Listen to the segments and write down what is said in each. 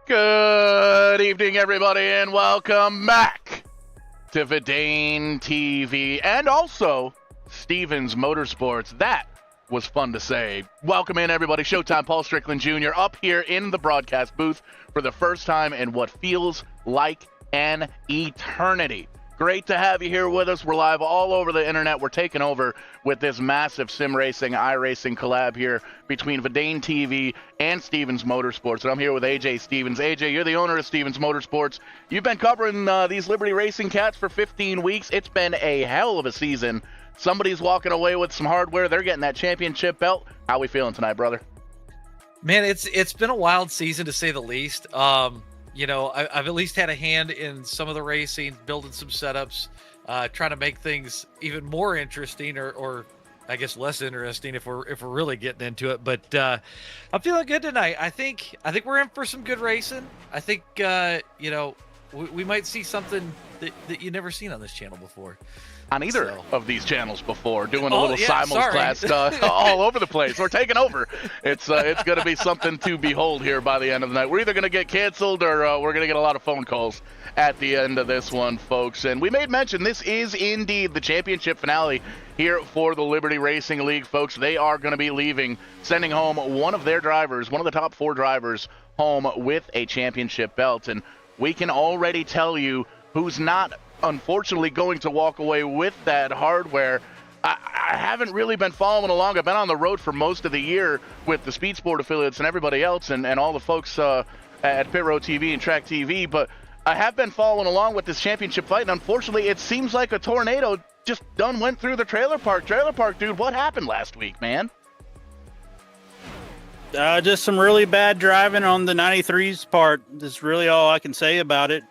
Good evening, everybody, and welcome back to Verdane TV and also Stevens Motorsports. That was fun to say. Welcome in, everybody. Showtime Paul Strickland Jr. up here in the broadcast booth for the first time in what feels like an eternity. Great to have you here with us. We're live all over the internet. We're taking over with this massive sim racing, iRacing collab here between Verdane TV and Stevens Motorsports. And I'm here with AJ Stevens. AJ, you're the owner of Stevens Motorsports. You've been covering these Liberty Racing cats for 15 weeks. It's been a hell of a season. Somebody's walking away with some hardware. They're getting that championship belt. How we feeling tonight, brother? Man, it's been a wild season to say the least. You know, I've at least had a hand in some of the racing, building some setups, trying to make things even more interesting, or I guess less interesting if we're really getting into it. But I'm feeling good tonight. I think we're in for some good racing. I think you know, we might see something that you've never seen on this channel before. On either of these channels before, doing a little simulcast all over the place. We're taking over. It's going to be something to behold here by the end of the night. We're either going to get canceled or we're going to get a lot of phone calls at the end of this one, folks. And we made mention this is indeed the championship finale here for the Liberty Racing League, folks. They are going to be leaving, sending home one of their drivers, one of the top 4 drivers, home with a championship belt. And we can already tell you who's not unfortunately going to walk away with that hardware. I haven't really been following along. I've been on the road for most of the year with the Speed Sport affiliates and everybody else and all the folks at Pit Road TV and Track TV, but I have been following along with this championship fight, and unfortunately it seems like a tornado just went through the trailer park. Trailer park, dude, what happened last week, man? Just some really bad driving on the 93's part. That's really all I can say about it.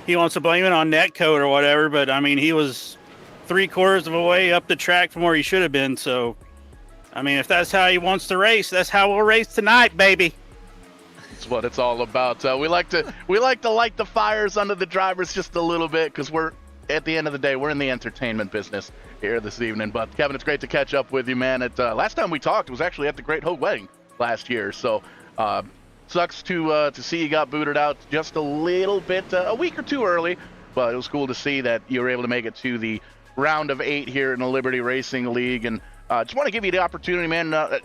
He wants to blame it on netcode or whatever, but I mean, he was 3/4 of a way up the track from where he should have been. So, I mean, if that's how he wants to race, that's how we'll race tonight, baby. That's what it's all about. We like to light the fires under the drivers just a little bit because we're, at the end of the day, we're in the entertainment business here this evening. But Kevin, it's great to catch up with you, man. Last time we talked was actually at the Great Hogue Wedding last year. So, sucks to see you got booted out just a little bit, a week or two early, but it was cool to see that you were able to make it to the round of 8 here in the Liberty Racing League. And just want to give you the opportunity, man.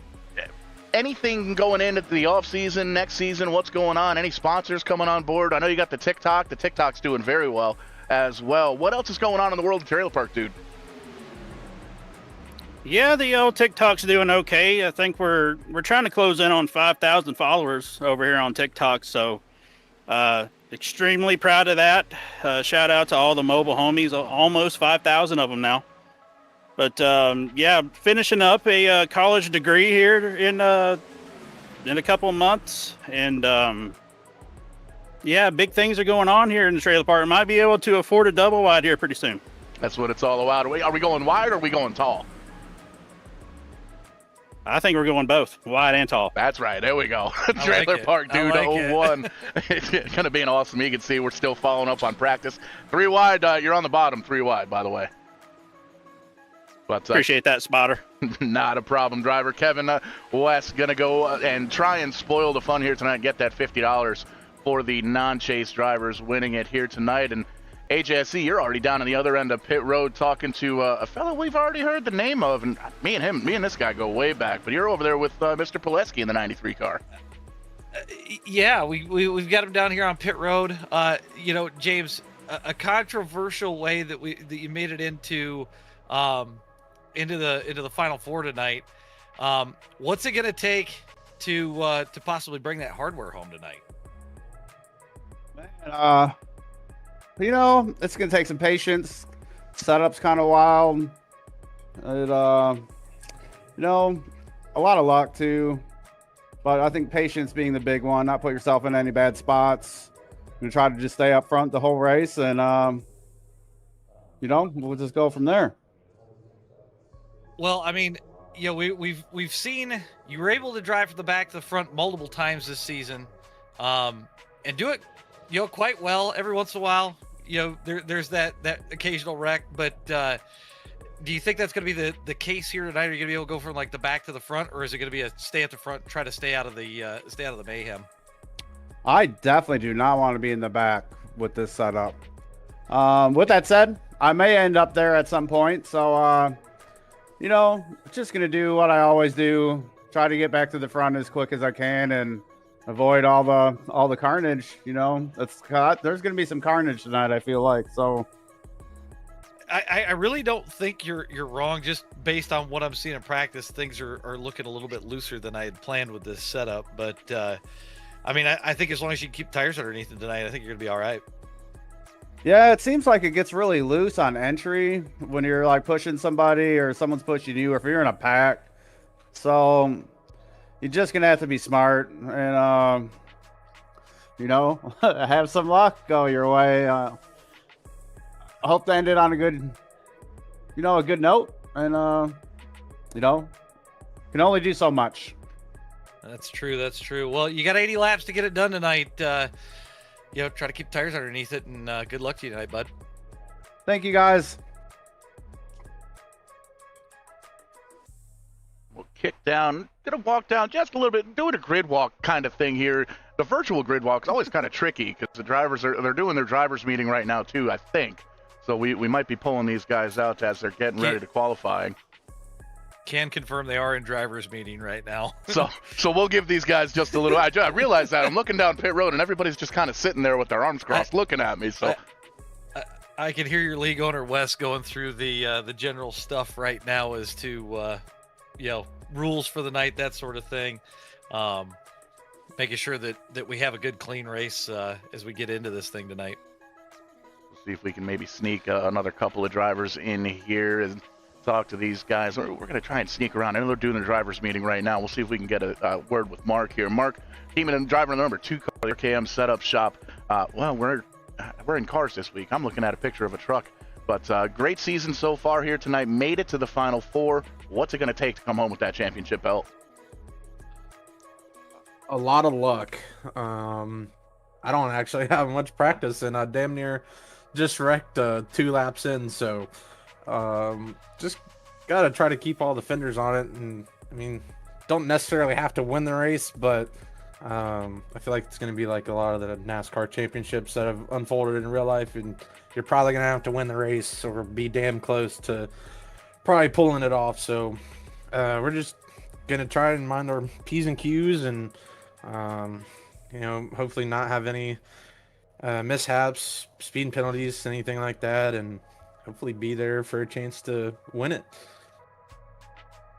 Anything going into the off season, next season, what's going on? Any sponsors coming on board? I know you got the TikTok. The TikTok's doing very well as well. What else is going on in the world of trailer park, dude? Yeah, the old TikTok's doing okay. I think we're trying to close in on 5,000 followers over here on TikTok. So, extremely proud of that. Shout out to all the mobile homies, almost 5,000 of them now. But yeah, finishing up a college degree here in a couple of months, and yeah, big things are going on here in the trailer park. Might be able to afford a double wide here pretty soon. That's what it's all about. Are we going wide or are we going tall? I think we're going both, wide and tall. That's right. There we go. Trailer park, dude. 01. It's going to be an awesome. You can see we're still following up on practice. 3 wide. You're on the bottom. 3 wide, by the way. But appreciate that, spotter. Not a problem, driver. Kevin West going to go and try and spoil the fun here tonight and get that $50 for the non-chase drivers winning it here tonight. And AJ, I see you're already down on the other end of pit road talking to a fellow we've already heard the name of, and me and this guy go way back, but you're over there with Mr. Poleske in the 93 car. Yeah, we've got him down here on pit road. You know, James, a controversial way that you made it into the Final Four tonight. What's it gonna take to possibly bring that hardware home tonight? Man, you know, it's going to take some patience. Setup's kind of wild. You know, a lot of luck too. But I think patience being the big one. Not put yourself in any bad spots. And try to just stay up front the whole race. And, you know, we'll just go from there. Well, I mean, you know, we've seen you were able to drive from the back to the front multiple times this season. And do it, you know, quite well every once in a while. You know, there's that occasional wreck, but do you think that's going to be the case here tonight? Are you going to be able to go from like the back to the front, or is it going to be a stay at the front, try to stay out of the mayhem? I definitely do not want to be in the back with this setup. With that said, I may end up there at some point. So, you know, just going to do what I always do. Try to get back to the front as quick as I can and avoid all the carnage. You know, there's going to be some carnage tonight, I feel like. So I really don't think you're wrong. Just based on what I'm seeing in practice, things are looking a little bit looser than I had planned with this setup. But I mean, I think as long as you keep tires underneath it tonight, I think you're gonna be all right. Yeah, it seems like it gets really loose on entry when you're like pushing somebody or someone's pushing you, or if you're in a pack. So you're just gonna have to be smart and you know, have some luck go your way. I hope to end it on a good, you know, a good note, and you know, can only do so much. That's true. That's true. Well, you got 80 laps to get it done tonight. You know, try to keep tires underneath it, and good luck to you tonight, bud. Thank you, guys. We'll kick down, gonna walk down just a little bit, doing a grid walk kind of thing here. The virtual grid walk is always kind of tricky because the drivers they're doing their drivers meeting right now too, I think. So we might be pulling these guys out as they're getting ready to qualify. Can confirm they are in drivers meeting right now. so we'll give these guys just a little. I realize that I'm looking down pit road and everybody's just kind of sitting there with their arms crossed, looking at me. So I can hear your league owner Wes going through the general stuff right now as to you know, rules for the night, that sort of thing. Making sure that we have a good clean race as we get into this thing tonight. See if we can maybe sneak another couple of drivers in here and talk to these guys. We're going to try and sneak around. I know they're doing the drivers meeting right now. We'll see if we can get a word with Mark here. Mark, Keeteman, driver number 2 car, KM setup shop. Well, we're in cars this week. I'm looking at a picture of a truck. But great season so far here tonight. Made it to the Final Four. What's it going to take to come home with that championship belt? A lot of luck. I don't actually have much practice, and I damn near just wrecked 2 laps in, so just gotta try to keep all the fenders on it. And I mean, don't necessarily have to win the race, but I feel like it's gonna be like a lot of the NASCAR championships that have unfolded in real life, and you're probably gonna have to win the race or be damn close to probably pulling it off. So we're just gonna try and mind our P's and Q's, and you know, hopefully not have any mishaps, speeding penalties, anything like that, and hopefully be there for a chance to win it.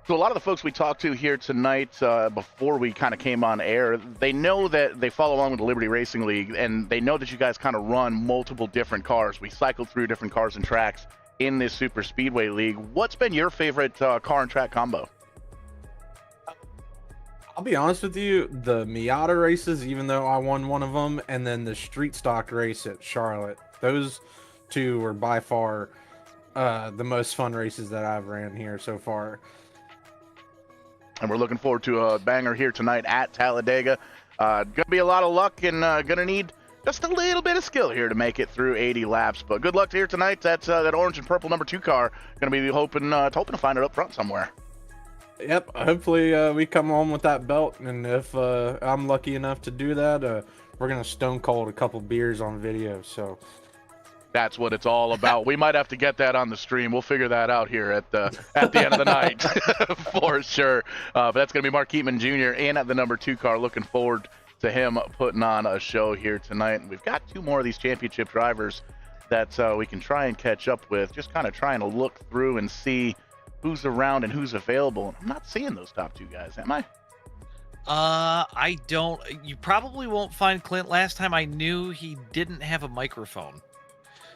So a lot of the folks we talked to here tonight, before we kind of came on air, they know that they follow along with the Liberty Racing League, and they know that you guys kind of run multiple different cars. We cycle through different cars and tracks in this Super Speedway League. What's been your favorite car and track combo? I'll be honest with you, the Miata races, even though I won one of them, and then the street stock race at Charlotte, those 2 were by far the most fun races that I've ran here so far. And we're looking forward to a banger here tonight at Talladega. Gonna be a lot of luck, and gonna need just a little bit of skill here to make it through 80 laps. But good luck here tonight. That's that orange and purple number 2 car. Gonna be hoping to find it up front somewhere. Yep, hopefully we come home with that belt, and if I'm lucky enough to do that, we're gonna stone cold a couple beers on video. So that's what it's all about. We might have to get that on the stream. We'll figure that out here at the end of the night for sure. But that's gonna be Mark Keeteman Jr. in at the number 2 car. Looking forward to him putting on a show here tonight. And we've got 2 more of these championship drivers that we can try and catch up with. Just kind of trying to look through and see who's around and who's available. I'm not seeing those top 2 guys, am I? I don't. You probably won't find Clint. Last time I knew, he didn't have a microphone,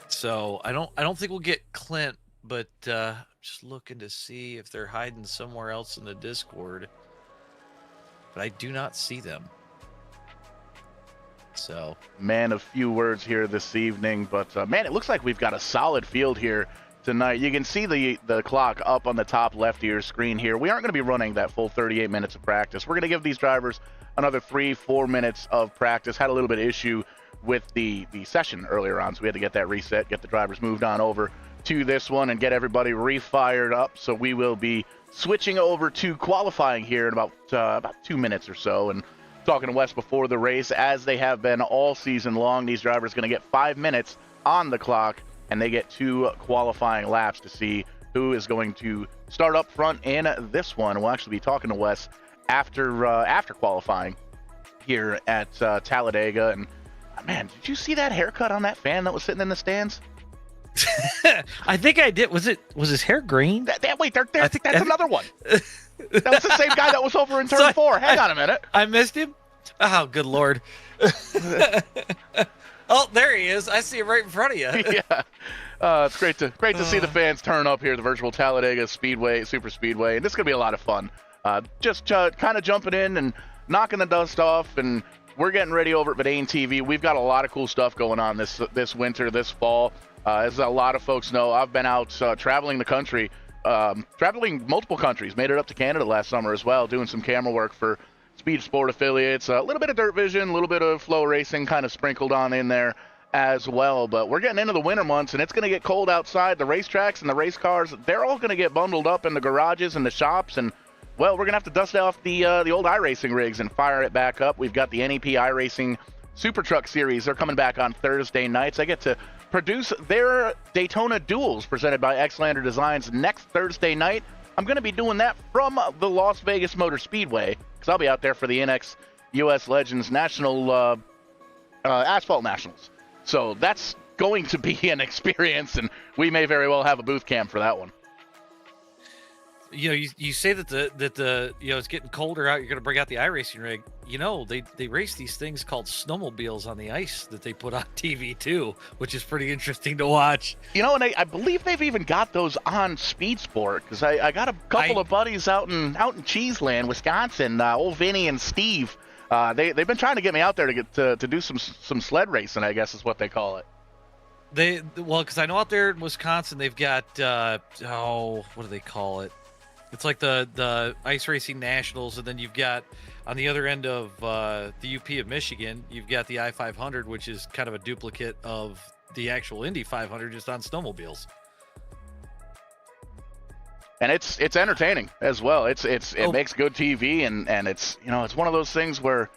so I don't think we'll get Clint. But just looking to see if they're hiding somewhere else in the Discord. But I do not see them. So, man, a few words here this evening, but man, it looks like we've got a solid field here tonight. You can see the clock up on the top left of your screen here. We aren't going to be running that full 38 minutes of practice. We're going to give these drivers another 3-4 minutes of practice. Had a little bit of issue with the session earlier on, so we had to get that reset, get the drivers moved on over to this one, and get everybody refired up. So we will be switching over to qualifying here in about 2 minutes or so, and talking to Wes before the race, as they have been all season long. These drivers going to get 5 minutes on the clock, and they get 2 qualifying laps to see who is going to start up front in this one. We'll actually be talking to Wes after qualifying here at Talladega. And man, did you see that haircut on that fan that was sitting in the stands? I think I did. Was his hair green? Wait, I think that's another one. That was the same guy that was over in turn 4. Hang on a minute. I missed him. Oh, good Lord. Oh, there he is. I see him right in front of you. Yeah. It's great to see the fans turn up here at the virtual Talladega Super Speedway. And this is going to be a lot of fun. Just kind of jumping in and knocking the dust off. And we're getting ready over at Verdane TV. We've got a lot of cool stuff going on this winter, this fall. As a lot of folks know, I've been out traveling the country, traveling multiple countries, made it up to Canada last summer as well, doing some camera work for Speed Sport affiliates, a little bit of Dirt Vision, a little bit of Flow Racing kind of sprinkled on in there as well. But we're getting into the winter months, and it's going to get cold outside. The racetracks and the race cars, they're all going to get bundled up in the garages and the shops. And, well, we're going to have to dust off the old iRacing rigs and fire it back up. We've got the NEP iRacing Super Truck Series. They're coming back on Thursday nights. I get to produce their Daytona Duels presented by Xlander Designs next Thursday night. I'm going to be doing that from the Las Vegas Motor Speedway because I'll be out there for the NX US Legends National Asphalt Nationals. So that's going to be an experience, and we may very well have a booth cam for that one. You know, you say that the it's getting colder out. You're going to bring out the iRacing rig. You know, they race these things called snowmobiles on the ice that they put on TV too, which is pretty interesting to watch. You know, and I believe they've even got those on Speed Sport because I got a couple of buddies out in Cheeseland, Wisconsin. Old Vinny and Steve. They've been trying to get me out there to get to do some sled racing, I guess is what they call it. Because I know out there in Wisconsin they've got what do they call it? It's like the Ice Racing Nationals, and then you've got on the other end of the UP of Michigan, you've got the I-500, which is kind of a duplicate of the actual Indy 500, just on snowmobiles. And it's entertaining as well. It makes good TV, and it's it's one of those things where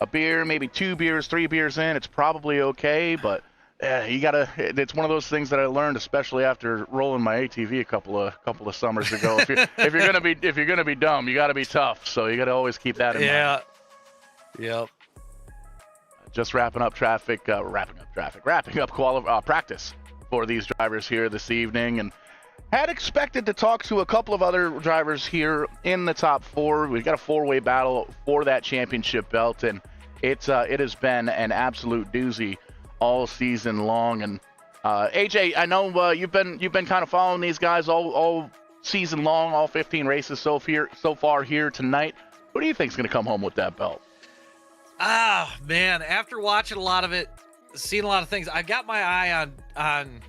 a beer, maybe 2 beers, 3 beers in, it's probably okay, but. It's one of those things that I learned, especially after rolling my ATV a couple of summers ago. If you're gonna be dumb, you got to be tough. So you got to always keep that in mind. Yep. Just wrapping up practice for these drivers here this evening, and had expected to talk to a couple of other drivers here in the top 4. We've got a 4-way battle for that championship belt, and it has been an absolute doozy all season long. And AJ, I know you've been kind of following these guys all season long, all 15 races so far here tonight. Who do you think is going to come home with that belt? Ah, man, after watching a lot of it, seeing a lot of things, I got my eye on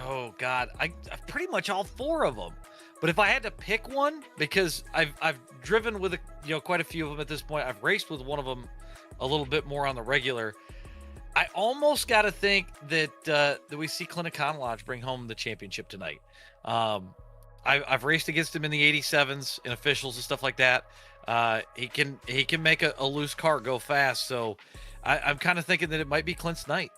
oh god, I pretty much all 4 of them. But if I had to pick one, because I've driven with quite a few of them at this point, I've raced with one of them a little bit more on the regular. I almost got to think that we see Clint Econolodge bring home the championship tonight. I've raced against him in the 87s in officials and stuff like that. He can make a loose car go fast. So I'm kind of thinking that it might be Clint's night.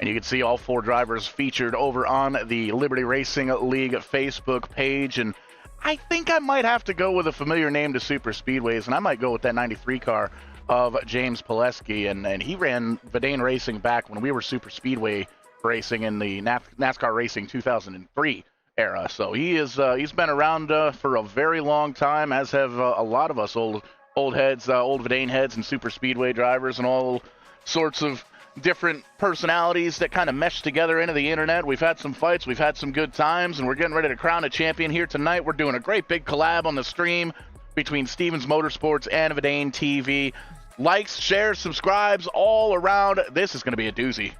And you can see all 4 drivers featured over on the Liberty Racing League Facebook page. And I think I might have to go with a familiar name to super speedways, and I might go with that 93 car of James Poleske, and he ran Verdane Racing back when we were super speedway racing in the NASCAR Racing 2003 era. So he's been around for a very long time, as have a lot of us old heads, old Verdane heads, and super speedway drivers, and all sorts of different personalities that kind of mesh together into the internet. We've had some fights, we've had some good times, and we're getting ready to crown a champion here tonight. We're doing a great big collab on the stream between Stevens Motorsports and Verdane TV. Likes, shares, subscribes all around. This is going to be a doozy.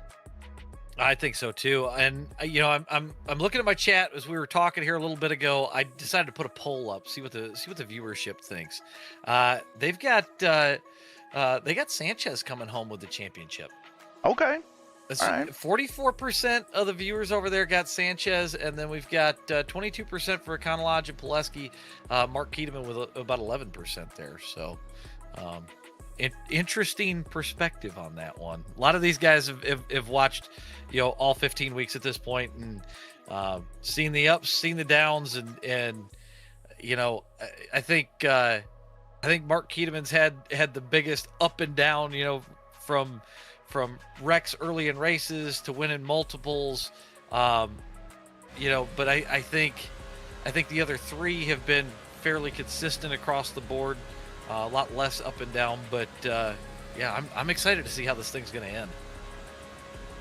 I think so too. And I'm looking at my chat as we were talking here a little bit ago. I decided to put a poll up, see what the viewership thinks. They got Sanchez coming home with the championship. Okay. All right. 44% of the viewers over there got Sanchez, and then we've got 22% for Econolodge and Poleske. Mark Keeteman with about 11% there. So, interesting perspective on that one. A lot of these guys have watched, all 15 weeks at this point, and seen the ups, seen the downs, and I think Mark Keeteman's had the biggest up and down, from wrecks early in races to winning multiples, but I think the other three have been fairly consistent across the board, a lot less up and down, but I'm excited to see how this thing's going to end.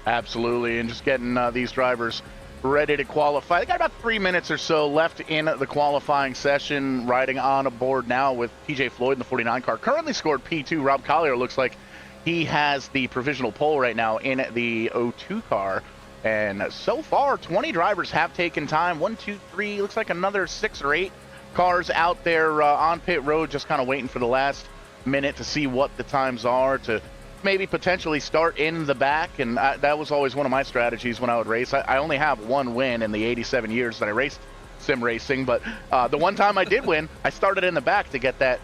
Absolutely, and just getting these drivers ready to qualify. They got about 3 minutes or so left in the qualifying session. Riding on a board now with TJ Floyd in the 49 car. Currently scored P2. Rob Collier looks like he has the provisional pole right now in the 02 car. And so far, 20 drivers have taken time. 1, 2, 3, looks like another 6 or 8 cars out there on pit road, just kind of waiting for the last minute to see what the times are, to maybe potentially start in the back. And that was always one of my strategies when I would race. I only have one win in the 87 years that I raced sim racing, but the one time I did win, I started in the back to get that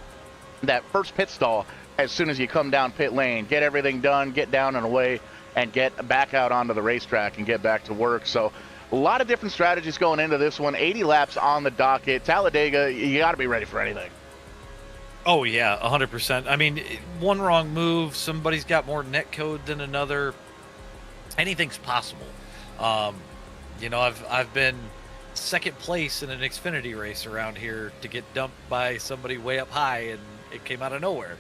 first pit stall as soon as you come down pit lane, get everything done, get down and away, and get back out onto the racetrack and get back to work. So a lot of different strategies going into this one. 80 laps on the docket. Talladega, you got to be ready for anything. Oh, yeah, 100%. I mean, one wrong move, somebody's got more net code than another. Anything's possible. I've been second place in an Xfinity race around here to get dumped by somebody way up high, and it came out of nowhere.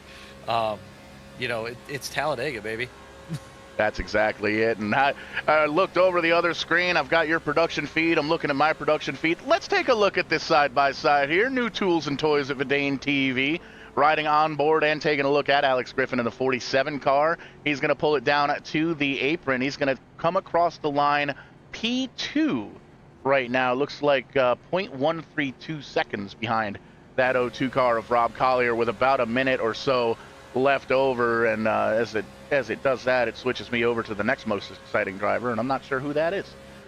It's Talladega, baby. That's exactly it. And I looked over the other screen. I've got your production feed. I'm looking at my production feed. Let's take a look at this side-by-side here. New tools and toys at Vidane TV. Riding on board and taking a look at Alex Griffin in the 47 car. He's going to pull it down to the apron. He's going to come across the line P2 right now. Looks like 0.132 seconds behind that 02 car of Rob Collier, with about a minute or so left over. And as it does that, it switches me over to the next most exciting driver, and I'm not sure who that is.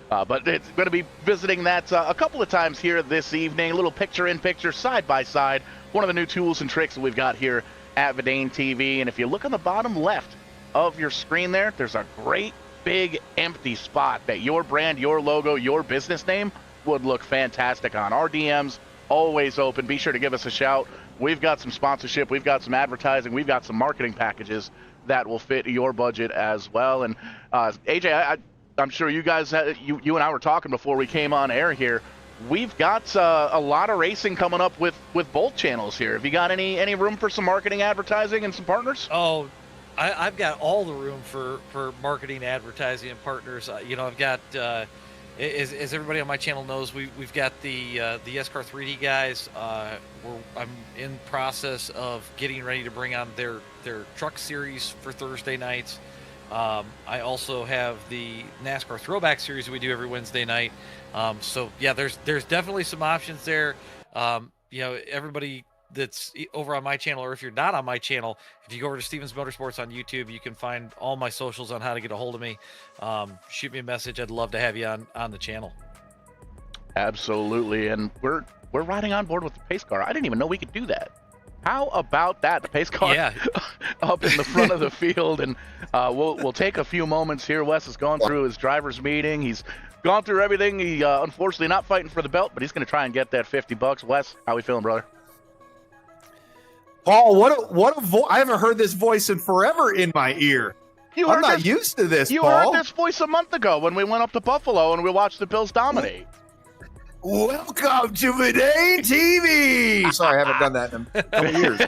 But it's going to be visiting that a couple of times here this evening. A little picture-in-picture, side-by-side. One of the new tools and tricks that we've got here at Vidane TV. And if you look on the bottom left of your screen there's a great big empty spot that your brand, your logo, your business name would look fantastic on. Our DMs always open. Be sure to give us a shout. We've got some sponsorship. We've got some advertising. We've got some marketing packages that will fit your budget as well. And AJ, I'm sure you guys, you and I were talking before we came on air here. We've got a lot of racing coming up with both channels here. Have you got any room for some marketing, advertising, and some partners? Oh, I've got all the room for marketing, advertising, and partners. I've got, as everybody on my channel knows, we've got the SCAR 3D guys. I'm in process of getting ready to bring on their truck series for Thursday nights. I also have the NASCAR Throwback series we do every Wednesday night. So yeah, there's definitely some options there. Everybody that's over on my channel, or if you're not on my channel, if you go over to Stevens Motorsports on YouTube, you can find all my socials on how to get a hold of me. Shoot me a message. I'd love to have you on the channel. Absolutely. And we're riding on board with the pace car. I didn't even know we could do that. How about that? The pace car up in the front of the field. And we'll take a few moments here. Wes has gone through his driver's meeting. He's gone through everything. He unfortunately not fighting for the belt, but he's going to try and get that $50. Wes, how we feeling, brother? Paul, what a voice! I haven't heard this voice in forever in my ear. I'm not used to this, You Paul. heard this voice a month ago when we went up to Buffalo and we watched the Bills dominate. Welcome to Vidane TV. Sorry, I haven't done that in a couple years.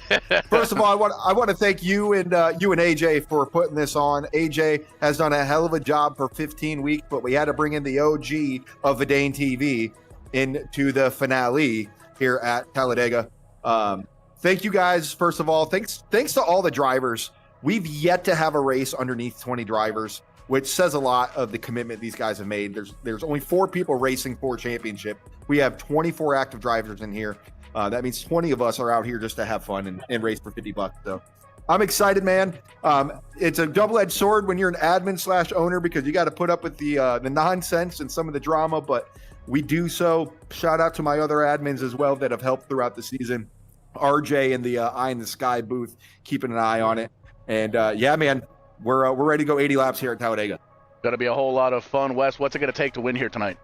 First of all, I want to thank you and AJ for putting this on. AJ has done a hell of a job for 15 weeks, but we had to bring in the OG of Vidane TV into the finale here at Talladega. Thank you guys. First of all, thanks to all the drivers. We've yet to have a race underneath 20 drivers, which says a lot of the commitment these guys have made. There's only 4 people racing for a championship. We have 24 active drivers in here. That means 20 of us are out here just to have fun and race for $50. So I'm excited, man. It's a double-edged sword when you're an admin / owner because you got to put up with the nonsense and some of the drama, but we do so. Shout out to my other admins as well that have helped throughout the season. RJ in the Eye in the Sky booth, keeping an eye on it. And yeah, man, we're ready to go 80 laps here at Talladega. Going to be a whole lot of fun. Wes, what's it going to take to win here tonight?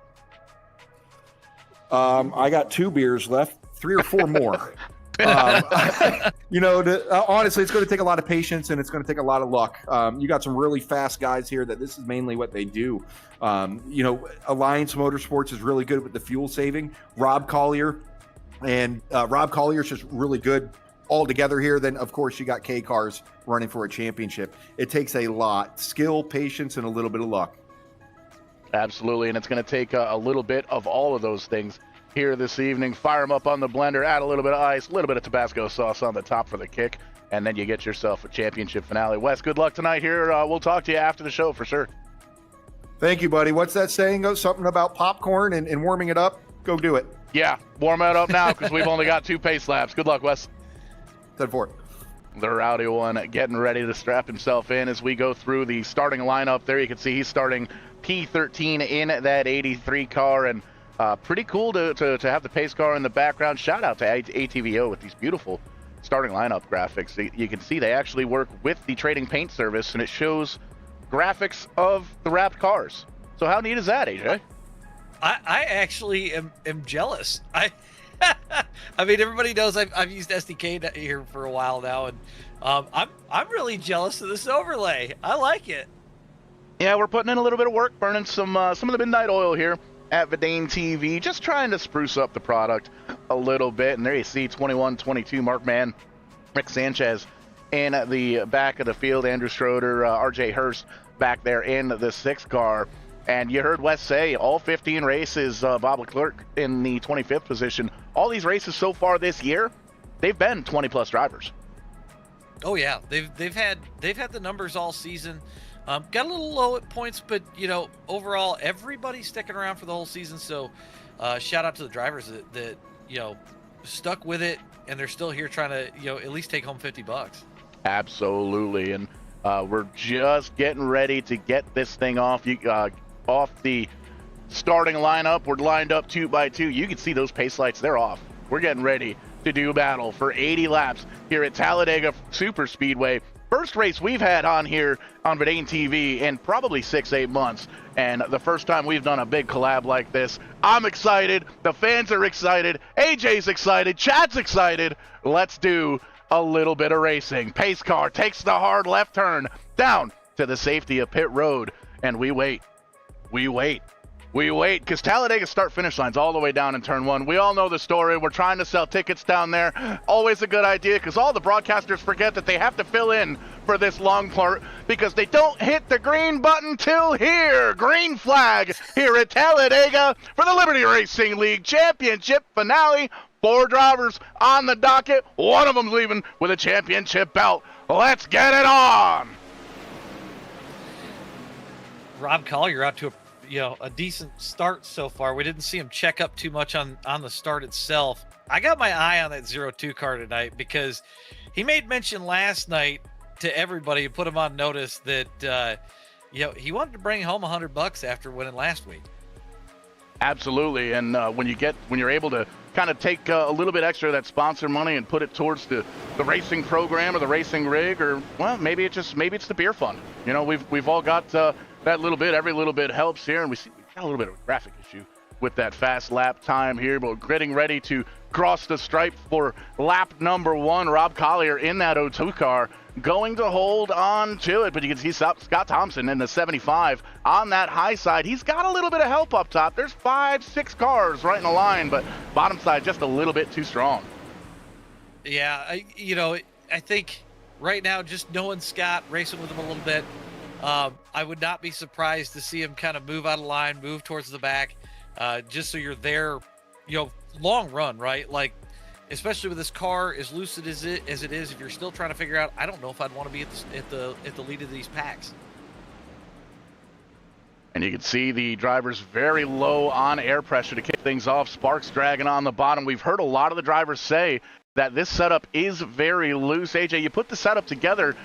I got 2 beers left, 3 or 4 more. Honestly, it's going to take a lot of patience and it's going to take a lot of luck. You got some really fast guys here that this is mainly what they do. Alliance Motorsports is really good with the fuel saving. Rob Collier's just really good all together here. Then, of course, you got K Cars running for a championship. It takes a lot, skill, patience, and a little bit of luck. Absolutely, and it's going to take a little bit of all of those things here this evening. Fire them up on the blender, add a little bit of ice, a little bit of Tabasco sauce on the top for the kick, and then you get yourself a championship finale. Wes, good luck tonight here. We'll talk to you after the show for sure. Thank you, buddy. What's that saying? Something about popcorn and warming it up? Go do it. Yeah, warm it up now because we've only got 2 pace laps. Good luck, Wes. 10-4. The rowdy one getting ready to strap himself in as we go through the starting lineup. There you can see he's starting P13 in that 83 car, and pretty cool to have the pace car in the background. Shout out to ATVO with these beautiful starting lineup graphics. You can see they actually work with the trading paint service, and it shows graphics of the wrapped cars. So how neat is that, AJ? I actually am jealous. I mean, everybody knows I've used SDK here for a while now, and I'm really jealous of this overlay. I like it. Yeah, we're putting in a little bit of work, burning some of the midnight oil here at Vidane TV, just trying to spruce up the product a little bit. And there you see 21-22 Mark Mann, Rick Sanchez in the back of the field, Andrew Schroeder, RJ Hurst back there in the 6 car. And you heard Wes say all 15 races, Bob Leclerc in the 25th position. All these races so far this year, they've been 20+ drivers. Oh yeah, they've had the numbers all season. Got a little low at points, but overall everybody's sticking around for the whole season. So shout out to the drivers that stuck with it, and they're still here trying to at least take home $50. Absolutely, and we're just getting ready to get this thing off. Off the starting lineup. We're lined up 2 by 2. You can see those pace lights, they're off. We're getting ready to do battle for 80 laps here at Talladega Super Speedway. First race we've had on here on Vidane TV in probably 6-8 months, and the first time we've done a big collab like this. I'm excited. The fans are excited. AJ's excited. Chad's excited. Let's do a little bit of racing. Pace car takes the hard left turn down to the safety of pit road, and we wait. We wait, because Talladega start-finish line's all the way down in turn 1. We all know the story. We're trying to sell tickets down there. Always a good idea, because all the broadcasters forget that they have to fill in for this long part, because they don't hit the green button till here. Green flag here at Talladega for the Liberty Racing League Championship finale. 4 drivers on the docket. One of them leaving with a championship belt. Let's get it on. Rob Collier out to a decent start so far. We didn't see him check up too much on the start itself. I got my eye on that 02 car tonight because he made mention last night to everybody and put him on notice that he wanted to bring home $100 after winning last week. Absolutely, and when you're able to kind of take a little bit extra of that sponsor money and put it towards the racing program or the racing rig, or maybe it's the beer fund. We've all got that little bit. Every little bit helps here, and we've got a little bit of a graphic issue with that fast lap time here, but getting ready to cross the stripe for lap number 1. Rob Collier in that 02 car going to hold on to it, but you can see Scott Thompson in the 75 on that high side. He's got a little bit of help up top. There's 5-6 cars right in a line, but bottom side just a little bit too strong. Yeah, I think right now, just knowing Scott, racing with him a little bit, I would not be surprised to see him kind of move out of line, move towards the back, just so you're there, long run, right? Like, especially with this car as lucid as it is, if you're still trying to figure out, I don't know if I'd want to be at the lead of these packs. And you can see the drivers very low on air pressure to kick things off. Sparks dragging on the bottom. We've heard a lot of the drivers say that this setup is very loose. AJ, you put the setup together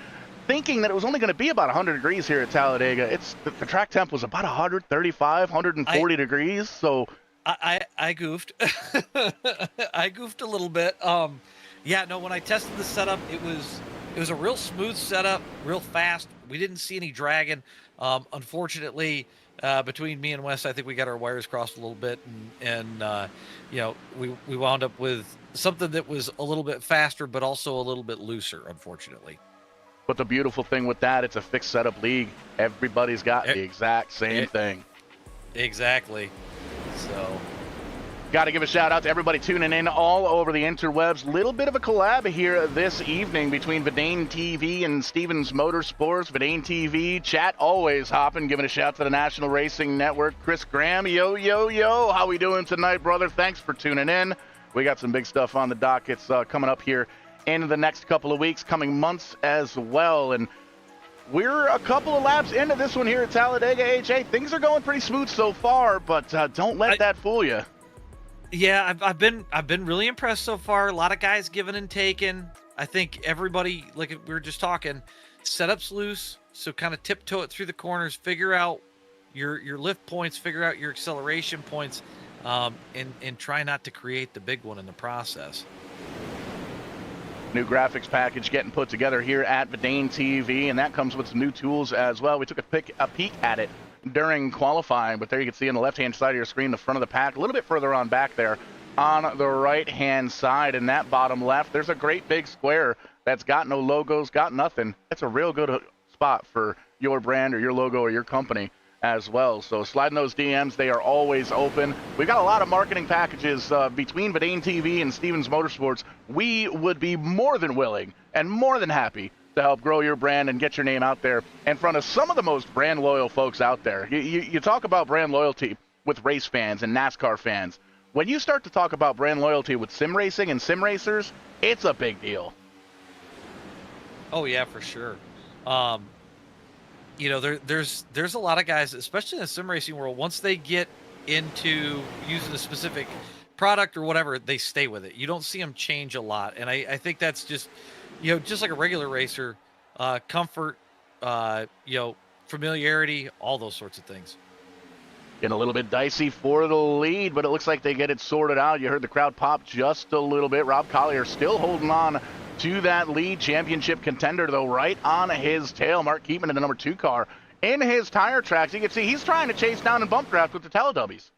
thinking that it was only going to be about 100 degrees here at Talladega. The track temp was about 135, 140 degrees. So I goofed. I goofed a little bit. Yeah, no, when I tested the setup, it was a real smooth setup, real fast. We didn't see any dragging. Unfortunately, between me and Wes, I think we got our wires crossed a little bit, and you know, we wound up with something that was a little bit faster, but also a little bit looser, unfortunately. But the beautiful thing with that, it's a fixed setup league. Everybody's got the exact same thing. Exactly. So, got to give a shout out to everybody tuning in all over the interwebs. Little bit of a collab here this evening between Vidane TV and Stevens Motorsports. Vidane TV chat always hopping, giving a shout to the National Racing Network. Chris Graham, yo, yo, yo. How we doing tonight, brother? Thanks for tuning in. We got some big stuff on the dockets coming up here in the next couple of weeks, coming months as well. And we're a couple of laps into this one here at Talladega, AJ. Things are going pretty smooth so far, but don't let that fool you. Yeah, I've been really impressed so far. A lot of guys giving and taking. I think everybody, like we were just talking, setup's loose, so kind of tiptoe it through the corners, figure out your lift points, figure out your acceleration points, and try not to create the big one in the process. New graphics package getting put together here at Vidane TV, and that comes with some new tools as well. We took a peek at it during qualifying, but there you can see on the left-hand side of your screen, the front of the pack, a little bit further on back there on the right-hand side, in that bottom left, there's a great big square that's got no logos, got nothing. It's a real good spot for your brand or your logo or your company as well. So sliding those DMs, they are always open. We've got a lot of marketing packages between Vidane TV and Stevens Motorsports. We would be more than willing and more than happy to help grow your brand and get your name out there in front of some of the most brand loyal folks out there. You talk about brand loyalty with race fans and NASCAR fans. When you start to talk about brand loyalty with sim racing and sim racers, it's a big deal. Oh yeah, for sure. You know, there's a lot of guys, especially in the sim racing world, once they get into using a specific product or whatever, they stay with it. You don't see them change a lot. And I think that's just, you know, just like a regular racer, comfort, you know, familiarity, all those sorts of things. Getting a little bit dicey for the lead, but it looks like they get it sorted out. You heard the crowd pop just a little bit. Rob Collier still holding on to that lead. Championship contender, though, right on his tail. Mark Keeteman in the number 2 car in his tire tracks. You can see he's trying to chase down and bump draft with the Teletubbies.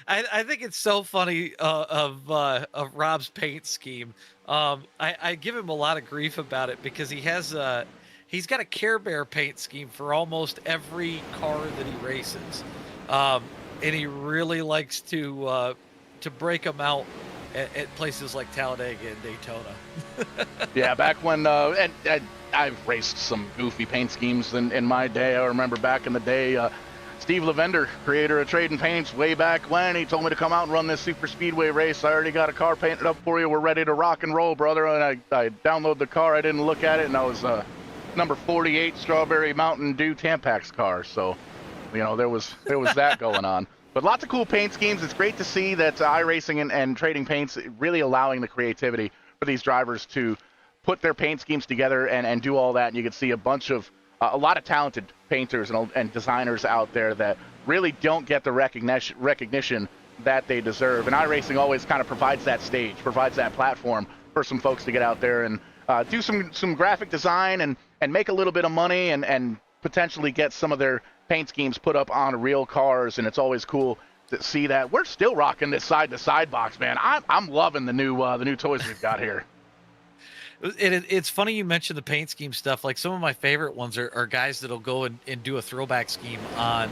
I think it's so funny of Rob's paint scheme. I give him a lot of grief about it because he's got a Care Bear paint scheme for almost every car that he races, and he really likes to break them out at places like Talladega and Daytona. Yeah, back when and I've raced some goofy paint schemes in my day. I remember back in the day, Steve Lavender, creator of Trading Paints, way back when, he told me to come out and run this super speedway race. I already got a car painted up for you. We're ready to rock and roll, brother. And I downloaded the car. I didn't look at it, and I was number 48 Strawberry Mountain Dew Tampax car. So, you know, there was that going on. But lots of cool paint schemes. It's great to see that iRacing and Trading Paints really allowing the creativity for these drivers to put their paint schemes together and do all that. And you can see a lot of talented painters and designers out there that really don't get the recognition that they deserve. And iRacing always kind of provides that stage, provides that platform for some folks to get out there and do some graphic design and make a little bit of money and potentially get some of their paint schemes put up on real cars. And it's always cool to see that. We're still rocking this side-to-side box, man. I'm loving the new toys we've got here. It's funny you mentioned the paint scheme stuff. Like, some of my favorite ones are guys that'll go and do a throwback scheme on,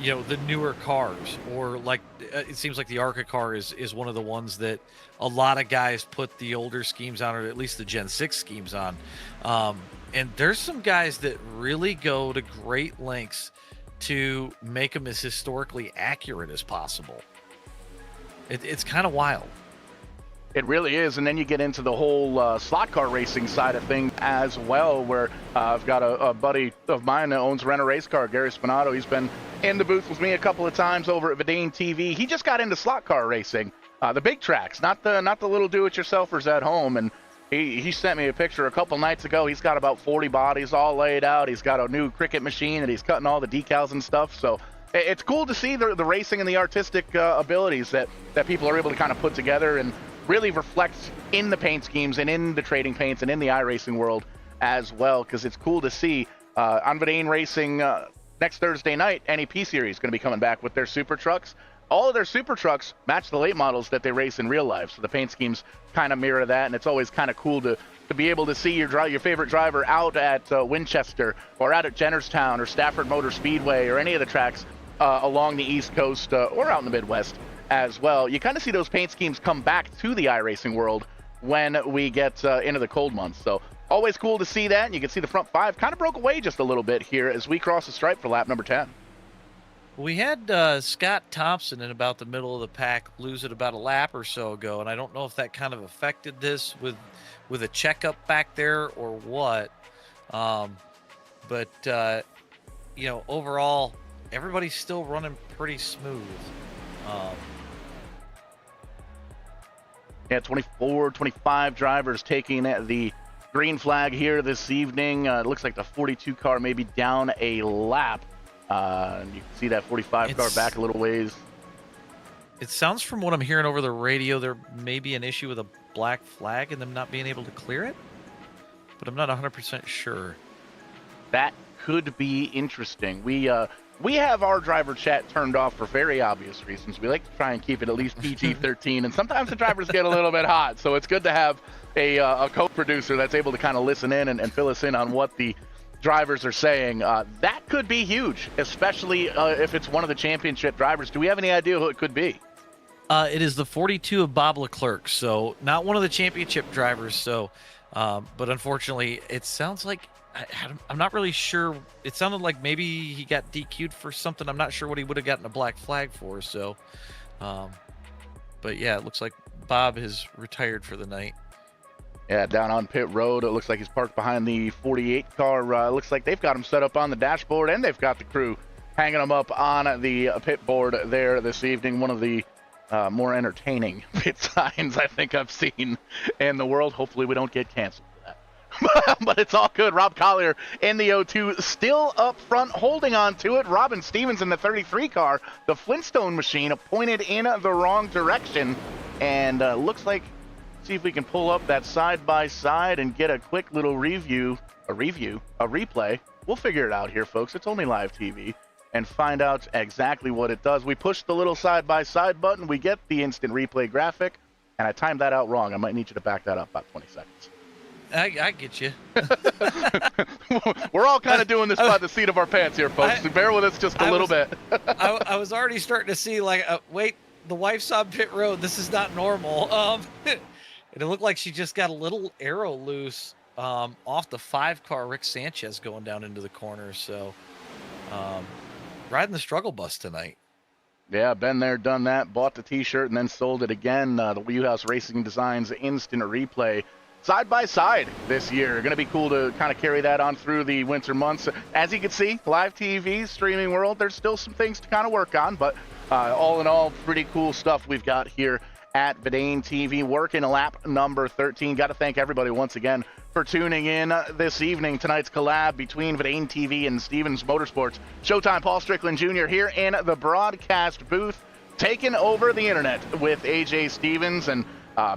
you know, the newer cars, or like it seems like the ARCA car is one of the ones that a lot of guys put the older schemes on, or at least the Gen 6 schemes on. And there's some guys that really go to great lengths to make them as historically accurate as possible. It's kind of wild. It really is. And then you get into the whole slot car racing side of things as well, where I've got a buddy of mine that owns Rent a Race Car, Gary Spinato. He's been in the booth with me a couple of times over at Vidane TV. He just got into slot car racing the big tracks, not the little do-it-yourselfers at home. And he sent me a picture a couple nights ago. He's got about 40 bodies all laid out. He's got a new cricket machine, and he's cutting all the decals and stuff. So it's cool to see the racing and the artistic abilities that people are able to kind of put together and really reflect in the paint schemes and in the trading paints and in the iRacing world as well, because it's cool to see on Verdane Racing next Thursday night, NEP Series is going to be coming back with their super trucks. All of their super trucks match the late models that they race in real life, so the paint schemes kind of mirror that, and it's always kind of cool to be able to see your favorite driver out at Winchester or out at Jennerstown or Stafford Motor Speedway or any of the tracks along the East Coast or out in the Midwest as well. You kind of see those paint schemes come back to the iRacing world when we get into the cold months. So always cool to see that. And you can see the front five kind of broke away just a little bit here as we cross the stripe for lap number 10. We had Scott Thompson in about the middle of the pack lose it about a lap or so ago, and I don't know if that kind of affected this with a checkup back there or what. But you know, overall, everybody's still running pretty smooth. Yeah, 24, 25 drivers taking the green flag here this evening. It looks like the 42 car may be down a lap. And you can see that 45 car back a little ways. It sounds from what I'm hearing over the radio, there may be an issue with a black flag and them not being able to clear it, but I'm not 100% sure. That could be interesting. We have our driver chat turned off for very obvious reasons. We like to try and keep it at least PG-13, and sometimes the drivers get a little bit hot, so it's good to have a co-producer that's able to kind of listen in and fill us in on what the drivers are saying. That could be huge, especially if it's one of the championship drivers. Do we have any idea who it could be? It is the 42 of Bob Leclerc, so not one of the championship drivers. So, but unfortunately, it sounds like I'm not really sure. It sounded like maybe he got DQ'd for something. I'm not sure what he would have gotten a black flag for. So, but yeah, it looks like Bob has retired for the night. Yeah, down on pit road, it looks like he's parked behind the 48 car. It looks like they've got him set up on the dashboard, and they've got the crew hanging him up on the pit board there this evening. One of the more entertaining pit signs I think I've seen in the world. Hopefully we don't get canceled for that. But it's all good. Rob Collier in the O2 still up front, holding on to it. Robin Stevens in the 33 car. The Flintstone machine pointed in the wrong direction, and looks like, see if we can pull up that side-by-side and get a quick little replay. We'll figure it out here, folks. It's only live TV, and find out exactly what it does. We push the little side-by-side button, we get the instant replay graphic, and I timed that out wrong. I might need you to back that up about 20 seconds. I get you. We're all kind of doing this by the seat of our pants here, folks. Bear with us just a little bit. I was already starting to see, like, wait, the wife's on pit road. This is not normal. And it looked like she just got a little arrow loose off the 5 car, Rick Sanchez, going down into the corner. So riding the struggle bus tonight. Yeah, been there, done that, bought the t-shirt and then sold it again. The Wheelhouse Racing Designs instant replay side by side this year. Going to be cool to kind of carry that on through the winter months. As you can see, live TV, streaming world, there's still some things to kind of work on, but all in all, pretty cool stuff we've got here at Verdane TV, working lap number 13. Got to thank everybody once again for tuning in this evening. Tonight's collab between Verdane TV and Stevens Motorsports. Showtime Paul Strickland Jr. here in the broadcast booth, taking over the internet with AJ Stevens. And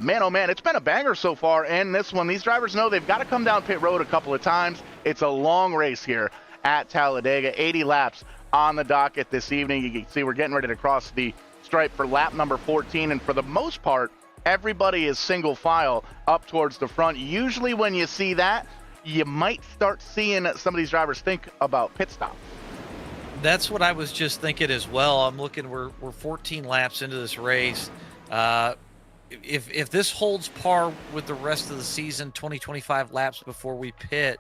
man, oh man, it's been a banger so far. And this one, these drivers know they've got to come down pit road a couple of times. It's a long race here at Talladega, 80 laps on the docket this evening. You can see we're getting ready to cross the stripe for lap number 14, and for the most part, everybody is single file up towards the front. Usually when you see that, you might start seeing some of these drivers think about pit stops. That's what I was just thinking as well. I'm looking, we're 14 laps into this race. If this holds par with the rest of the season, 20-25 laps before we pit,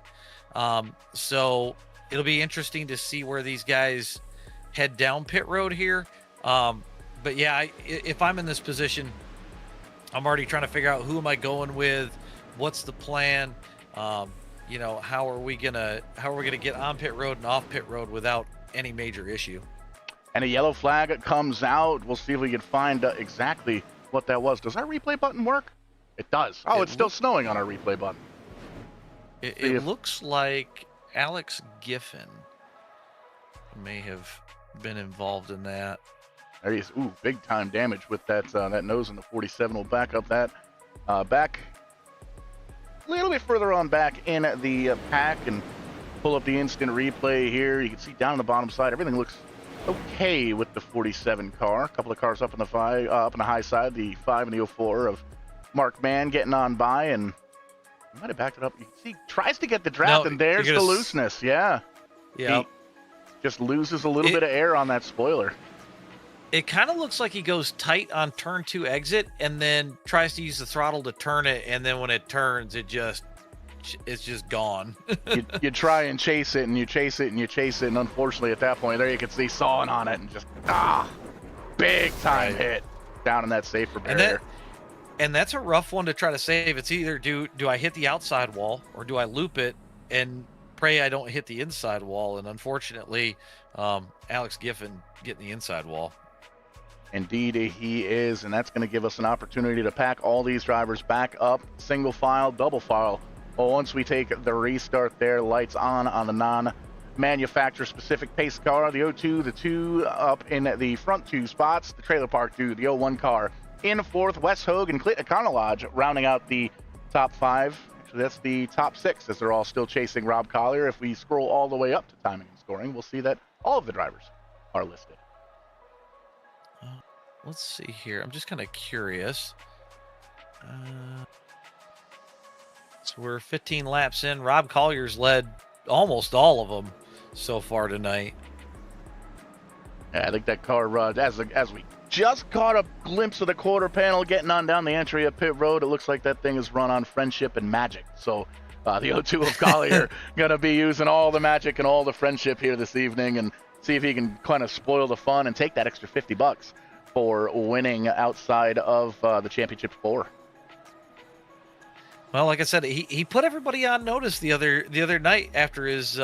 so it'll be interesting to see where these guys head down pit road here. But yeah, if I'm in this position, I'm already trying to figure out who am I going with, what's the plan, you know, how are we gonna get on pit road and off pit road without any major issue. And a yellow flag comes out. We'll see if we can find exactly what that was. Does our replay button work? It does. Oh, it's still snowing on our replay button. It looks like Alex Giffen may have been involved in that. There he is. Ooh, big time damage with that that nose in the 47. We'll back up that. Back a little bit further on back in the pack and pull up the instant replay here. You can see down on the bottom side, everything looks okay with the 47 car. A couple of cars up in the high side, the 5 and the 04 of Mark Mann getting on by, and he might have backed it up. You can see, tries to get the draft, and there's the looseness. Yeah. Yeah. He just loses a little bit of air on that spoiler. It kind of looks like he goes tight on turn 2 exit and then tries to use the throttle to turn it, and then when it turns, it's just gone. you try and chase it, and you chase it, and you chase it, and unfortunately at that point there you can see sawing on it and just big time hit down in that safer barrier. And that's a rough one to try to save. It's either do I hit the outside wall or do I loop it and pray I don't hit the inside wall, and unfortunately Alex Giffen getting the inside wall. Indeed he is, and that's going to give us an opportunity to pack all these drivers back up, single file, double file. Well, once we take the restart there, lights on the non-manufacturer specific pace car, the 02, the 2 up in the front 2 spots, the trailer park 2, the 01 car in 4th, Wes Hogue and Clint Econolodge rounding out the top 5. Actually, that's the top 6 as they're all still chasing Rob Collier. If we scroll all the way up to timing and scoring, we'll see that all of the drivers are listed. Let's see here. I'm just kind of curious. So we're 15 laps in. Rob Collier's led almost all of them so far tonight. Yeah, I think that car, as we just caught a glimpse of the quarter panel getting on down the entry of pit road, it looks like that thing is run on friendship and magic. So the 02 of Collier going to be using all the magic and all the friendship here this evening and see if he can kind of spoil the fun and take that extra $50 for winning outside of the championship 4. Well, like I said, he put everybody on notice the other night after his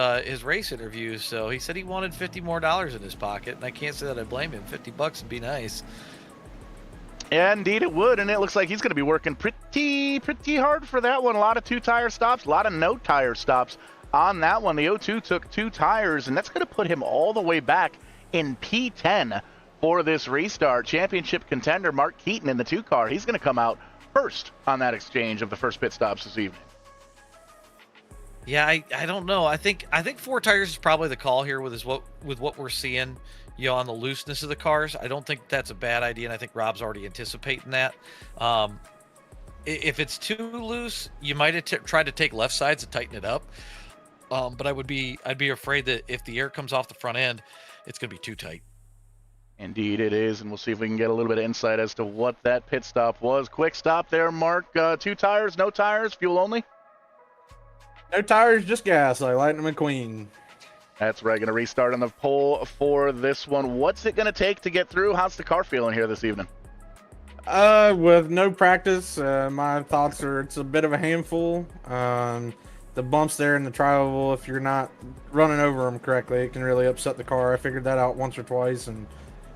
race interview. So he said he wanted $50 more in his pocket, and I can't say that I blame him. $50 would be nice. Yeah, indeed it would, and it looks like he's going to be working pretty hard for that one. A lot of 2-tire stops, a lot of no-tire stops on that one. The 02 took 2 tires, and that's going to put him all the way back in P10 for this restart. Championship contender Mark Keeteman in the 2 car. He's going to come out first on that exchange of the first pit stops this evening. Yeah, I don't know. I think 4 tires is probably the call here with what we're seeing, on the looseness of the cars. I don't think that's a bad idea, and I think Rob's already anticipating that. If it's too loose, you might have tried to take left sides and tighten it up. But I'd be afraid that if the air comes off the front end, it's going to be too tight. Indeed it is, and we'll see if we can get a little bit of insight as to what that pit stop was. Quick stop there, Mark. 2 tires, no tires, fuel only? No tires, just gas, like Lightning McQueen. That's right, going to restart on the pole for this one. What's it going to take to get through? How's the car feeling here this evening? With no practice, my thoughts are it's a bit of a handful. The bumps there in the tri-oval, if you're not running over them correctly, it can really upset the car. I figured that out once or twice, and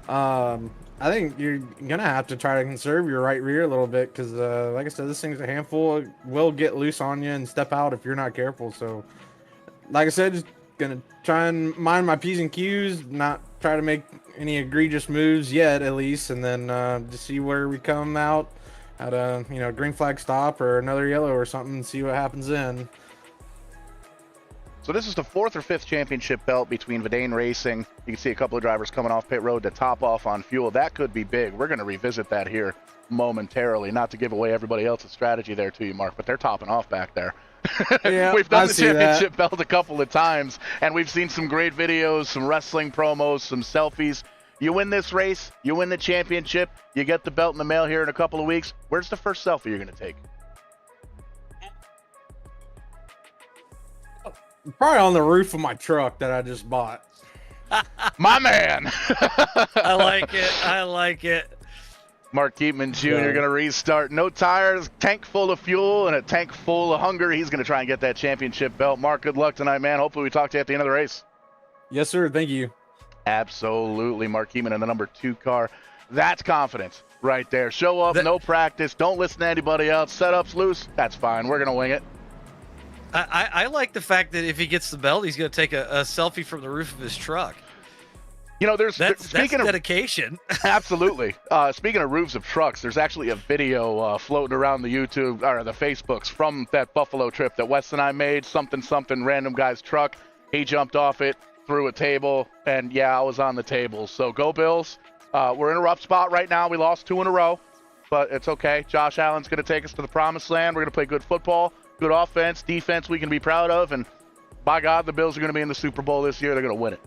I think you're gonna have to try to conserve your right rear a little bit because, like I said, this thing's a handful. It will get loose on you and step out if you're not careful. So, like I said, just gonna try and mind my P's and Q's, not try to make any egregious moves yet, at least, and then just see where we come out at a green flag stop or another yellow or something, and see what happens then. So this is the 4th or 5th championship belt between Verdane Racing. You can see a couple of drivers coming off pit road to top off on fuel. That could be big. We're going to revisit that here momentarily, not to give away everybody else's strategy there to you, Mark, but they're topping off back there. Yeah, we've done the championship belt a couple of times, and we've seen some great videos, some wrestling promos, some selfies. You win this race, you win the championship, you get the belt in the mail here in a couple of weeks. Where's the first selfie you're going to take? Probably on the roof of my truck that I just bought. My man. I like it. Mark Keeteman Jr. going to restart. No tires, tank full of fuel, and a tank full of hunger. He's going to try and get that championship belt. Mark, good luck tonight, man. Hopefully we talk to you at the end of the race. Yes, sir. Thank you. Absolutely. Mark Keeteman in the number 2 car. That's confidence right there. Show up, no practice, don't listen to anybody else. Setup's loose, that's fine. We're going to wing it. I like the fact that if he gets the belt, he's going to take a selfie from the roof of his truck. You know, that's dedication. Absolutely. Speaking of roofs of trucks, there's actually a video floating around the YouTube or the Facebooks from that Buffalo trip that Wes and I made. Something, random guy's truck. He jumped off it, through a table, and yeah, I was on the table. So go Bills. We're in a rough spot right now. We lost 2 in a row, but it's okay. Josh Allen's going to take us to the promised land. We're going to play good football. Good offense, defense we can be proud of, and by God, the Bills are going to be in the Super Bowl this year. They're going to win it.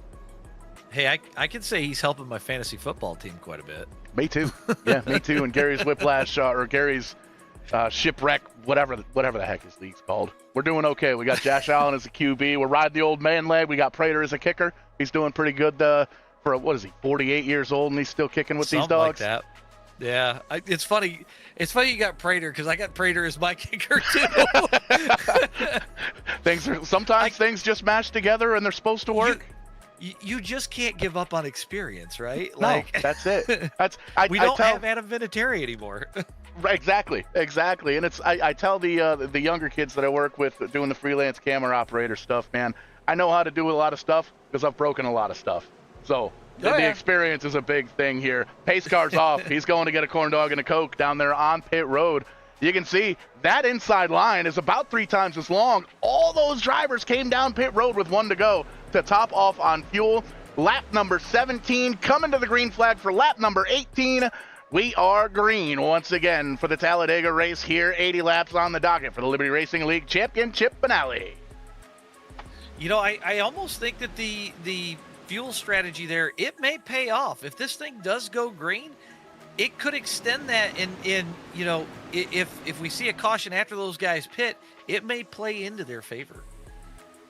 Hey, I can say he's helping my fantasy football team quite a bit. Me too. Yeah, me too. And Gary's whiplash or Gary's shipwreck, whatever the heck his league's called. We're doing okay. We got Josh Allen as a QB. We're riding the old man leg. We got Prater as a kicker. He's doing pretty good for, what is he, 48 years old, and he's still kicking with these dogs? Like that. Yeah, it's funny. It's funny you got Prater because I got Prater as my kicker too. Things just mash together and they're supposed to work. You just can't give up on experience, right? No, that's it. We don't have Adam Vinatieri anymore. Exactly. And I tell the younger kids that I work with doing the freelance camera operator stuff, man, I know how to do a lot of stuff because I've broken a lot of stuff. So the experience is a big thing here. Pace car's off. He's going to get a corn dog and a Coke down there on pit road. You can see that inside line is about 3 times as long. All those drivers came down pit road with 1 to go to top off on fuel. Lap number 17 coming to the green flag for lap number 18. We are green once again for the Talladega race here. 80 laps on the docket for the Liberty Racing League Championship finale. You know, I almost think that the fuel strategy there, it may pay off. If this thing does go green, it could extend that in you know, if we see a caution after those guys pit, it may play into their favor.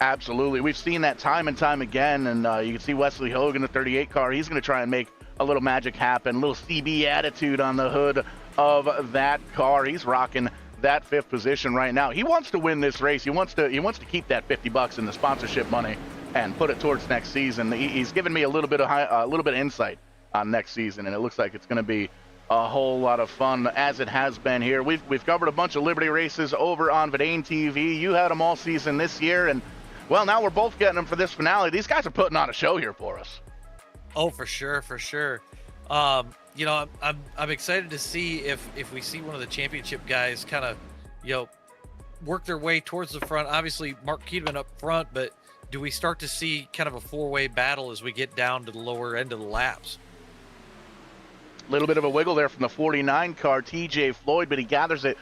Absolutely. We've seen that time and time again, and you can see Wesley Hogan, the 38 car. He's going to try and make a little magic happen, a little CB attitude on the hood of that car. He's rocking that 5th position right now. He wants to win this race. He wants to keep that $50 in the sponsorship money and put it towards next season. He's given me a little bit of insight on next season, and it looks like it's going to be a whole lot of fun, as it has been here. We've covered a bunch of Liberty races over on Vidane TV. You had them all season this year, and well, now we're both getting them for this finale. These guys are putting on a show here for us. Oh, for sure. You know, I'm excited to see if we see one of the championship guys kind of, you know, work their way towards the front. Obviously, Mark Keeteman up front, but do we start to see kind of a 4-way battle as we get down to the lower end of the laps? A little bit of a wiggle there from the 49 car, TJ Floyd, but he gathers it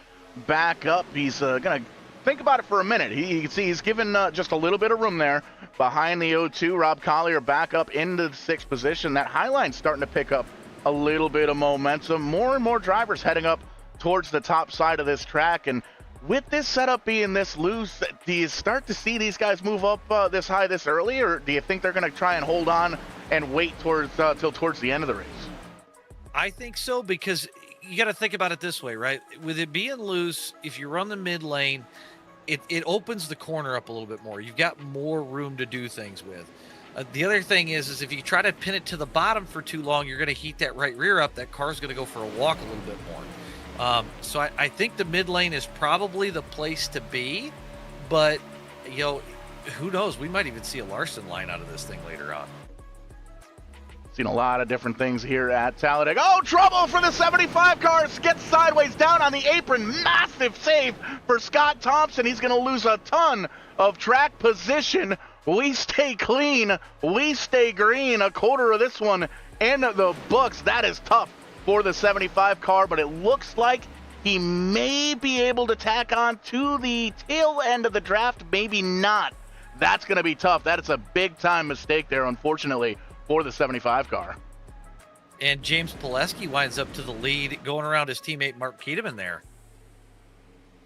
back up. He's going to think about it for a minute. You can see he's given just a little bit of room there behind the 0-2. Rob Collier back up into the 6th position. That high line's starting to pick up a little bit of momentum. More and more drivers heading up towards the top side of this track. And with this setup being this loose, do you start to see these guys move up this high this early, or do you think they're going to try and hold on and wait till towards the end of the race? I think so, because you got to think about it this way, right? With it being loose, if you run the mid lane, it opens the corner up a little bit more. You've got more room to do things with. The other thing is if you try to pin it to the bottom for too long, you're going to heat that right rear up. That car's going to go for a walk a little bit more. So I think the mid lane is probably the place to be, but you know, who knows? We might even see a Larson line out of this thing later on. Seen a lot of different things here at Talladega. Oh, trouble for the 75 car. Gets sideways down on the apron. Massive save for Scott Thompson. He's going to lose a ton of track position. We stay clean. We stay green. A quarter of this one in the books. That is tough for the 75 car, but it looks like he may be able to tack on to the tail end of the draft. Maybe not. That's going to be tough. That is a big-time mistake there, unfortunately, for the 75 car. And James Poleske winds up to the lead, going around his teammate Mark Keeteman there.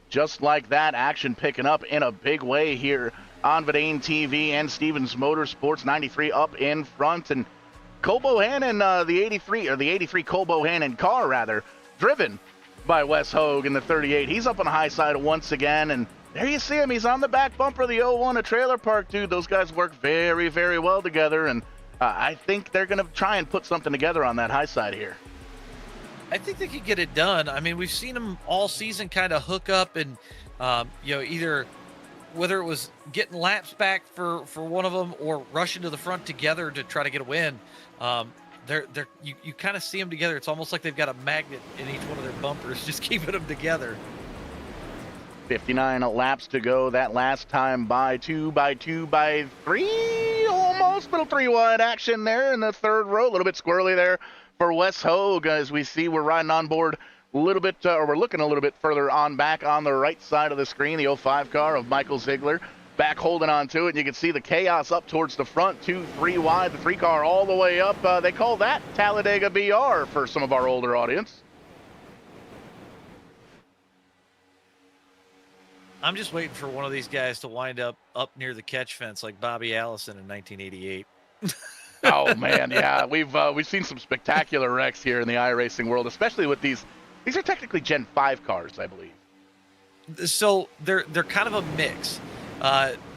Just like that, action picking up in a big way here on Vidane TV and Stevens Motorsports. 93 up in front, and Cole Bohannon, the 83 Cole Bohannon car, rather, driven by Wes Hogue in the 38. He's up on the high side once again, and there you see him. He's on the back bumper of the 01, a trailer park dude. Those guys work very, very well together, and I think they're going to try and put something together on that high side here. I think they could get it done. I mean, we've seen them all season kind of hook up and, either whether it was getting laps back for one of them or rushing to the front together to try to get a win. You kind of see them together. It's almost like they've got a magnet in each one of their bumpers, just keeping them together. 59 laps to go. That last time by 2 by 2 by 3, almost little 3-wide action there in the third row. A little bit squirrely there for Wes Hogue. As we see, we're riding on board a little bit, or we're looking a little bit further on back on the right side of the screen. The 05 car of Michael Ziegler back holding on to it, and you can see the chaos up towards the front, 2-3 wide, the 3 car all the way up. They call that Talladega BR for some of our older audience. I'm just waiting for one of these guys to wind up near the catch fence like Bobby Allison in 1988. Oh man, yeah, we've seen some spectacular wrecks here in the iRacing world, especially with these. These are technically Gen 5 cars, I believe. So they're kind of a mix.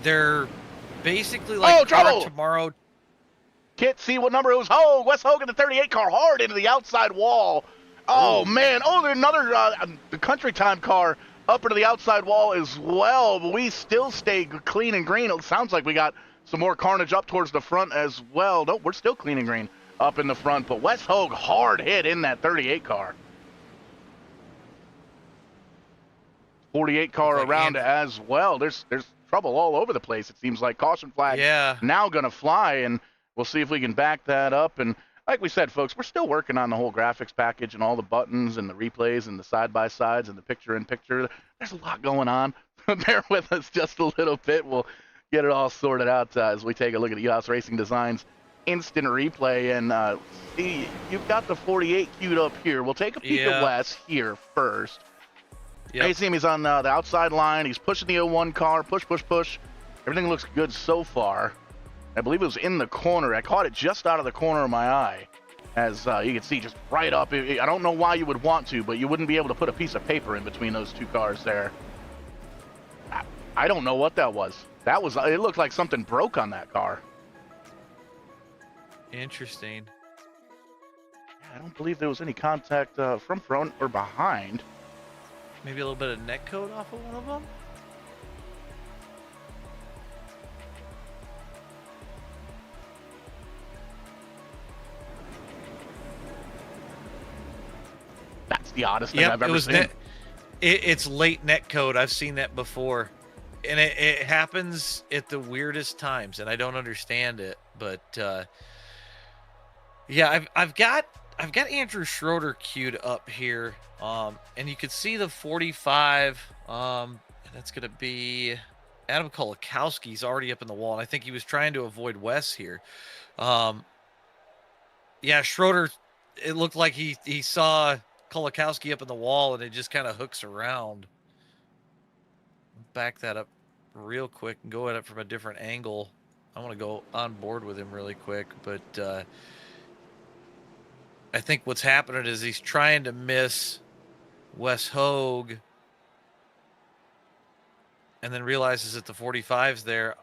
They're basically like trouble! Tomorrow. Can't see what number it was. Oh, Wes Hogue in the 38 car hard into the outside wall. Oh man, there's another the country time car up into the outside wall as well, but we still stay clean and green. It sounds like we got some more carnage up towards the front as well. No, we're still clean and green up in the front, but Wes Hogue hard hit in that 38 car. 48 car around as well. There's trouble all over the place. It seems like caution flag now going to fly, and we'll see if we can back that up. And like we said, folks, we're still working on the whole graphics package and all the buttons and the replays and the side-by-sides and the picture-in-picture. There's a lot going on. Bear with us just a little bit. We'll get it all sorted out as we take a look at EOS Racing Design's instant replay. And see, you've got the 48 queued up here. We'll take a peek at Wes here first. Yep. You see him, he's on the outside line. He's pushing the 01 car. Push, push, push. Everything looks good so far. I believe it was in the corner. I caught it just out of the corner of my eye. As you can see, just right up. I don't know why you would want to, but you wouldn't be able to put a piece of paper in between those two cars there. I don't know what that was. It looked like something broke on that car. Interesting. I don't believe there was any contact from front or behind. Maybe a little bit of neck coat off of one of them? That's the oddest thing I've ever seen. It's late net code. I've seen that before, and it happens at the weirdest times, and I don't understand it. But I've got Andrew Schroeder queued up here, and you could see the 45. And that's gonna be Adam Kolakowski's already up in the wall, and I think he was trying to avoid Wes here. Schroeder. It looked like he saw Kolakowski up in the wall, and it just kind of hooks around. Back that up real quick and go at it from a different angle. I want to go on board with him really quick, but I think what's happening is he's trying to miss Wes Hogue and then realizes that the 45's there,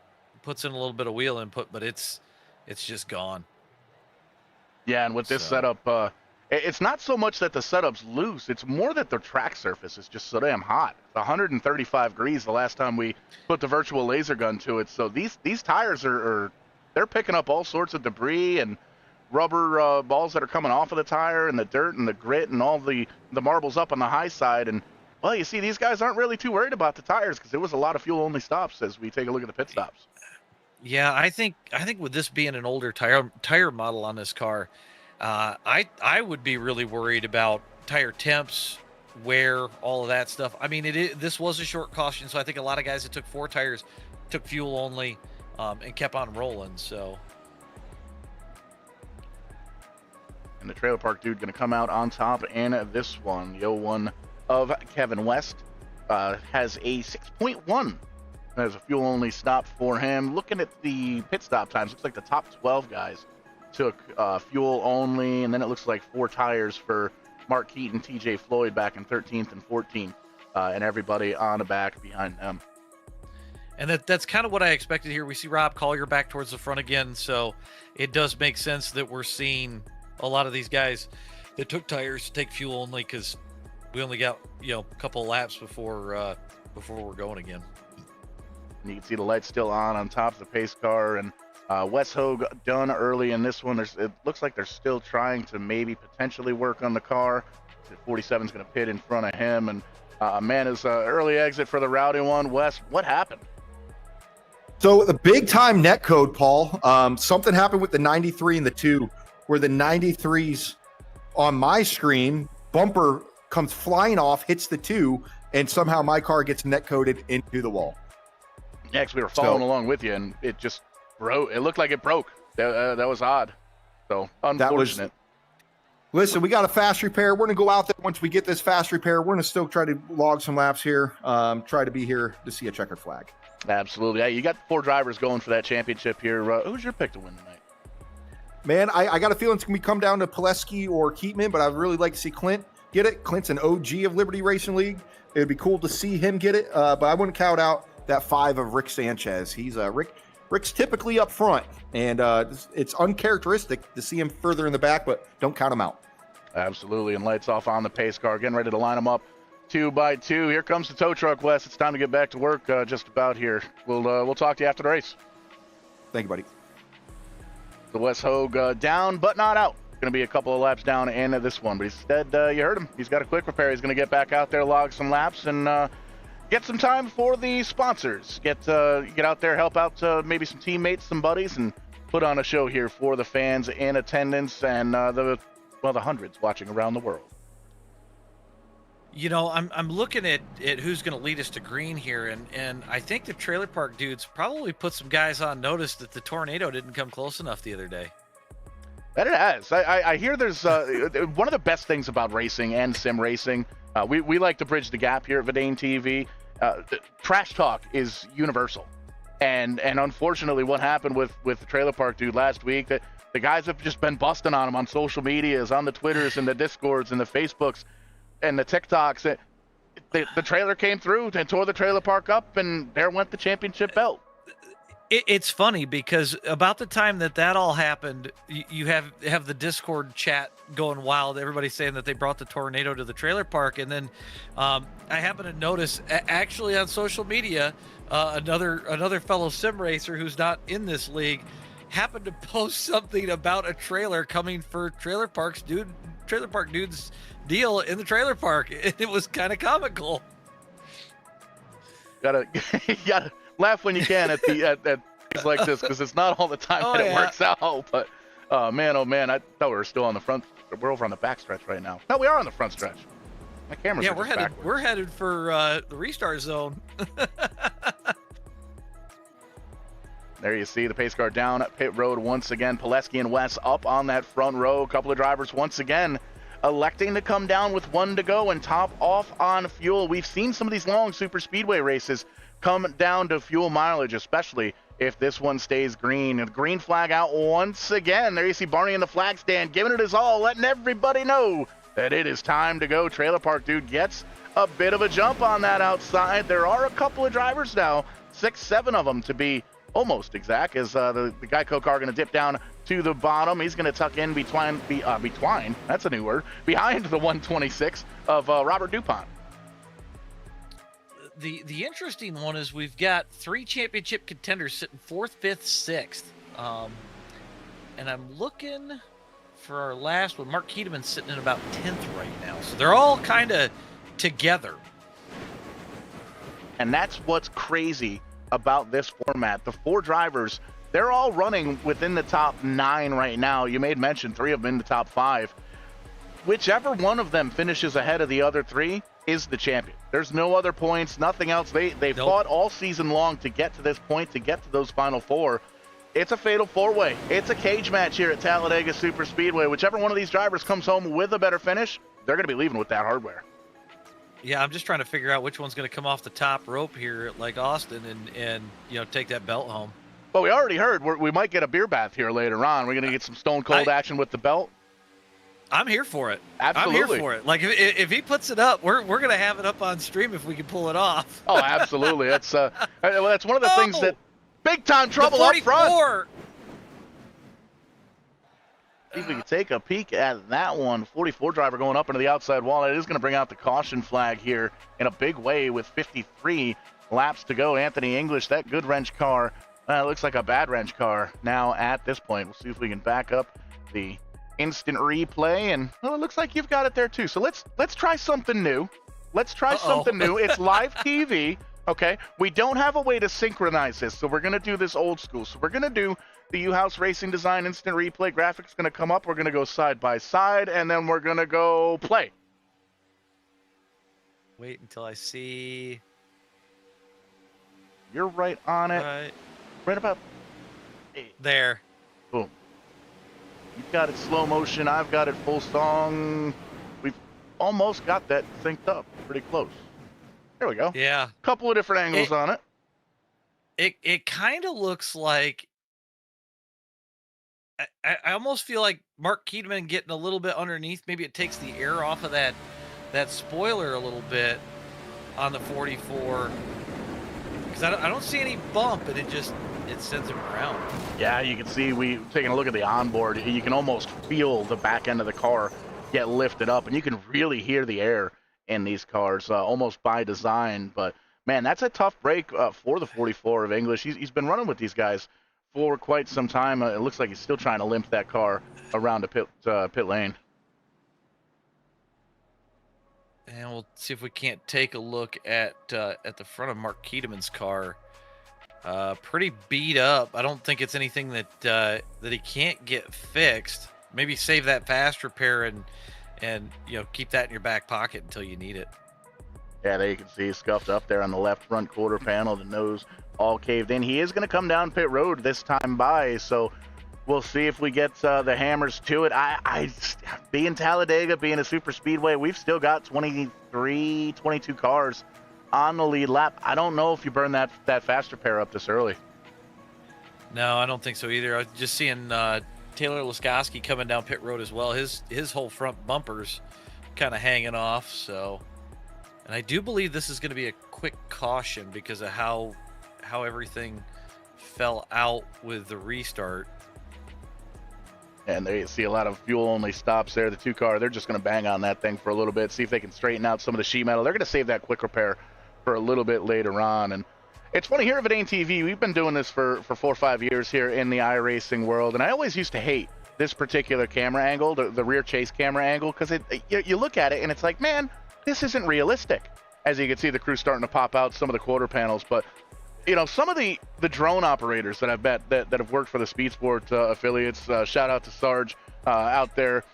puts in a little bit of wheel input, but it's just gone. Yeah, and with this setup, it's not so much that the setup's loose, it's more that the track surface is just so damn hot. It's 135 degrees the last time we put the virtual laser gun to it. So these tires they're picking up all sorts of debris and rubber balls that are coming off of the tire and the dirt and the grit and all the marbles up on the high side. And well, you see, these guys aren't really too worried about the tires because there was a lot of fuel only stops as we take a look at the pit stops. Yeah, I think with this being an older tire model on this car, I would be really worried about tire temps, wear, all of that stuff. I mean, this was a short caution, so I think a lot of guys that took 4 tires took fuel only and kept on rolling. So, and the trailer park dude going to come out on top in this one. The 01 of Kevin West has a 6.1. There's a fuel only stop for him. Looking at the pit stop times, looks like the top 12 guys took fuel only, and then it looks like 4 tires for Mark Keaton, TJ Floyd back in 13th and 14th, and everybody on the back behind them. And that's kind of what I expected here. We see Rob Collier back towards the front again, so it does make sense that we're seeing a lot of these guys They took tires to take fuel only because we only got, a couple of laps before we're going again. And you can see the lights still on top of the pace car, and Wes Hogue done early in this one. It looks like they're still trying to maybe potentially work on the car. 47's going to pit in front of him, and his early exit for the rowdy one. Wes, what happened? So the big time net code, Paul. Something happened with the 93 and the 2, where the 93's on my screen bumper comes flying off, hits the 2, and somehow my car gets net coded into the wall. Yeah, because we were following along with you, and it just broke. It looked like it broke. That was odd. So unfortunate. Listen, we got a fast repair. We're going to go out there once we get this fast repair. We're going to still try to log some laps here, try to be here to see a checkered flag. Absolutely. Yeah, you got 4 drivers going for that championship here. Who's your pick to win tonight? Man, I got a feeling it's going to come down to Poleske or Keeteman, but I'd really like to see Clint get it. Clint's an OG of Liberty Racing League. It would be cool to see him get it, but I wouldn't count out that 5 of Rick Sanchez. He's Rick's typically up front, and it's uncharacteristic to see him further in the back, but don't count him out. Absolutely, and lights off on the pace car, getting ready to line them up 2 by 2. Here comes the tow truck, Wes. It's time to get back to work just about here. We'll talk to you after the race. Thank you, buddy. The Wes Hogue down, but not out. Going to be a couple of laps down in this one, but instead, you heard him. He's got a quick repair. He's going to get back out there, log some laps, and get some time for the sponsors. Get out there, help out maybe some teammates, some buddies, and put on a show here for the fans in attendance and the hundreds watching around the world. I'm looking at who's going to lead us to green here, and I think the trailer park dudes probably put some guys on notice that the tornado didn't come close enough the other day. That it has. I hear there's one of the best things about racing and sim racing. We like to bridge the gap here at Vidane TV. Trash talk is universal, and unfortunately, what happened with the trailer park dude last week, that the guys have just been busting on him on social medias, on the Twitters and the Discords and the Facebooks and the TikToks. The trailer came through and tore the trailer park up, and there went the championship belt. It's funny because about the time that all happened, you have the Discord chat going wild. Everybody saying that they brought the tornado to the trailer park, and then I happen to notice actually on social media, another fellow sim racer who's not in this league happened to post something about a trailer coming for trailer park dude's deal in the trailer park. It was kind of comical. Gotta laugh when you can at things like this, because it's not all the time that it works out. But oh man, I thought we were still on the front. We're over on the back stretch right now. No, we are on the front stretch. My camera's we're headed for the restart zone. There you see the pace car down at pit road once again. Poleske and Wes up on that front row. A couple of drivers once again electing to come down with 1 to go and top off on fuel. We've seen some of these long super speedway races come down to fuel mileage, especially if this one stays green. And the green flag out once again. There you see Barney in the flag stand, giving it his all, letting everybody know that it is time to go. Trailer park dude gets a bit of a jump on that outside. There are a couple of drivers now, 6, 7 of them to be almost exact, as the Geico car going to dip down to the bottom. He's going to tuck in between, that's a new word, behind the 126 of Robert DuPont. The interesting one is we've got 3 championship contenders sitting 4th, 5th, 6th. And I'm looking for our last one. Mark Keeteman sitting in about 10th right now. So they're all kind of together. And that's what's crazy about this format. The 4 drivers, they're all running within the top 9 right now. You made mention 3 of them in the top 5. Whichever one of them finishes ahead of the other 3 is the champion. There's no other points, nothing else. They fought all season long to get to this point, to get to those final 4. It's a fatal 4-way. It's a cage match here at Talladega Super Speedway. Whichever one of these drivers comes home with a better finish, they're going to be leaving with that hardware. Yeah, I'm just trying to figure out which one's going to come off the top rope here, like Austin, and take that belt home. Well, we already heard we might get a beer bath here later on. We're going to get some stone cold action with the belt. I'm here for it. Absolutely. I'm here for it. Like if he puts it up, we're going to have it up on stream if we can pull it off. Oh, absolutely. That's that's one of the things that big time trouble up front. See if we can take a peek at that one. 44 driver going up into the outside wall. It is going to bring out the caution flag here in a big way with 53 laps to go. Anthony English, that good wrench car, looks like a bad wrench car now at this point. We'll see if we can back up the instant replay, and well, it looks like you've got it there too. So let's try something new. Let's try something new. It's live TV. Okay, we don't have a way to synchronize this, so we're going to do this old school. So we're going to do the U-House Racing Design Instant Replay. Graphics going to come up. We're going to go side by side, and then we're going to go play. Wait until I see. You're right on it. Right about there. Boom. You've got it slow motion. I've got it full song. We've almost got that synced up. Pretty close. There we go. Yeah. Couple of different angles on it. It kind of looks like I almost feel like Mark Keeteman getting a little bit underneath. Maybe it takes the air off of that spoiler a little bit on the 44. Because I don't see any bump, and it sends him around. Yeah, you can see taking a look at the onboard. You can almost feel the back end of the car get lifted up, and you can really hear the air in these cars almost by design. But man, that's a tough break for the 44 of English. He's been running with these guys for quite some time. It looks like he's still trying to limp that car around the pit lane. And we'll see if we can't take a look at the front of Mark Keeteman's car. Pretty beat up. I don't think it's anything that he can't get fixed. Maybe save that fast repair and keep that in your back pocket until you need it. Yeah, there you can see scuffed up there on the left front quarter panel, the nose all caved in. He is going to come down pit road this time by, so we'll see if we get the hammers to it. I being Talladega, being a super speedway, we've still got 23, 22 cars on the lead lap. I don't know if you burn that fast repair up this early. No, I don't think so either. I was just seeing Taylor Laskowski coming down pit road as well. His whole front bumper's kind of hanging off. So, and I do believe this is going to be a quick caution because of how everything fell out with the restart. And there you see a lot of fuel-only stops there. The two car, they're just going to bang on that thing for a little bit, see if they can straighten out some of the sheet metal. They're going to save that quick repair for a little bit later on. And it's funny, here at Vidane TV, we've been doing this for 4 or 5 years here in the iRacing world, and I always used to hate this particular camera angle, the rear chase camera angle, because you look at it and it's like, man, this isn't realistic. As you can see, the crew starting to pop out some of the quarter panels, but some of the drone operators that I've met that have worked for the Speed Sport affiliates, shout out to Sarge out there.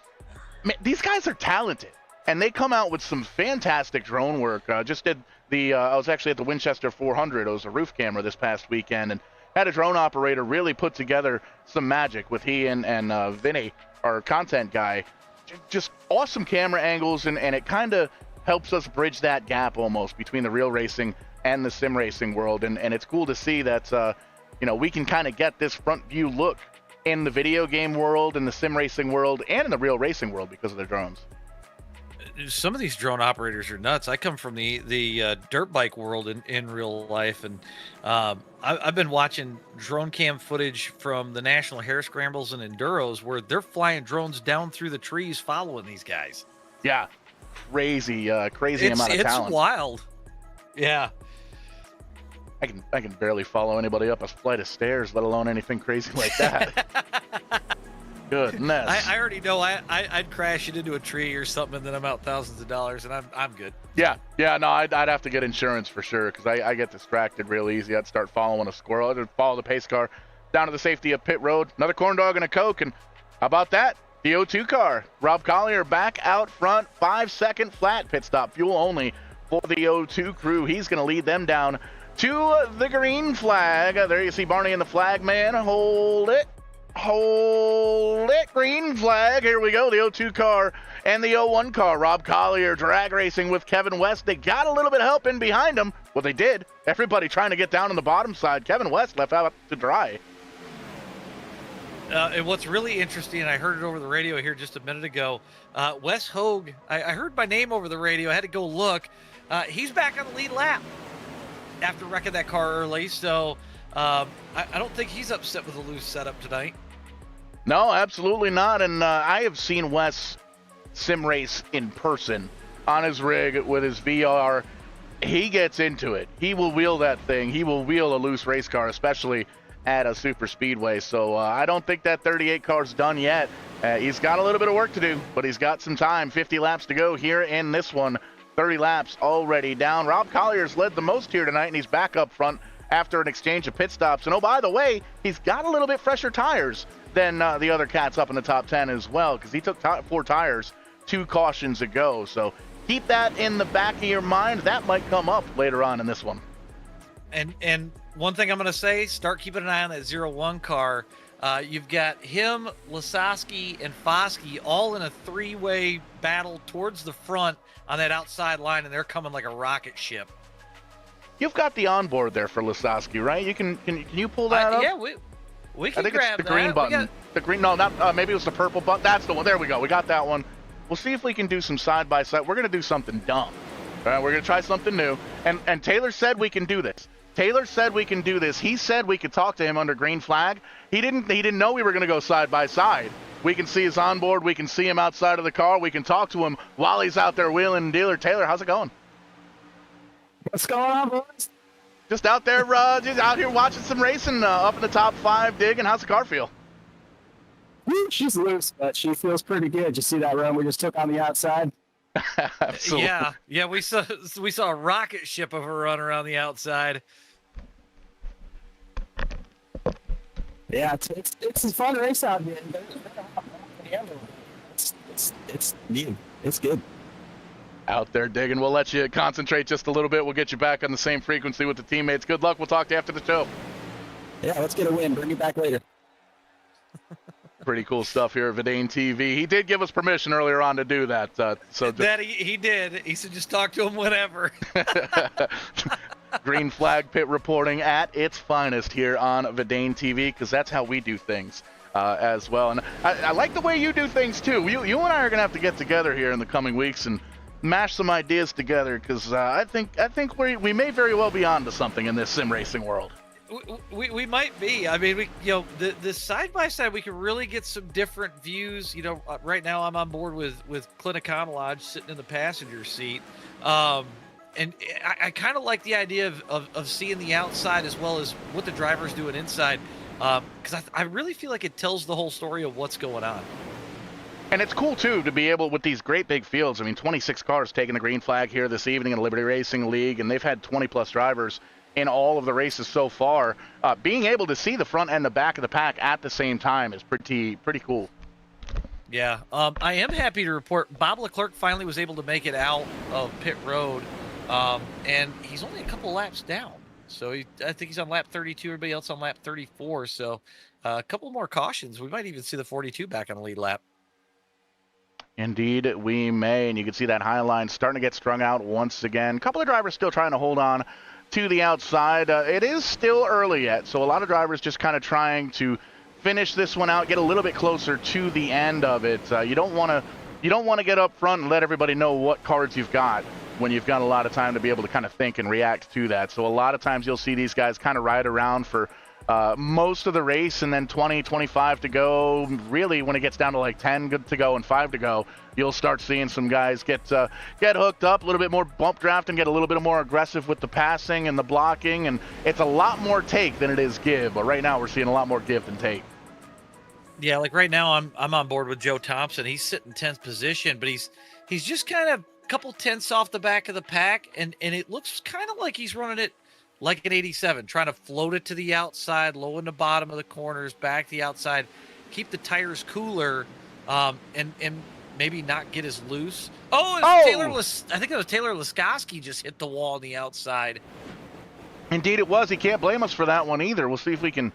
Man, these guys are talented, and they come out with some fantastic drone work. Just did I was actually at the Winchester 400. It was a roof camera this past weekend, and had a drone operator really put together some magic with he and Vinny, our content guy. Just awesome camera angles, and it kind of helps us bridge that gap almost between the real racing and the sim racing world, and it's cool to see that we can kind of get this front view look in the video game world, in the sim racing world, and in the real racing world because of their drones. Some of these drone operators are nuts. I come from the dirt bike world in real life, and I've been watching drone cam footage from the National Hare Scrambles and Enduros where they're flying drones down through the trees following these guys. Yeah, crazy amount of talent. It's wild. Yeah. I can barely follow anybody up a flight of stairs, let alone anything crazy like that. Goodness. I already know I'd crash it into a tree or something, and then I'm out thousands of dollars, and I'm good. Yeah, no, I'd have to get insurance for sure, because I get distracted real easy. I'd start following a squirrel. I'd follow the pace car down to the safety of pit road. Another corn dog and a Coke, and how about that? The O2 car. Rob Collier back out front, 5-second flat pit stop, fuel only for the O2 crew. He's going to lead them down to the green flag. There you see Barney and the flag man. Hold it, green flag. Here we go, the O2 car and the O1 car. Rob Collier drag racing with Kevin West. They got a little bit of help in behind them. Well, they did. Everybody trying to get down on the bottom side. Kevin West left out to dry. And what's really interesting, and I heard it over the radio here just a minute ago, Wes Hogue, I heard my name over the radio. I had to go look. He's back on the lead lap after wrecking that car early, so I don't think he's upset with the loose setup tonight. No, absolutely not. And I have seen Wes sim race in person on his rig with his VR. He gets into it. He will wheel that thing. He will wheel a loose race car, especially at a super speedway. So I don't think that 38 car's done yet. He's got a little bit of work to do, but he's got some time. 50 laps to go here in this one. 30 laps already down. Rob Collier's led the most here tonight, and he's back up front after an exchange of pit stops. And oh, by the way, he's got a little bit fresher tires than the other cats up in the top 10 as well, because he took 4 tires 2 cautions ago. So keep that in the back of your mind. That might come up later on in this one. And one thing I'm going to say, start keeping an eye on that 0-1 car. You've got him, Lasowski, and Foskey all in a 3-way battle towards the front on that outside line, and they're coming like a rocket ship. You've got the onboard there for Lasowski, right? Can you pull that up? Yeah, we can grab it's the green button. The green, no, not maybe it was the purple button. That's the one. There we go. We got that one. We'll see if we can do some side-by-side. We're going to do something dumb. All right, we're going to try something new. And Taylor said we can do this. Taylor said we can do this. He said we could talk to him under green flag. He didn't know we were going to go side by side. We can see his onboard. We can see him outside of the car. We can talk to him while he's out there wheeling and dealer. Taylor, how's it going? What's going on, boys? Just out there, just out here watching some racing, up in the top 5, digging. How's the car feel? She's loose, but she feels pretty good. You see that run we just took on the outside? Absolutely. Yeah. We saw a rocket ship of a run around the outside. Yeah, it's a fun race out here. It's new. It's good. Out there digging. We'll let you concentrate just a little bit. We'll get you back on the same frequency with the teammates. Good luck. We'll talk to you after the show. Yeah, let's get a win. Bring you back later. Pretty cool stuff here at Vidane TV. He did give us permission earlier on to do that. That he did. He said just talk to him whenever. Green flag pit reporting at its finest here on Vidane TV, because that's how we do things as well. And I like the way you do things too. You and I are going to have to get together here in the coming weeks and mash some ideas together, because I think we may very well be on to something in this sim racing world. We might be. I mean, the side by side, we can really get some different views. Right now I'm on board with Clint Econolodge sitting in the passenger seat, and I kind of like the idea of seeing the outside as well as what the driver's doing inside, because I really feel like it tells the whole story of what's going on. And it's cool, too, to be able, with these great big fields, I mean, 26 cars taking the green flag here this evening in the Liberty Racing League, and they've had 20-plus drivers in all of the races so far. Being able to see the front and the back of the pack at the same time is pretty cool. Yeah, I am happy to report Bob Leclerc finally was able to make it out of pit road, and he's only a couple laps down. So I think he's on lap 32, everybody else on lap 34, so a couple more cautions. We might even see the 42 back on the lead lap. Indeed, we may, and you can see that high line starting to get strung out once again. A couple of drivers still trying to hold on to the outside. It is still early yet, so a lot of drivers just kind of trying to finish this one out, get a little bit closer to the end of it. You don't want to get up front and let everybody know what cards you've got when you've got a lot of time to be able to kind of think and react to that. So a lot of times you'll see these guys kind of ride around for most of the race, and then 20, 25 to go. Really, when it gets down to like 10 to go and 5 to go, you'll start seeing some guys get hooked up, a little bit more bump draft, and get a little bit more aggressive with the passing and the blocking. And it's a lot more take than it is give. But right now, we're seeing a lot more give than take. Yeah, like right now, I'm on board with Joe Thompson. He's sitting 10th position, but he's just kind of a couple tenths off the back of the pack, and it looks kind of like he's running it like an 87, trying to float it to the outside, low in the bottom of the corners, back to the outside, keep the tires cooler, and maybe not get as loose. I think it was Taylor Lasowski just hit the wall on the outside. Indeed it was. He can't blame us for that one either. We'll see if we can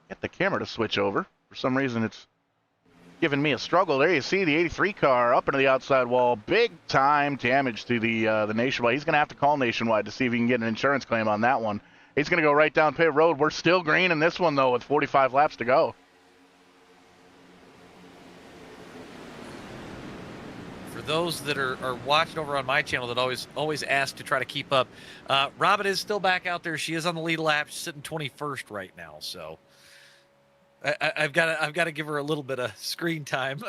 get the camera to switch over. For some reason, it's giving me a struggle. There you see the 83 car up into the outside wall. Big time damage to the Nationwide. He's going to have to call Nationwide to see if he can get an insurance claim on that one. He's going to go right down pit road. We're still green in this one, though, with 45 laps to go. For those that are watching over on my channel that always ask to try to keep up, Robin is still back out there. She is on the lead lap. She's sitting 21st right now, so I've got to give her a little bit of screen time.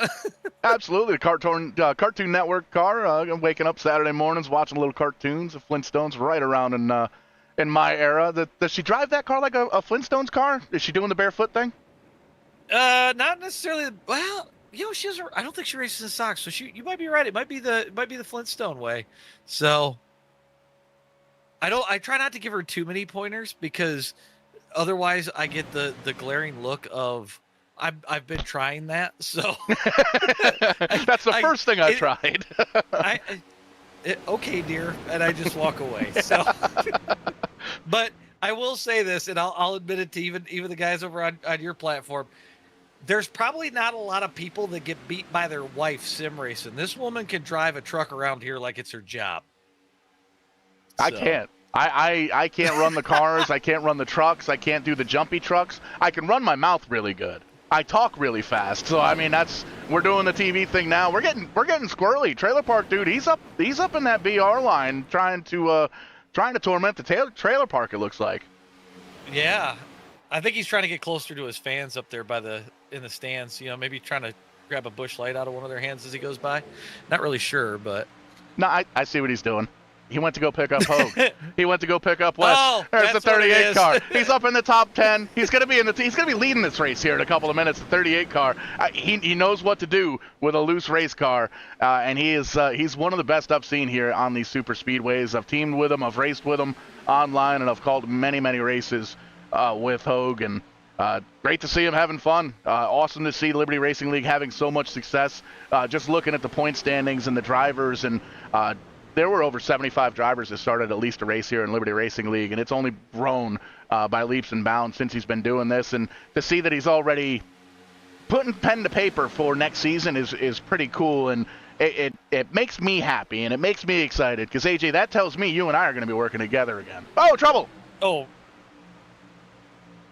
Absolutely, the Cartoon Network car. I'm waking up Saturday mornings watching little cartoons of Flintstones right around in my era. Does she drive that car like a Flintstones car? Is she doing the barefoot thing? Not necessarily. Well, I don't think she races in socks. So you might be right. It might be the Flintstone way. So I try not to give her too many pointers because otherwise I get the glaring look of I've been trying that. So that's the first thing I tried. Okay, dear, and I just walk away. So, but I will say this, and I'll admit it to even the guys over on your platform. There's probably not a lot of people that get beat by their wife sim racing. This woman can drive a truck around here like it's her job. I can't. I can't run the cars. I can't run the trucks. I can't do the jumpy trucks. I can run my mouth really good. I talk really fast. So I mean, we're doing the TV thing now. We're getting squirrely. Trailer Park dude, he's up in that BR line trying to torment the trailer park. It looks like. Yeah, I think he's trying to get closer to his fans up there in the stands. Maybe trying to grab a bush light out of one of their hands as he goes by. Not really sure, but no, I see what he's doing. He went to go pick up Hogue. He went to go pick up Wes. Oh, there's the 38 car. He's up in the top 10. He's gonna be leading this race here in a couple of minutes. The 38 car. He knows what to do with a loose race car, and he's one of the best I've seen here on these super speedways. I've teamed with him. I've raced with him online, and I've called many races with Hogue, and great to see him having fun. Awesome to see Liberty Racing League having so much success. Just looking at the point standings and the drivers, and there were over 75 drivers that started at least a race here in Liberty Racing League, and it's only grown by leaps and bounds since he's been doing this. And to see that he's already putting pen to paper for next season is pretty cool, and it makes me happy, and it makes me excited, because, AJ, that tells me you and I are going to be working together again. Oh, trouble! Oh.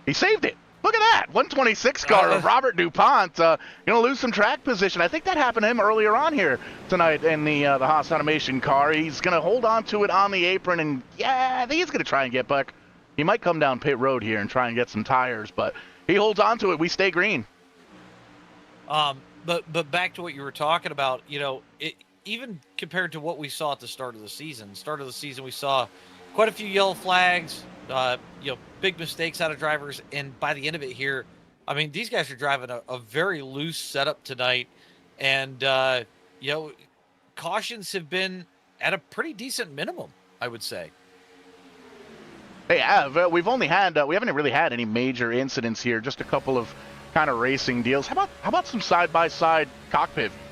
He saved it. Look at that. 126 car of Robert DuPont. Going to lose some track position. I think that happened to him earlier on here tonight in the Haas Automation car. He's going to hold on to it on the apron, and, yeah, I think he's going to try and get back. He might come down pit road here and try and get some tires, but he holds on to it. We stay green. But back to what you were talking about, even compared to what we saw at the start of the season. We saw quite a few yellow flags, big mistakes out of drivers, and by the end of it here, I mean, these guys are driving a very loose setup tonight, and cautions have been at a pretty decent minimum, I would say. They have. We haven't really had any major incidents here. Just a couple of kind of racing deals. How about some side-by-side cockpit views?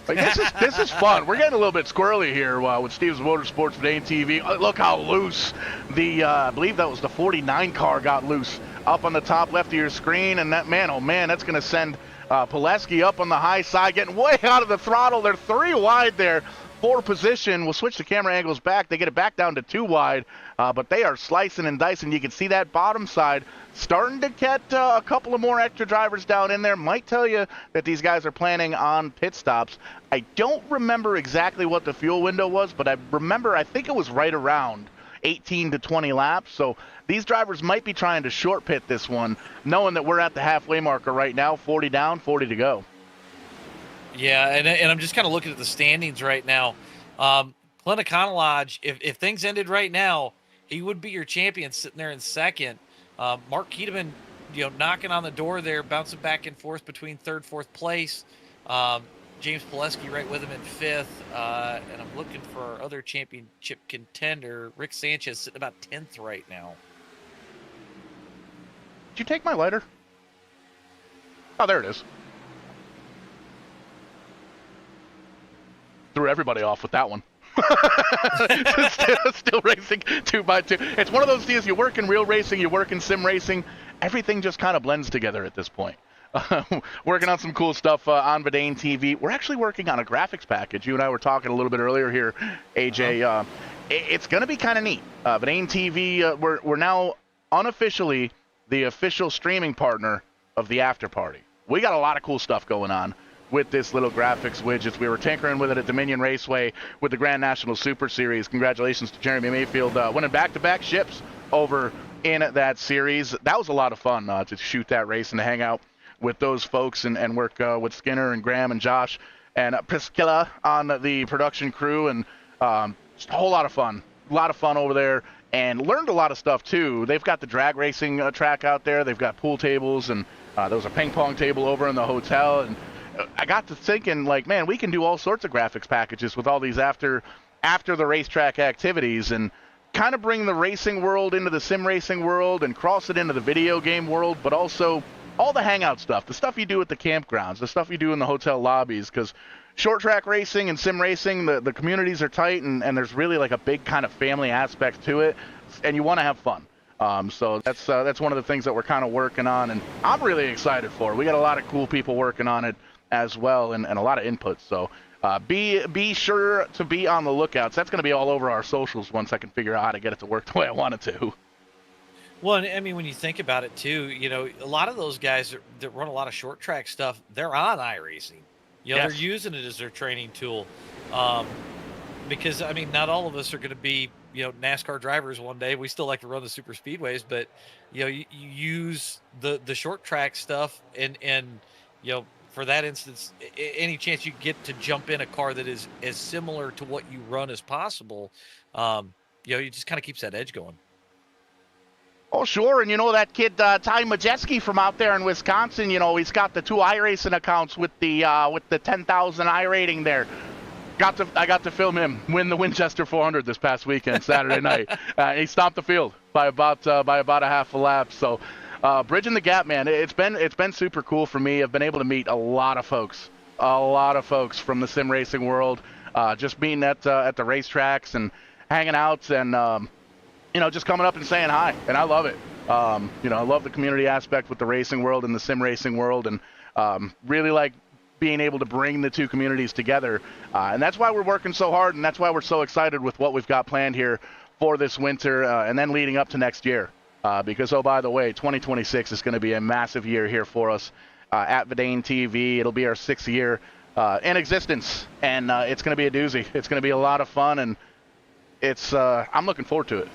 Like, this is fun. We're getting a little bit squirrely here with Steve's Motorsports with ATV. Look how loose I believe that was the 49 car got loose up on the top left of your screen, and that, man, oh man, that's going to send Poleske up on the high side, getting way out of the throttle. They're 3 wide there. 4 position. We'll switch the camera angles back. They get it back down to 2 wide, but they are slicing and dicing. You can see that bottom side starting to get a couple of more extra drivers down in there. Might tell you that these guys are planning on pit stops. I don't remember exactly what the fuel window was, but I think it was right around 18 to 20 laps. So these drivers might be trying to short pit this one, knowing that we're at the halfway marker right now, 40 down, 40 to go. Yeah, and I'm just kind of looking at the standings right now. Clint Econolodge, if things ended right now, he would be your champion sitting there in second. Mark Keeteman, knocking on the door there, bouncing back and forth between third, fourth place. James Poleske right with him in fifth. And I'm looking for our other championship contender, Rick Sanchez, sitting about 10th right now. Did you take my lighter? Oh, there it is. Threw everybody off with that one. still racing 2x2. It's one of those deals. You work in real racing, you work in sim racing. Everything just kind of blends together at this point. Working on some cool stuff on Vidane TV. We're actually working on a graphics package. You and I were talking a little bit earlier here, AJ. It's going to be kind of neat. Vidane TV, we're now unofficially the official streaming partner of the After Party. We got a lot of cool stuff going on with this little graphics widgets. We were tinkering with it at Dominion Raceway with the Grand National Super Series. Congratulations to Jeremy Mayfield winning back-to-back ships over in that series. That was a lot of fun to shoot that race and to hang out with those folks and work with Skinner and Graham and Josh and Priscilla on the production crew, and just a whole lot of fun. A lot of fun over there, and learned a lot of stuff too. They've got the drag racing track out there. They've got pool tables, and there was a ping pong table over in the hotel, and I got to thinking, like, man, we can do all sorts of graphics packages with all these after the racetrack activities, and kind of bring the racing world into the sim racing world and cross it into the video game world, but also all the hangout stuff, the stuff you do at the campgrounds, the stuff you do in the hotel lobbies, because short track racing and sim racing, the communities are tight, and there's really like a big kind of family aspect to it, and you want to have fun. So that's one of the things that we're kind of working on, and I'm really excited for. We got a lot of cool people working on it as well, and a lot of input. So be sure to be on the lookout. So that's going to be all over our socials once I can figure out how to get it to work the way I want it to. Well, I mean, when you think about it too, you know, a lot of those guys that run a lot of short track stuff, they're on iRacing. You know, Yes. they're using it as their training tool. Because, I mean, not all of us are going to be, you know, NASCAR drivers one day. We still like to run the super speedways, but, you know, you use the short track stuff and, you know, for that instance, any chance you get to jump in a car that is as similar to what you run as possible, you know, it just kind of keeps that edge going. Oh, sure. And you know that kid, Ty Majeski from out there in Wisconsin, you know, he's got the 2 iRacing accounts with the 10,000 I rating there. I got to film him win the Winchester 400 this past weekend, Saturday night. He stomped the field by about a half a lap. So bridging the gap, man, it's been super cool for me. I've been able to meet a lot of folks from the sim racing world, just being at the racetracks and hanging out and, you know, just coming up and saying hi, and I love it. You know, I love the community aspect with the racing world and the sim racing world, and really like being able to bring the two communities together. And that's why we're working so hard, and that's why we're so excited with what we've got planned here for this winter and then leading up to next year. Because, oh, by the way, 2026 is going to be a massive year here for us at Vidane TV. It'll be our 6th year in existence, and it's going to be a doozy. It's going to be a lot of fun, and it's I'm looking forward to it.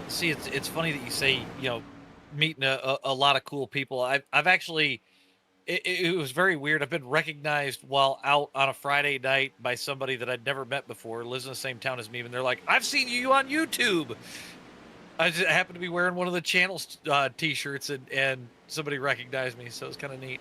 See, it's funny that you say, you know, meeting a lot of cool people. I've actually, it was very weird. I've been recognized while out on a Friday night by somebody that I'd never met before, lives in the same town as me, and they're like, "I've seen you on YouTube." I happened to be wearing one of the channel's t-shirts, and somebody recognized me, so it was kind of neat.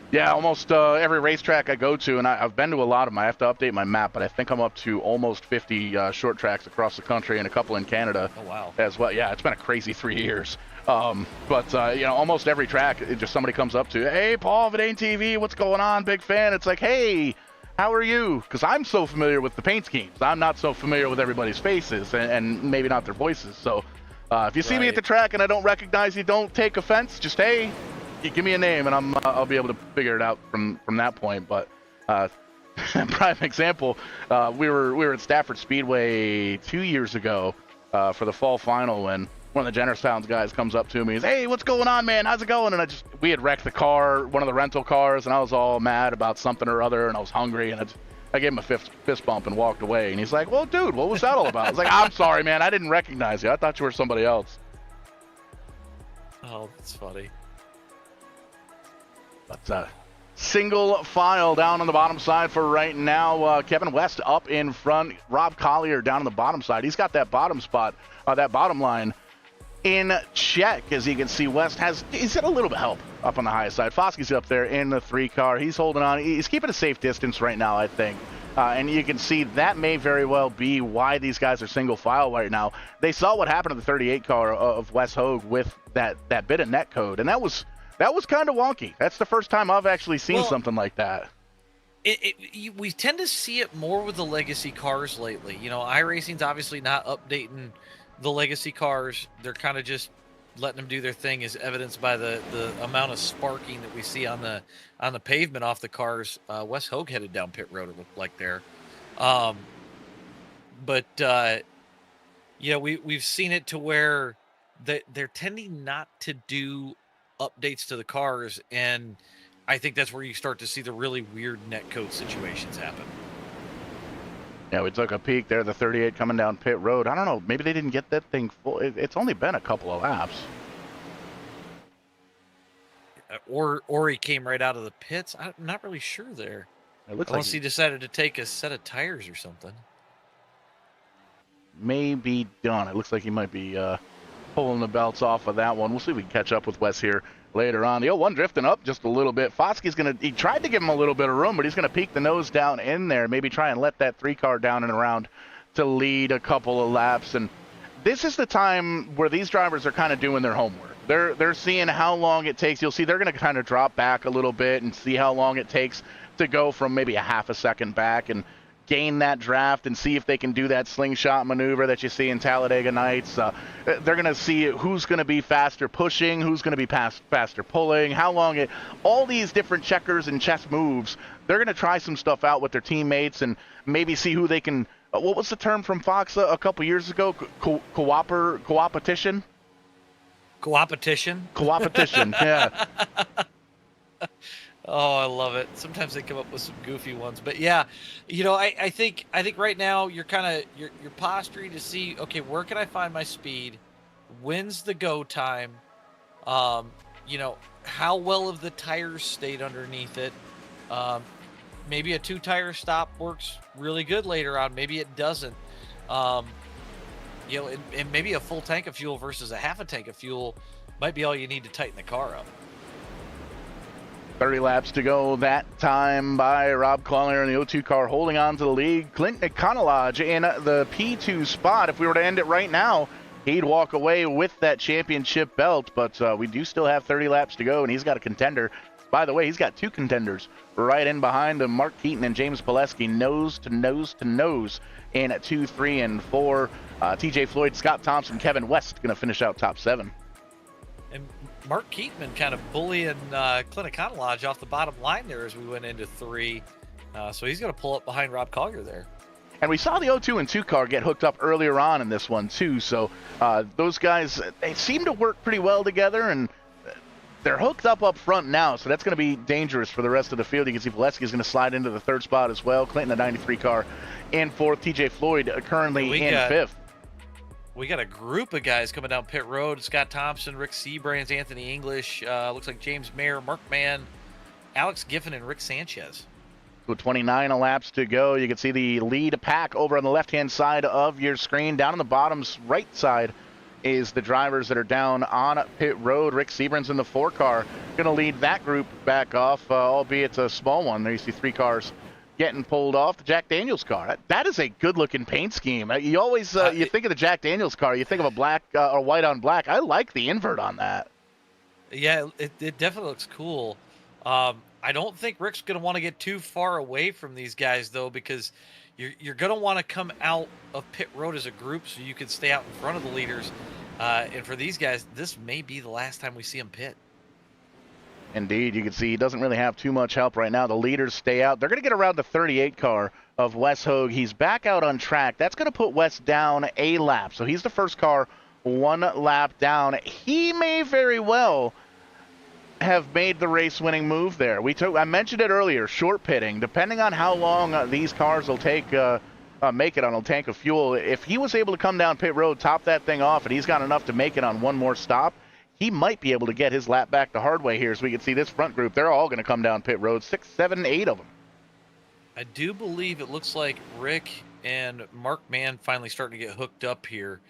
Yeah, almost every racetrack I go to, and I've been to a lot of them. I have to update my map, but I think I'm up to almost 50 short tracks across the country and a couple in Canada. Oh, wow. As well. Yeah, it's been a crazy 3 years. But you know, almost every track, just somebody comes up to, "Hey, Paul, Vidane TV, what's going on? Big fan." It's like, "Hey, how are you?" Because I'm so familiar with the paint schemes. I'm not so familiar with everybody's faces and maybe not their voices. So if you see me at the track and I don't recognize you, don't take offense. Just, hey, give me a name, and I'll be able to figure it out from that point. But prime example, we were at Stafford Speedway 2 years ago for the fall final, when one of the Jenner Sounds guys comes up to me and says, "Hey, what's going on, man? How's it going?" And we had wrecked the car, one of the rental cars, and I was all mad about something or other, and I was hungry, and I gave him a fist bump and walked away. And he's like, "Well, dude, what was that all about?" I was like, "I'm sorry, man. I didn't recognize you. I thought you were somebody else." Oh, that's funny. But single file down on the bottom side for right now. Kevin West up in front. Rob Collier down on the bottom side. He's got that bottom spot, that bottom line in check. As you can see, West he's got a little bit of help up on the high side. Foske's up there in the 3 car. He's holding on. He's keeping a safe distance right now, I think. And you can see that may very well be why these guys are single file right now. They saw what happened to the 38 car of Wes Hogue with that bit of net code, and that was kind of wonky. That's the first time I've actually seen something like that. We tend to see it more with the legacy cars lately. You know, iRacing's obviously not updating the legacy cars. They're kind of just letting them do their thing, as evidenced by the amount of sparking that we see on the pavement off the cars. Wes Hogue headed down pit road, it looked like there. But you know, we've seen it to where they're tending not to do updates to the cars, and I think that's where you start to see the really weird netcode situations happen. Yeah, we took a peek there, the 38 coming down pit road. I don't know, maybe they didn't get that thing full. It's only been a couple of laps. Or he came right out of the pits. I'm not really sure there. It looks Unless like he decided to take a set of tires or something. may be done. It looks like he might be pulling the belts off of that one. We'll see if we can catch up with Wes here later on. The 01 drifting up just a little bit. Foske's he tried to give him a little bit of room, but he's going to peek the nose down in there, maybe try and let that 3 car down and around to lead a couple of laps. And this is the time where these drivers are kind of doing their homework. They're seeing how long it takes. You'll see they're going to kind of drop back a little bit and see how long it takes to go from maybe a half a second back and gain that draft and see if they can do that slingshot maneuver that you see in Talladega Nights. They're going to see who's going to be faster pushing, who's going to be faster pulling, how long it, all these different checkers and chess moves. They're going to try some stuff out with their teammates and maybe see who they can, what was the term from Fox a couple years ago? Co-opetition? Coopetition? Coopetition, yeah. Oh, I love it. Sometimes they come up with some goofy ones, but yeah, you know, I think right now you're kind of you're posturing to see, okay, where can I find my speed? When's the go time? You know, how well have the tires stayed underneath it? Maybe a 2-tire stop works really good later on. Maybe it doesn't. You know, and maybe a full tank of fuel versus a half a tank of fuel might be all you need to tighten the car up. 30 laps to go that time by Rob Collier in the 02 car, holding on to the lead. Clint Econolodge in the P2 spot. If we were to end it right now, he'd walk away with that championship belt, but we do still have 30 laps to go, and he's got a contender. By the way, he's got 2 contenders right in behind him. Mark Keeteman and James Poleske, nose to nose to nose in 2, 3, and 4. TJ Floyd, Scott Thompson, Kevin West going to finish out top 7. And Mark Keeteman kind of bullying Clint Econolodge off the bottom line there as we went into 3. So he's going to pull up behind Rob Collier there. And we saw the 02 and 2 car get hooked up earlier on in this one, too. So those guys, they seem to work pretty well together, and they're hooked up front now. So that's going to be dangerous for the rest of the field. You can see Poleske is going to slide into the 3rd spot as well. Clinton, the 93 car, in 4th. TJ Floyd currently in 5th. We got a group of guys coming down pit road. Scott Thompson, Rick Seabrands, Anthony English, looks like James Mayer, Mark Mann, Alex Giffen, and Rick Sanchez. With 29 laps to go, you can see the lead pack over on the left-hand side of your screen. Down on the bottom's right side is the drivers that are down on pit road. Rick Seabrands in the 4 car going to lead that group back off, albeit a small one. There you see 3 cars getting pulled off. The Jack Daniels car. That is a good-looking paint scheme. You always you think of the Jack Daniels car, you think of a black or white on black. I like the invert on that. Yeah, it definitely looks cool. I don't think Rick's going to want to get too far away from these guys, though, because you're going to want to come out of pit road as a group so you can stay out in front of the leaders. And for these guys, this may be the last time we see them pit. Indeed, you can see he doesn't really have too much help right now. The leaders stay out. They're going to get around the 38 car of Wes Hogue. He's back out on track. That's going to put Wes down a lap. So he's the first car 1 lap down. He may very well have made the race-winning move there. I mentioned it earlier, short pitting. Depending on how long these cars will take make it on a tank of fuel, if he was able to come down pit road, top that thing off, and he's got enough to make it on one more stop, he might be able to get his lap back the hard way here. So we can see this front group, they're all going to come down pit road, 6, 7, 8 of them. I do believe it looks like Rick and Mark Mann finally starting to get hooked up here.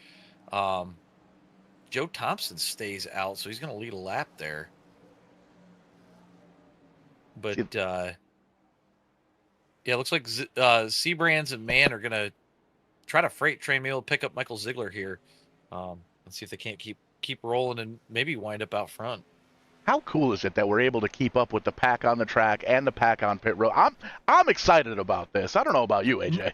Joe Thompson stays out, so he's going to lead a lap there. But, yeah, it looks like Seabrands and Mann are going to try to freight train me, pick up Michael Ziegler here. And see if they can't keep rolling and maybe wind up out front. How cool is it that we're able to keep up with the pack on the track and the pack on pit road? I'm excited about this. I don't know about you, AJ.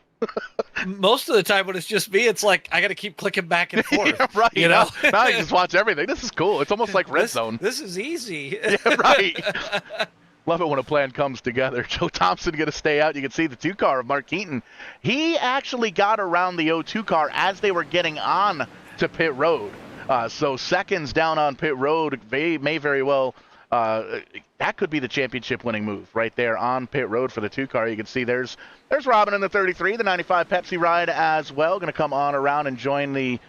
Most of the time when it's just me, it's like I got to keep clicking back and forth. Yeah, right. You know? Now you just watch everything. This is cool. It's almost like Red Zone. This is easy. Yeah, right. Love it when a plan comes together. Joe Thompson going to stay out. You can see the 2 car of Mark Keaton. He actually got around the 02 car as they were getting on to pit road. So seconds down on pit road, they may very well that could be the championship winning move right there on pit road for the 2-car. You can see there's Robin in the 33, the 95 Pepsi ride as well. Going to come on around and join the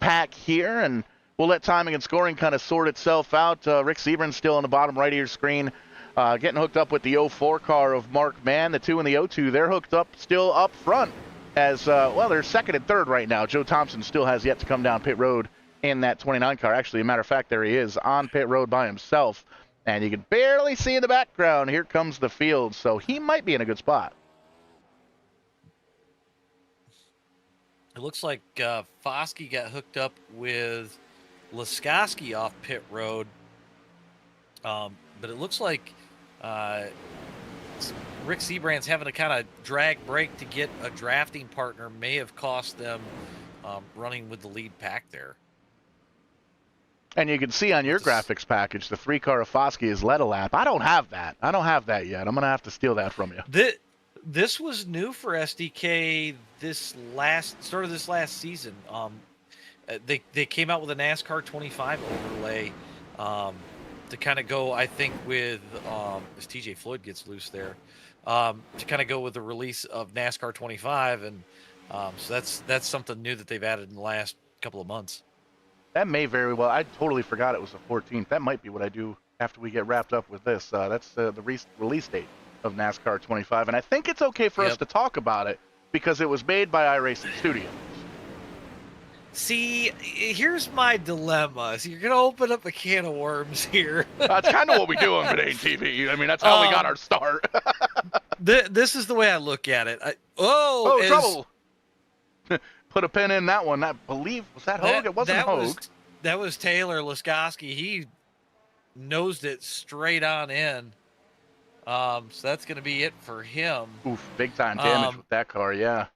pack here, and we'll let timing and scoring kind of sort itself out. Rick Sebren's still on the bottom right of your screen, getting hooked up with the 04 car of Mark Mann. The 2 and the 02, they're hooked up still up front as, well, they're second and third right now. Joe Thompson still has yet to come down pit road in that 29 car. Actually, a matter of fact, there he is on pit road by himself. And you can barely see in the background, here comes the field. So he might be in a good spot. It looks like Foskey got hooked up with Laskoski off pit road. But it looks like Rick Seabrand's having to kind of drag brake to get a drafting partner may have cost them running with the lead pack there. And you can see on your graphics package, the 3-car of Foskey is led a lap. I don't have that. I don't have that yet. I'm going to have to steal that from you. This was new for SDK start of this last season. They came out with a NASCAR 25 overlay to kind of go, I think, with as TJ Floyd gets loose there, to kind of go with the release of NASCAR 25, and so that's something new that they've added in the last couple of months. That may very well. I totally forgot it was the 14th. That might be what I do after we get wrapped up with this. That's the release date of NASCAR 25, and I think it's okay for us to talk about it because it was made by iRacing Studios. See, here's my dilemma. So you're going to open up a can of worms here. That's kind of what we do on Vidane TV. I mean, that's how we got our start. This is the way I look at it. Trouble. Put a pin in that one. I believe, was that Hogue? It wasn't Hogue. That was Taylor Laskoski. He nosed it straight on in. So that's going to be it for him. Oof, big time damage with that car, yeah.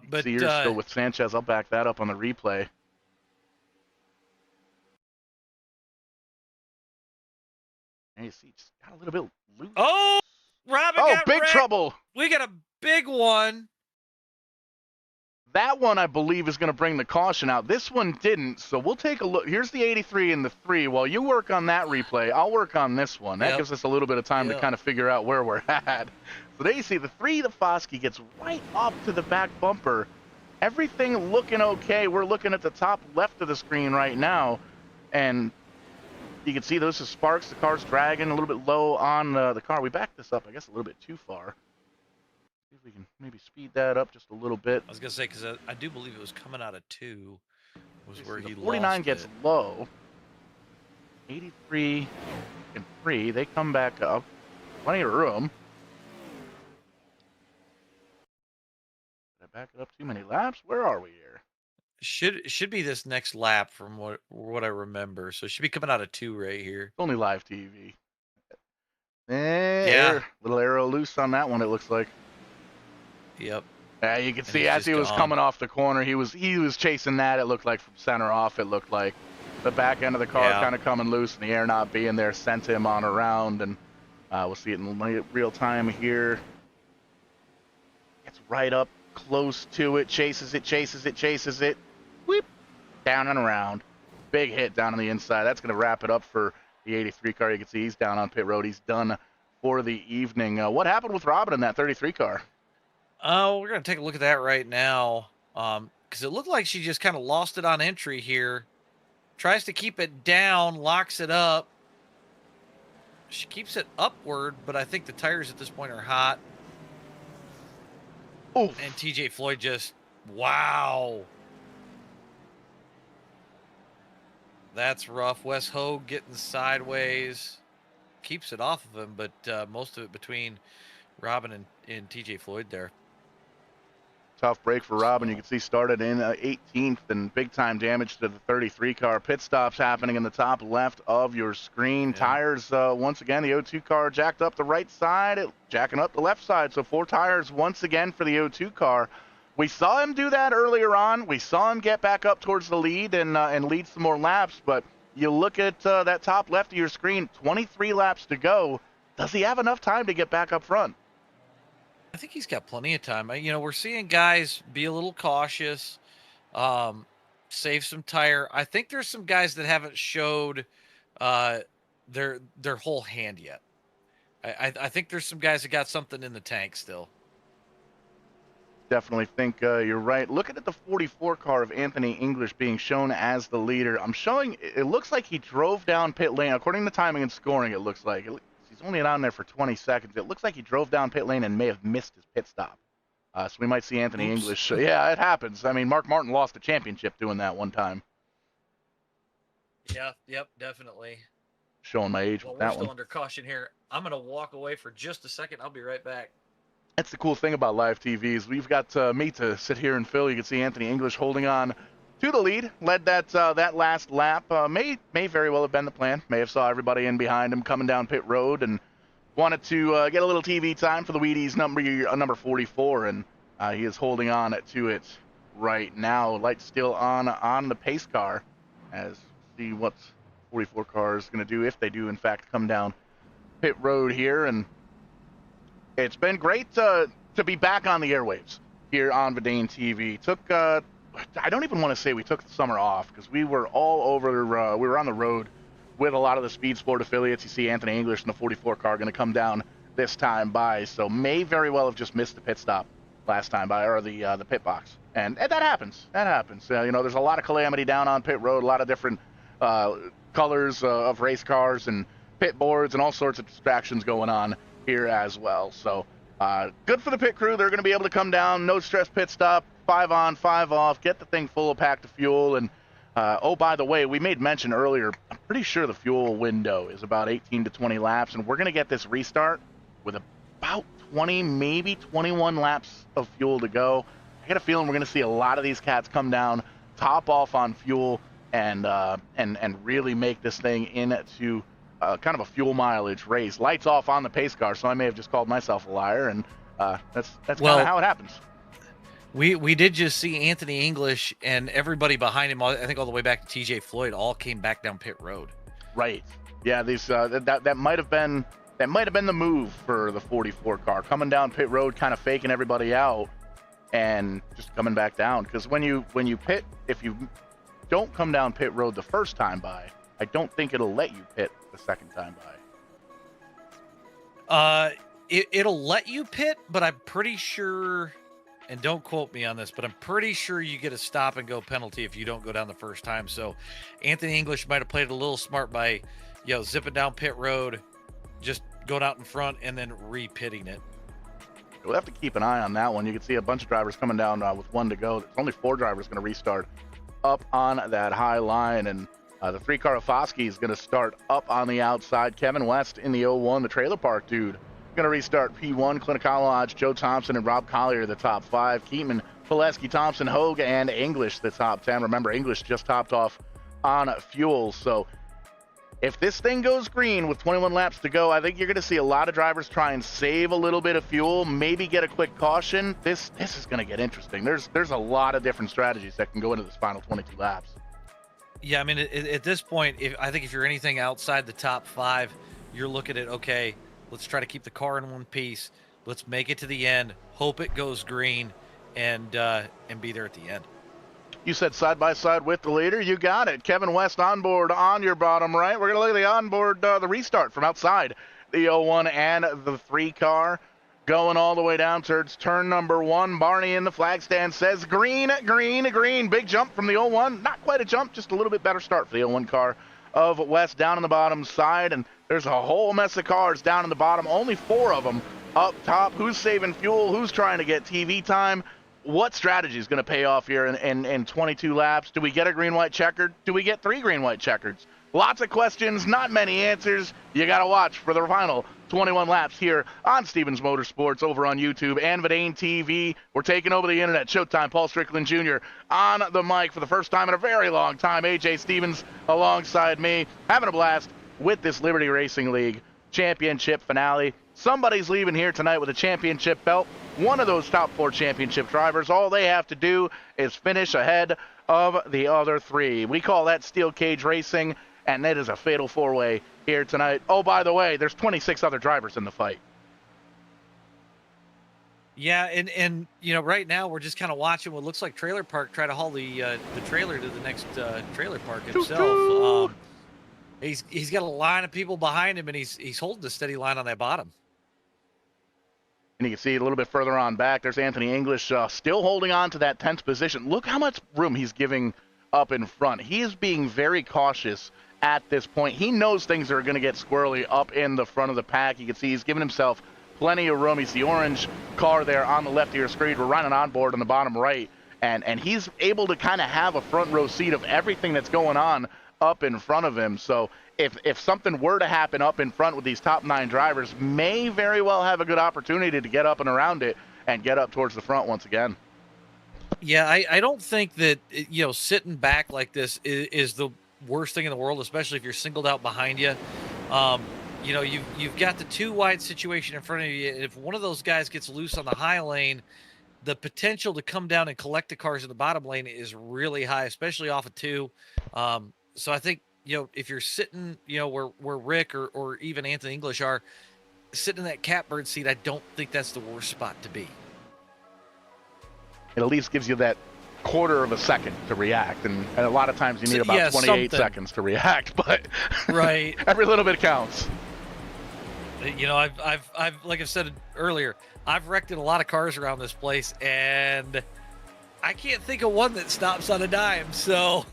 But you're still with Sanchez. I'll back that up on the replay. And you see, just got a little bit loose. Oh, Robin got big wrecked. Trouble. We got a big one. That one, I believe, is going to bring the caution out. This one didn't, so we'll take a look. Here's the 83 and the 3. While you work on that replay, I'll work on this one. That gives us a little bit of time to kind of figure out where we're at. So there you see the 3, the Foskey gets right up to the back bumper. Everything looking okay. We're looking at the top left of the screen right now, and you can see those are sparks. The car's dragging a little bit low on the car. We backed this up, I guess, a little bit too far. See if we can maybe speed that up just a little bit. I was going to say, because I do believe it was coming out of 2 was where he 49 lost gets it. low. 83 and 3, they come back up. Plenty of room. Did I back it up too many laps? Where are we here? Should be this next lap from what I remember. So it should be coming out of 2 right here. It's only live TV. Little arrow loose on that one, it looks like. Yep. Yeah, you can see as he was coming off the corner, he was chasing that. It looked like from center off. It looked like the back end of the car kind of coming loose, and the air not being there sent him on around. And we'll see it in real time here. Gets right up close to it, chases it. Whoop, down and around. Big hit down on the inside. That's going to wrap it up for the 83 car. You can see he's down on pit road. He's done for the evening. What happened with Robin in that 33 car? We're going to take a look at that right now, because it looked like she just kind of lost it on entry here. Tries to keep it down, locks it up. She keeps it upward, but I think the tires at this point are hot. Oof. And TJ Floyd just, wow. That's rough. Wes Hogue getting sideways. Keeps it off of him, but most of it between Robin and TJ Floyd there. Tough break for Robin. You can see started in 18th and big time damage to the 33 car. Pit stops happening in the top left of your screen. Tires, once again, the O2 car jacked up the right side, jacking up the left side. So 4 tires once again for the O2 car. We saw him do that earlier on. We saw him get back up towards the lead and lead some more laps. But you look at that top left of your screen, 23 laps to go. Does he have enough time to get back up front? I think he's got plenty of time. We're seeing guys be a little cautious, save some tire. I think there's some guys that haven't showed their whole hand yet. I think there's some guys that got something in the tank still. Definitely think you're right. Looking at the 44 car of Anthony English being shown as the leader, it looks like he drove down pit lane. According to timing and scoring, it looks like. He's only down there for 20 seconds. It looks like he drove down pit lane and may have missed his pit stop. So we might see Anthony English. Yeah, it happens. I mean, Mark Martin lost the championship doing that one time. Yeah, yep, definitely. Showing my age with that one. We're still under caution here. I'm going to walk away for just a second. I'll be right back. That's the cool thing about live TV is we've got me to sit here and fill. You can see Anthony English holding on to the lead. Led that last lap. May very well have been the plan. May have saw everybody in behind him coming down pit road and wanted to get a little TV time for the Wheaties number 44, and he is holding on to it right now. Lights still on the pace car, as see what 44 car is going to do if they do in fact come down pit road here. And it's been great to be back on the airwaves here on Verdane TV. I don't even want to say we took the summer off because we were all over. We were on the road with a lot of the Speed Sport affiliates. You see Anthony English in the 44 car going to come down this time by, so may very well have just missed the pit stop last time by, or the pit box. And that happens. That happens. There's a lot of calamity down on pit road, a lot of different colors of race cars and pit boards and all sorts of distractions going on here as well. So good for the pit crew. They're going to be able to come down, no stress pit stop, 5 on, 5 off, get the thing full of packed fuel. And oh, by the way, we made mention earlier, I'm pretty sure the fuel window is about 18 to 20 laps, and we're going to get this restart with about 20, maybe 21 laps of fuel to go. I got a feeling we're going to see a lot of these cats come down, top off on fuel, and really make this thing into kind of a fuel mileage race. Lights off on the pace car, so I may have just called myself a liar, and that's kind of how it happens. We did just see Anthony English and everybody behind him, I think all the way back to TJ Floyd, all came back down pit road. Right. Yeah, these that might have been the move for the 44 car, coming down pit road, kind of faking everybody out and just coming back down. Because when you pit, if you don't come down pit road the first time by, I don't think it'll let you pit the second time by. It'll let you pit, but I'm pretty sure, and don't quote me on this, but I'm pretty sure you get a stop and go penalty if you don't go down the first time. So Anthony English might have played it a little smart by, zipping down pit road, just going out in front and then re-pitting it. We'll have to keep an eye on that one. You can see a bunch of drivers coming down with 1 to go. There's only 4 drivers going to restart up on that high line, and the 3 car of Foskey is going to start up on the outside. Kevin West in the 01, the trailer park dude, going to restart P1. Clint Econolodge, Joe Thompson, and Rob Collier, the top 5. Keeteman, Poleske, Thompson, Hogue, and English, the top 10. Remember, English just topped off on fuel. So if this thing goes green with 21 laps to go, I think you're going to see a lot of drivers try and save a little bit of fuel, maybe get a quick caution. This is going to get interesting. There's a lot of different strategies that can go into this final 22 laps. Yeah, I mean, at this point, I think if you're anything outside the top 5, you're looking at, okay, let's try to keep the car in one piece. Let's make it to the end, hope it goes green, and be there at the end. You said side by side with the leader. You got it. Kevin West on board on your bottom right. We're going to look at the onboard, the restart from outside the 01 and the 3 car. Going all the way down towards turn number 1. Barney in the flag stand says green, green, green. Big jump from the 01. Not quite a jump, just a little bit better start for the 01 car of West down on the bottom side. And there's a whole mess of cars down in the bottom. Only 4 of them up top. Who's saving fuel? Who's trying to get TV time? What strategy is going to pay off here in 22 laps? Do we get a green-white checkered? Do we get 3 green-white checkers? Lots of questions, not many answers. You got to watch for the final 21 laps here on Stevens Motorsports over on YouTube and Verdane TV. We're taking over the internet. Showtime, Paul Strickland Jr. on the mic for the first time in a very long time. AJ Stevens alongside me, having a blast with this Liberty Racing League championship finale. Somebody's leaving here tonight with a championship belt. One of those top 4 championship drivers. All they have to do is finish ahead of the other 3. We call that steel cage racing, and it is a fatal 4-way here tonight. Oh, by the way, there's 26 other drivers in the fight. Yeah, and right now we're just kind of watching what looks like Trailer Park try to haul the trailer to the next trailer park itself. He's got a line of people behind him, and he's holding a steady line on that bottom. And you can see a little bit further on back, there's Anthony English still holding on to that 10th position. Look how much room he's giving up in front. He is being very cautious at this point. He knows things are going to get squirrely up in the front of the pack. You can see he's giving himself plenty of room. He's the orange car there on the left of your screen. We're running on board on the bottom right, and he's able to kind of have a front row seat of everything that's going on up in front of him. So if something were to happen up in front with these top 9 drivers, may very well have a good opportunity to get up and around it and get up towards the front once again. Yeah, I don't think that, sitting back like this is the worst thing in the world, especially if you're singled out behind you. You've got the 2 wide situation in front of you. If one of those guys gets loose on the high lane, the potential to come down and collect the cars in the bottom lane is really high, especially off of 2. So I think, if you're sitting, where Rick or even Anthony English are, sitting in that catbird seat, I don't think that's the worst spot to be. It at least gives you that quarter of a second to react, and a lot of times you need about 28 seconds to react, but right. Every little bit counts. I've like I said earlier, I've wrecked in a lot of cars around this place, and I can't think of one that stops on a dime. So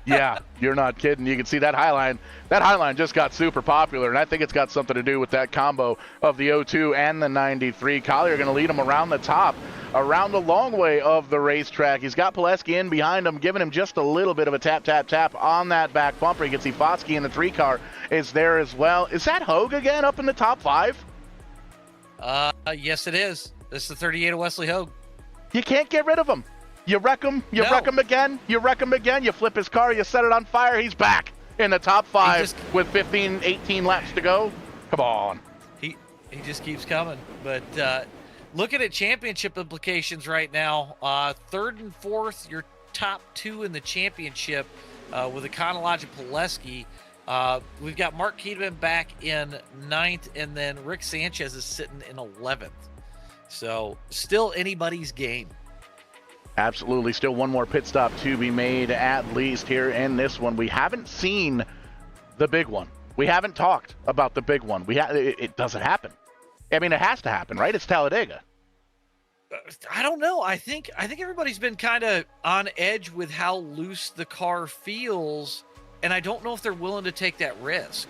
yeah, you're not kidding. You can see that Highline. That Highline just got super popular, and I think it's got something to do with that combo of the 02 and the 93. Collier going to lead him around the top, around the long way of the racetrack. He's got Poleske in behind him, giving him just a little bit of a tap, tap, tap on that back bumper. You can see Fotsky in the 3 car is there as well. Is that Hogue again up in the top 5? Yes, it is. This is the 38 of Wesley Hogue. You can't get rid of him. You wreck him, wreck him again, you wreck him again, you flip his car, you set it on fire, he's back in the top 5 with 15, 18 laps to go. Come on. He just keeps coming. But looking at championship implications right now, 3rd and 4th, your top 2 in the championship with Econolodge and Poleske. We've got Mark Keeteman back in 9th, and then Rick Sanchez is sitting in 11th. So still anybody's game. Absolutely. Still one more pit stop to be made at least here in this one. We haven't seen the big one. We haven't talked about the big one. It doesn't happen. I mean, it has to happen, right? It's Talladega. I don't know. I think everybody's been kind of on edge with how loose the car feels, and I don't know if they're willing to take that risk.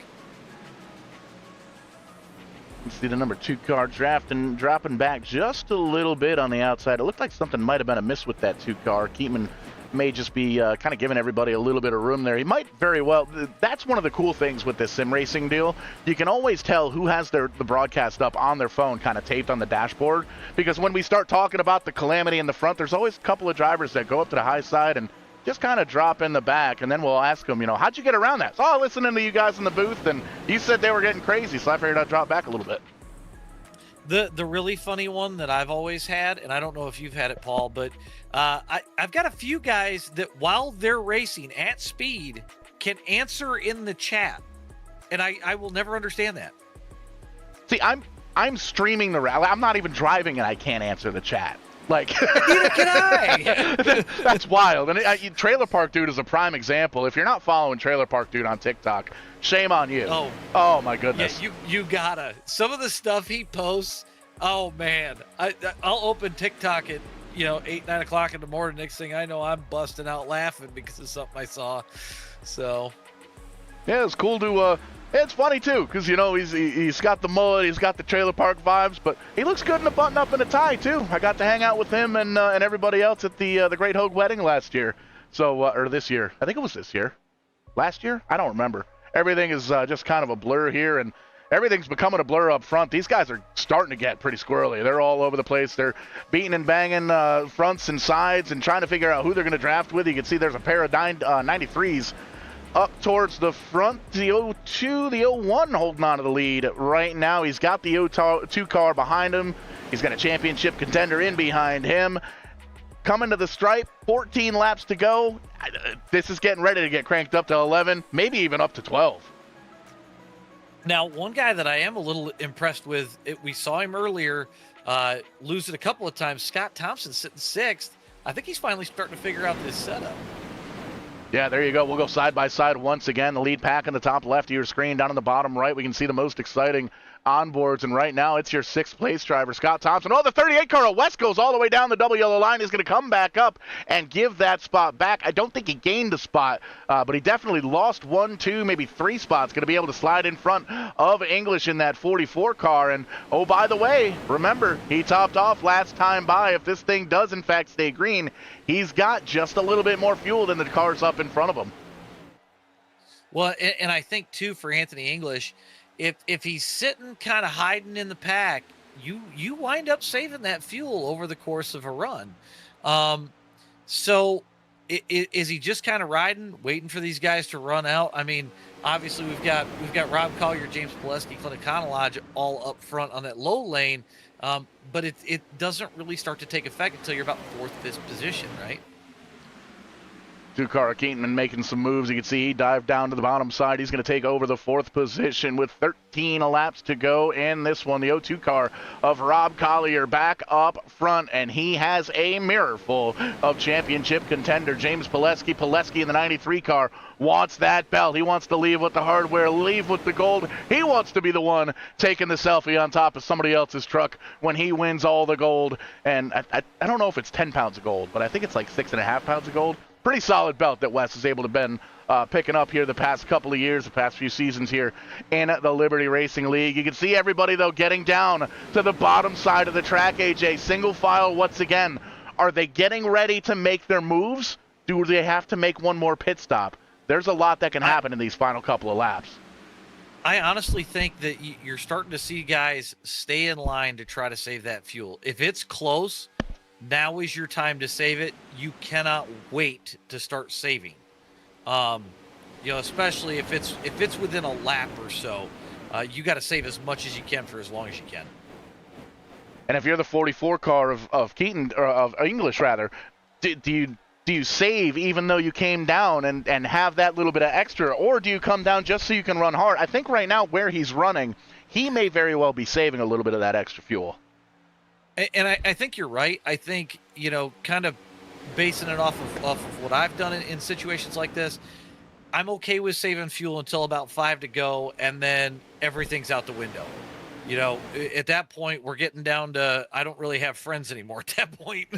You see the number 2 car dropping back just a little bit on the outside. It looked like something might have been amiss with that 2 car. Keeteman may just be kind of giving everybody a little bit of room there. He might very well. That's one of the cool things with this sim racing deal. You can always tell who has the broadcast up on their phone kind of taped on the dashboard, because when we start talking about the calamity in the front, there's always a couple of drivers that go up to the high side and just kind of drop in the back, and then we'll ask them, how'd you get around that? So, listening to you guys in the booth, and you said they were getting crazy, so I figured I'd drop back a little bit. The really funny one that I've always had, and I don't know if you've had it, Paul, but I've got a few guys that while they're racing at speed can answer in the chat, and I will never understand that. See, I'm streaming the rally. I'm not even driving, and I can't answer the chat. Like, neither can I. That's wild. And Trailer Park Dude is a prime example. If you're not following Trailer Park Dude on TikTok, shame on you. Oh my goodness. Yeah, you gotta. Some of the stuff he posts. Oh man, I'll open TikTok at 8, 9 o'clock in the morning. Next thing I know, I'm busting out laughing because of something I saw. So yeah, it's cool to. It's funny too, because he's got the mullet, he's got the trailer park vibes, but he looks good in a button up and a tie too. I got to hang out with him and everybody else at the Great Hogue wedding last year, or this year. I think it was this year, last year. I don't remember. Everything is just kind of a blur here, and everything's becoming a blur up front. These guys are starting to get pretty squirrely. They're all over the place. They're beating and banging fronts and sides and trying to figure out who they're going to draft with. You can see there's a pair of 93s. Up towards the front, the 02, the 01 holding on to the lead right now. He's got the 02 car behind him. He's got a championship contender in behind him. Coming to the stripe, 14 laps to go. This is getting ready to get cranked up to 11, maybe even up to 12. Now, one guy that I am a little impressed with, we saw him earlier lose it a couple of times. Scott Thompson sitting 6th. I think he's finally starting to figure out this setup. Yeah, there you go. We'll go side by side once again. The lead pack in the top left of your screen. Down in the bottom right, we can see the most exciting onboards. And right now, it's your 6th place driver, Scott Thompson. Oh, the 38 car of West goes all the way down the double yellow line. He's going to come back up and give that spot back. I don't think he gained a spot, but he definitely lost 1, 2, maybe 3 spots. Going to be able to slide in front of English in that 44 car. And, oh, by the way, remember, he topped off last time by. If this thing does, in fact, stay green, he's got just a little bit more fuel than the cars up in front of him. Well, and I think, too, for Anthony English, if he's sitting kind of hiding in the pack, you wind up saving that fuel over the course of a run. So is he just kind of riding, waiting for these guys to run out? I mean, obviously we've got Rob Collier, James Poleske, Clint Econolodge all up front on that low lane, but it doesn't really start to take effect until you're about 4th, 5th position, right? Two-car Keeteman making some moves. You can see he dived down to the bottom side. He's going to take over the 4th position with 13 laps to go in this one. The 02 car of Rob Collier back up front, and he has a mirror full of championship contender James Poleske. Poleske in the 93 car wants that belt. He wants to leave with the hardware, leave with the gold. He wants to be the one taking the selfie on top of somebody else's truck when he wins all the gold. And I don't know if it's 10 pounds of gold, but I think it's like 6.5 pounds of gold. Pretty solid belt that Wes is able to been picking up here the past couple of years, the past few seasons here in the Liberty Racing League. You can see everybody, though, getting down to the bottom side of the track, AJ. Single file once again. Are they getting ready to make their moves? Do they have to make one more pit stop? There's a lot that can happen in these final couple of laps. I honestly think that you're starting to see guys stay in line to try to save that fuel. If it's close, now is your time to save it. You cannot wait to start saving. Especially if it's within a lap or so, you got to save as much as you can for as long as you can. And if you're the 44 car of Keaton, or of English rather, do you save even though you came down and have that little bit of extra, or do you come down just so you can run hard? I think right now where he's running, he may very well be saving a little bit of that extra fuel. And I think you're right. I think, kind of basing it off of what I've done in situations like this, I'm okay with saving fuel until about 5 to go, and then everything's out the window. At that point, we're getting down to, I don't really have friends anymore at that point.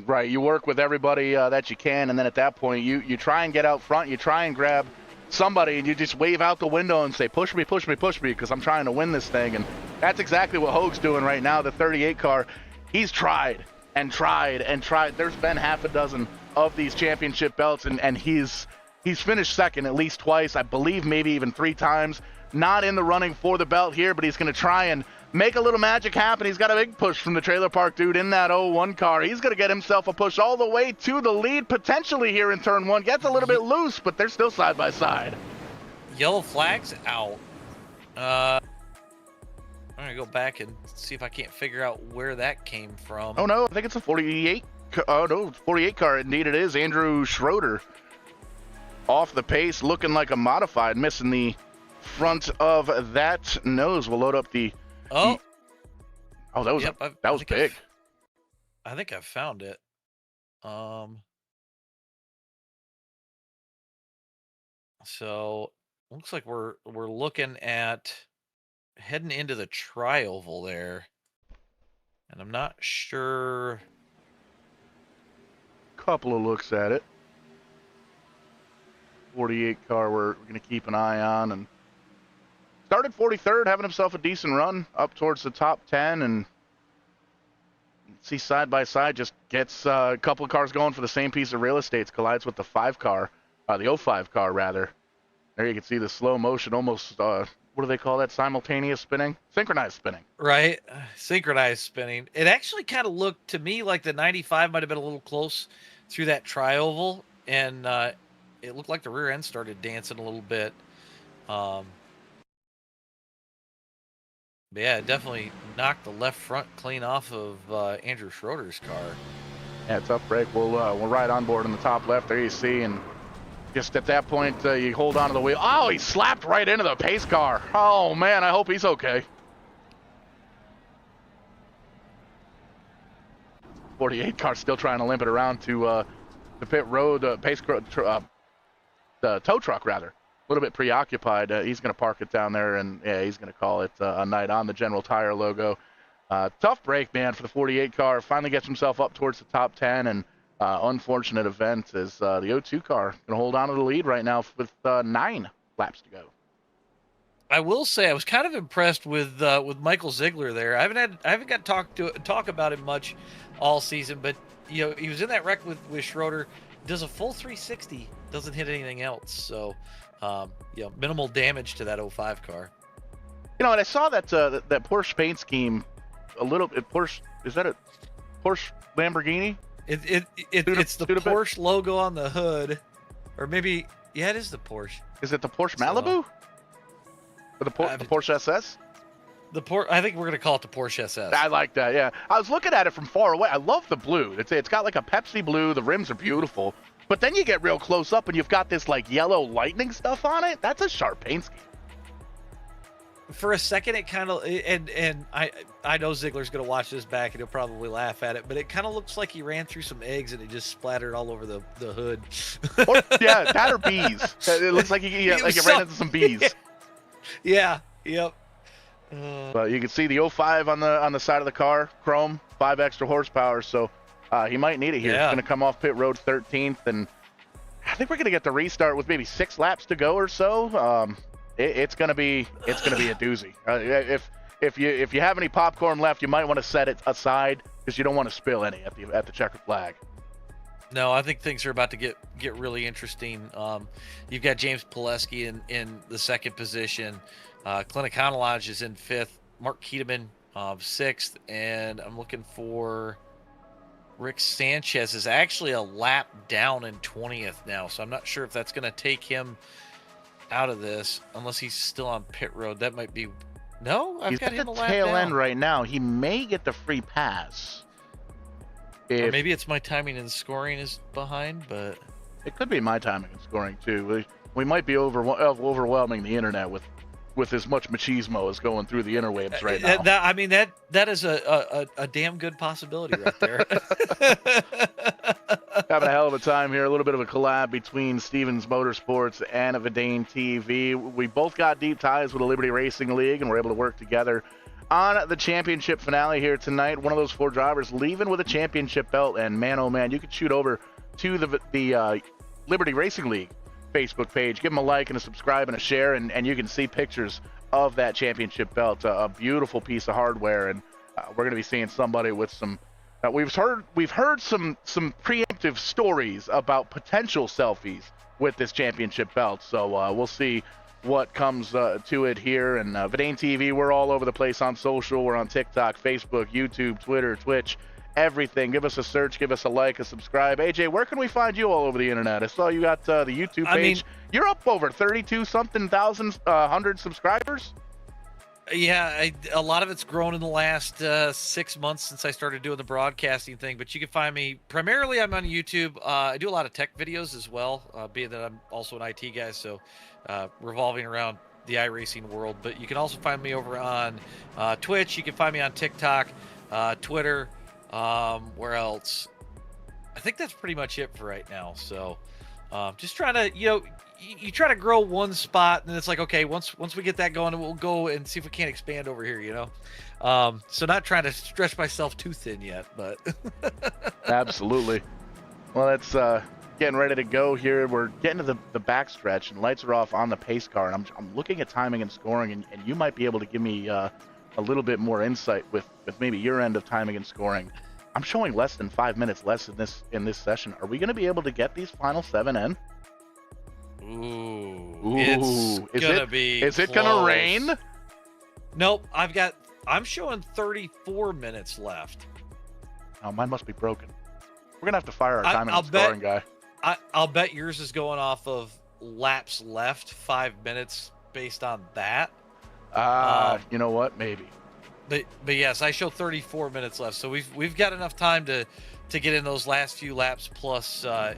Right. You work with everybody that you can, and then at that point, you try and get out front. You try and grab somebody, and you just wave out the window and say, push me, push me, push me, because I'm trying to win this thing. And that's exactly what Hoag's doing right now. The 38 car, he's tried and tried and tried. There's been half a dozen of these championship belts, and he's finished second at least twice, I believe maybe even 3 times. Not in the running for the belt here, but he's going to try and make a little magic happen. He's got a big push from the trailer park dude in that 01 car. He's going to get himself a push all the way to the lead potentially here in turn 1. Gets a little bit loose, but they're still side by side. Yellow flag's out. I'm going to go back and see if I can't figure out where that came from. Oh, no, I think it's a 48. Oh, no, 48 car. Indeed it is. Andrew Schroeder off the pace, looking like a modified, missing the front of that nose. We'll load up the... Oh, that was that was big. I think I found it. So looks like we're looking at heading into the tri-oval there, and I'm not sure. Couple of looks at it. 48 car we're going to keep an eye on, and started 43rd, having himself a decent run up towards the top 10, and see side by side just gets a couple of cars going for the same piece of real estate. Collides with the 5 car, the 05 car rather. There you can see the slow motion, almost what do they call that? Simultaneous spinning, synchronized spinning. Right, synchronized spinning. It actually kind of looked to me like the 95 might have been a little close through that tri-oval, and it looked like the rear end started dancing a little bit. But yeah, it definitely knocked the left front clean off of Andrew Schroeder's car. Yeah, tough break. We'll ride on board on the top left. There you see, and just at that point, you hold on to the wheel. Oh, he slapped right into the pace car. Oh, man, I hope he's okay. 48 car still trying to limp it around to the pit road, the tow truck rather. A little bit preoccupied. He's going to park it down there, and yeah, he's going to call it a night on the General Tire logo. Tough break, man, for the 48 car. Finally gets himself up towards the top 10, and unfortunate event is the O2 car going to hold on to the lead right now with 9 laps to go. I will say I was kind of impressed with Michael Ziegler there. I haven't got to talk about him much all season, but you know, he was in that wreck with Schroeder. Does a full 360, doesn't hit anything else. So, you know, minimal damage to that 05 car. You know, and I saw that that Porsche paint scheme a little. Porsche, is that a Porsche Lamborghini? It's the Porsche logo on the hood, or maybe yeah, it is the Porsche. Is it the Porsche Malibu? Or the Porsche SS? I think we're gonna call it the Porsche SS. I like that. Yeah, I was looking at it from far away. I love the blue. It's got like a Pepsi blue. The rims are beautiful, but then you get real close up and you've got this like yellow lightning stuff on it. That's a sharp paint scheme. For a second, it kind of and I know Ziegler's gonna watch this back and he'll probably laugh at it, but it kind of looks like he ran through some eggs and it just splattered all over the hood. Or, yeah, that or bees. It looks like he ran into some bees. Yeah. Yep. But you can see the 05 on the side of the car, chrome, 5 extra horsepower. So he might need it here. Yeah. He's going to come off pit road 13th, and I think we're going to get the restart with maybe 6 laps to go or so. It's going to be a doozy. If you have any popcorn left, you might want to set it aside because you don't want to spill any at the checkered flag. No, I think things are about to get really interesting. You've got James Poleske in the second position. Clint Econolodge is in 5th. Mark Keeteman 6th, and I'm looking for Rick Sanchez is actually a lap down in 20th now, so I'm not sure if that's going to take him out of this unless he's still on pit road. That might be no. I've got him a lap tail down. end right now. He may get the free pass. Or maybe it's my timing and scoring is behind, but it could be my timing and scoring too. We might be overwhelming the internet with as much machismo as going through the interwebs right now. That is a damn good possibility right there. Having a hell of a time here. A little bit of a collab between Stevens Motorsports and Vidane TV. We both got deep ties with the Liberty Racing League, and we're able to work together on the championship finale here tonight. One of those 4 drivers leaving with a championship belt, and man, oh man, you could shoot over to the Liberty Racing League Facebook page, give them a like and a subscribe and a share, and you can see pictures of that championship belt. A beautiful piece of hardware, and we're going to be seeing somebody with some. We've heard some preemptive stories about potential selfies with this championship belt, so we'll see what comes to it here. And Vidane TV, we're all over the place on social. We're on TikTok, Facebook, YouTube, Twitter, Twitch, everything. Give us a search, give us a like, a subscribe. AJ, where can we find you all over the internet? I saw you got the YouTube page. You're up over 32-something thousand, 100 subscribers. Yeah, a lot of it's grown in the last 6 months since I started doing the broadcasting thing. But you can find me primarily. I'm on YouTube. I do a lot of tech videos as well, being that I'm also an IT guy, so revolving around the iRacing world. But you can also find me over on Twitch. You can find me on TikTok, Twitter. Where else? I think that's pretty much it for right now. So just trying to, you try to grow one spot, and then it's like, okay, once we get that going, we'll go and see if we can't expand over here, so not trying to stretch myself too thin yet, but Absolutely. Well, it's getting ready to go here. We're getting to the back stretch, and lights are off on the pace car, and I'm looking at timing and scoring, and you might be able to give me a little bit more insight with maybe your end of timing and scoring. I'm showing less than 5 minutes less in this session. Are we going to be able to get these final 7 in? Ooh, is it gonna rain? Nope, I'm showing 34 minutes left. Oh, mine must be broken. We're gonna have to fire our timing and scoring guy. I'll bet yours is going off of laps left, 5 minutes based on that. You know what? Maybe. But yes, I show 34 minutes left, so we've got enough time to get in those last few laps. Plus, I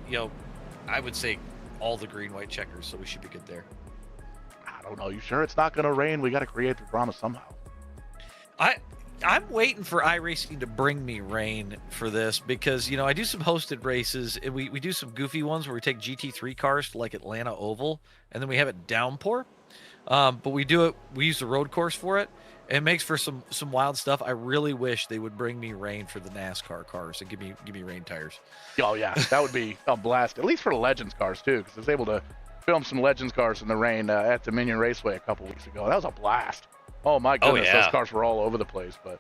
would say all the green white checkers, so we should be good there. I don't know. You sure it's not going to rain? We got to create the drama somehow. I'm waiting for iRacing to bring me rain for this because, I do some hosted races. And we do some goofy ones where we take GT3 cars to like Atlanta Oval and then we have it downpour. But we use the road course for it. And it makes for some wild stuff. I really wish they would bring me rain for the NASCAR cars and give me rain tires. Oh yeah, that would be a blast. At least for the Legends cars too, because I was able to film some Legends cars in the rain at Dominion Raceway a couple weeks ago. That was a blast. Oh my goodness, those cars were all over the place. But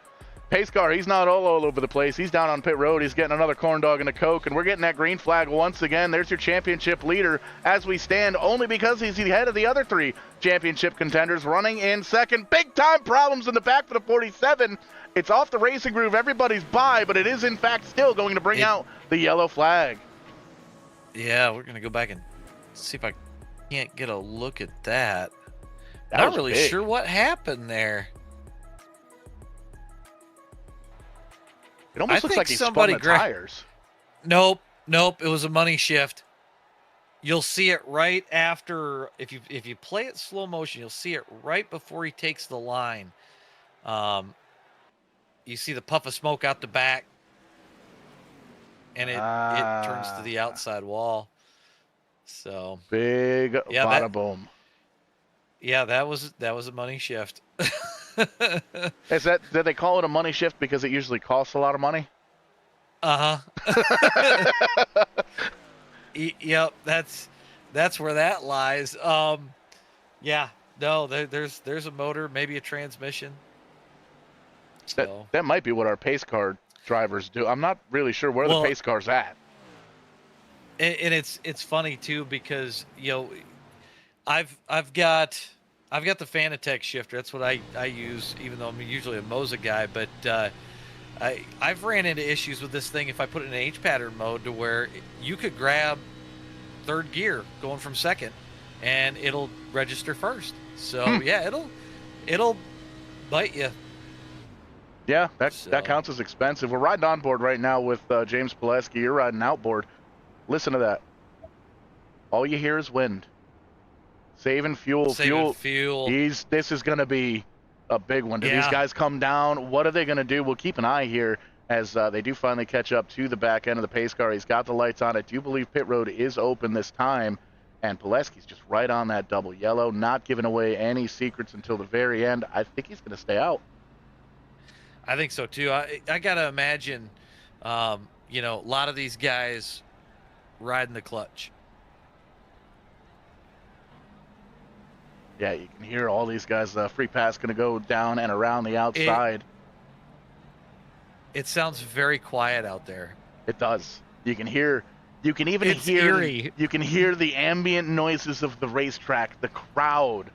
pace car, he's not all over the place. He's down on pit road. He's getting another corn dog and a Coke, and we're getting that green flag once again. There's your championship leader as we stand, only because he's the head of the other 3 championship contenders, running in second. Big time problems in the back for the 47. It's off the racing groove. Everybody's by, but it is in fact still going to bring out the yellow flag. Yeah, we're gonna go back and see if I can't get a look at that. Not really sure what happened there. It almost looks like he spun the tires. Nope. It was a money shift. You'll see it right after. If you play it slow motion, you'll see it right before he takes the line. You see the puff of smoke out the back, and it turns to the outside wall. So big bada boom. Yeah, that was a money shift. Did they call it a money shift because it usually costs a lot of money? Yep, that's where that lies. Yeah, no, there's a motor, maybe a transmission. So. That might be what our pace car drivers do. I'm not really sure where the pace car's at. And it's funny too because I've got the Fanatec shifter. That's what I use, even though I'm usually a Moza guy. But I've ran into issues with this thing if I put it in H pattern mode to where you could grab third gear going from second, and it'll register first. So yeah, it'll bite you. Yeah, that counts as expensive. We're riding on board right now with James Poleske. You're riding outboard. Listen to that. All you hear is wind. Saving fuel. This is going to be a big one. Do these guys come down? What are they going to do? We'll keep an eye here as they do finally catch up to the back end of the pace car. He's got the lights on. I do believe pit road is open this time. And Poleske's just right on that double yellow, not giving away any secrets until the very end. I think he's going to stay out. I think so too. I got to imagine, a lot of these guys riding the clutch. Yeah, you can hear all these guys. Free pass going to go down and around the outside. It sounds very quiet out there. It does. You can hear. You can even hear. Eerie. You can hear the ambient noises of the racetrack, the crowd,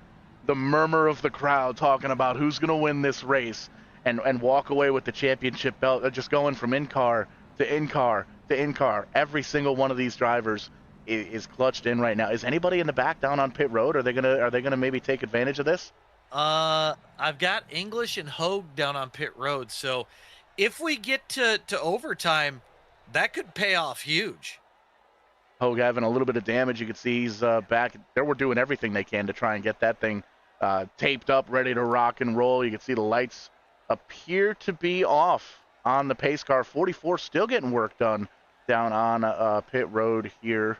the murmur of the crowd talking about who's going to win this race, and walk away with the championship belt. Just going from in-car to in-car to in-car. Every single one of these drivers is clutched in right now. Is anybody in the back down on pit road? Are they gonna maybe take advantage of this? I've got English and Hogue down on pit road. So if we get to overtime, that could pay off huge. Hogue having a little bit of damage. You can see he's back. They were doing everything they can to try and get that thing taped up, ready to rock and roll. You can see the lights appear to be off on the pace car. 44 still getting work done down on pit road here.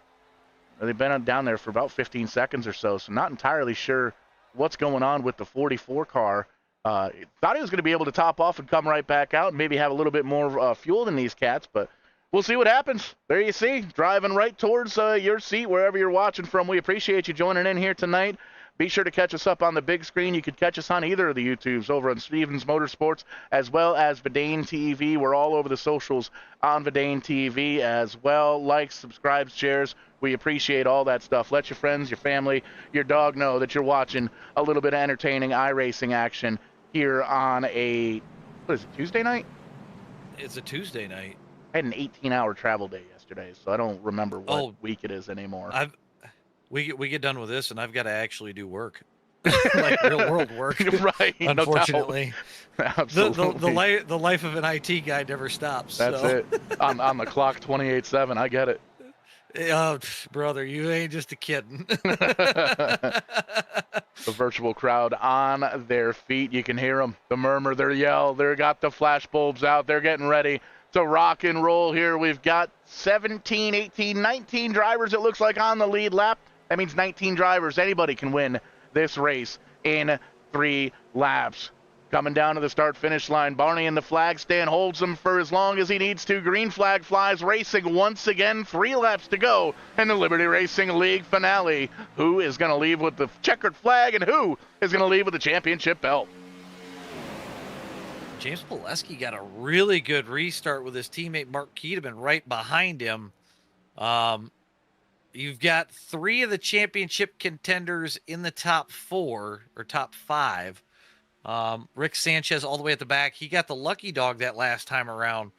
They've been down there for about 15 seconds or so, so not entirely sure what's going on with the 44 car. Thought he was going to be able to top off and come right back out and maybe have a little bit more fuel than these cats, but we'll see what happens. There you see, driving right towards your seat wherever you're watching from. We appreciate you joining in here tonight. Be sure to catch us up on the big screen. You could catch us on either of the YouTubes over on Stevens Motorsports as well as Vidane TV. We're all over the socials on Vidane TV as well. Likes, subscribes, shares. We appreciate all that stuff. Let your friends, your family, your dog know that you're watching a little bit of entertaining iRacing action here on a, Tuesday night? It's a Tuesday night. I had an 18-hour travel day yesterday, so I don't remember what week it is anymore. We get done with this, and I've got to actually do work, like real world work. Right. Unfortunately, no doubt. Absolutely. The life of an IT guy never stops. That's it. On the clock, 28/7. I get it. Oh, brother, you ain't just a kidding. The virtual crowd on their feet. You can hear them. The murmur, their yell. They've got the flash bulbs out. They're getting ready to rock and roll here. We've got 17, 18, 19 drivers, it looks like, on the lead lap. That means 19 drivers. Anybody can win this race in 3 laps. Coming down to the start-finish line, Barney in the flag stand holds him for as long as he needs to. Green flag flies, racing once again. 3 laps to go in the Liberty Racing League finale. Who is going to leave with the checkered flag, and who is going to leave with the championship belt? James Poleske got a really good restart with his teammate Mark Keeteman right behind him. You've got 3 of the championship contenders in the top 4 or top 5. Rick Sanchez all the way at the back. He got the lucky dog that last time around.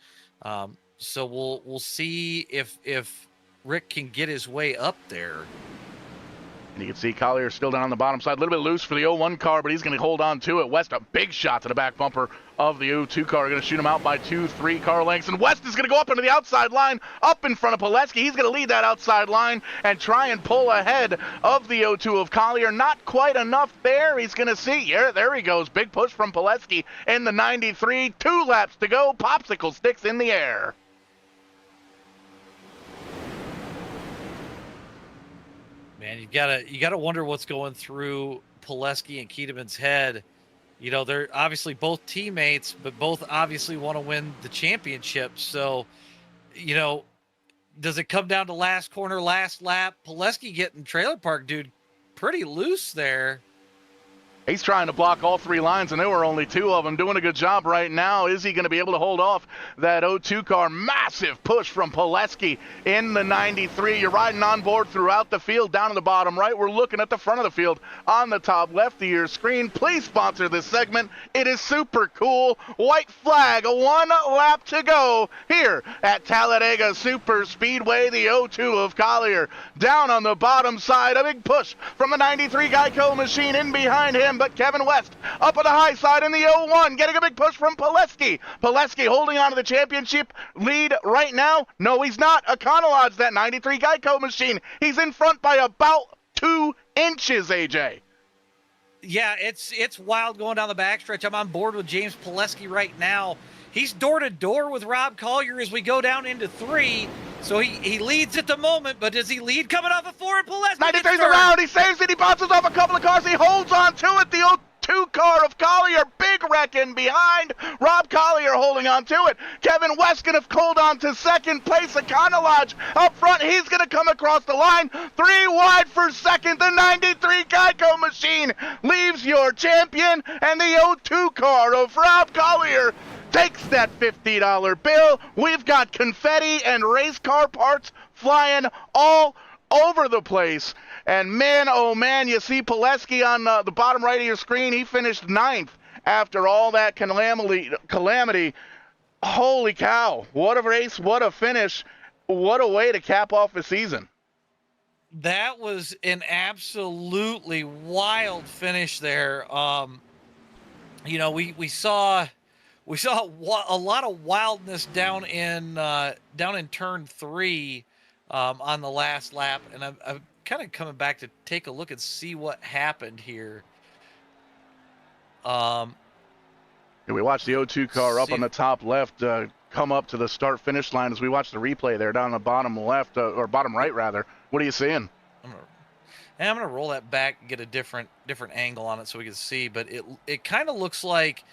So we'll see if Rick can get his way up there. And you can see Collier still down on the bottom side. A little bit loose for the 01 car, but he's going to hold on to it. West, a big shot to the back bumper of the 02 car. Going to shoot him out by 2-3 car lengths. And West is going to go up into the outside line, up in front of Poleske. He's going to lead that outside line and try and pull ahead of the 02 of Collier. Not quite enough there. He's going to see. Yeah, there he goes. Big push from Poleske in the 93. 2 laps to go. Popsicle sticks in the air. Man, you gotta wonder what's going through Poleske and Keeteman's head. You know, they're obviously both teammates, but both obviously want to win the championship. So, you know, does it come down to last corner, last lap? Poleske getting trailer park, dude, pretty loose there. He's trying to block all 3 lines, and there were only 2 of them. Doing a good job right now. Is he going to be able to hold off that 02 car? Massive push from Poleske in the 93. You're riding on board throughout the field. Down in the bottom right, we're looking at the front of the field on the top left of your screen. Please sponsor this segment. It is super cool. White flag, 1 lap to go here at Talladega Super Speedway. The 02 of Collier down on the bottom side. A big push from the 93 Geico machine in behind him. But Kevin West up on the high side in the 01, getting a big push from Poleske. Poleske holding on to the championship lead right now. No, he's not. Econolodge, that 93 Geico machine. He's in front by about 2 inches, AJ. Yeah, it's wild going down the backstretch. I'm on board with James Poleske right now. He's door to door with Rob Collier as we go down into 3. So he leads at the moment, but does he lead coming off of 4? Poleske 93's around. He saves it. He bounces off a couple of cars. He holds on to it. The 02 car of Collier. Big wreck in behind. Rob Collier holding on to it. Kevin West going to hold on to second place. Econolodge up front. He's going to come across the line. 3 wide for second. The 93 Geico machine leaves your champion. And the 02 car of Rob Collier takes that $50 bill. We've got confetti and race car parts flying all over the place. And man, oh man, you see Poleske on the bottom right of your screen. He finished 9th after all that calamity. Holy cow. What a race, what a finish. What a way to cap off the season. That was an absolutely wild finish there. You know, we saw a lot of wildness down in turn 3 on the last lap, and I'm kind of coming back to take a look and see what happened here. We watched the 02 car up on the top left come up to the start-finish line as we watch the replay there down the bottom left, or bottom right rather. What are you seeing? I'm gonna roll that back and get a different angle on it so we can see, but it kind of looks like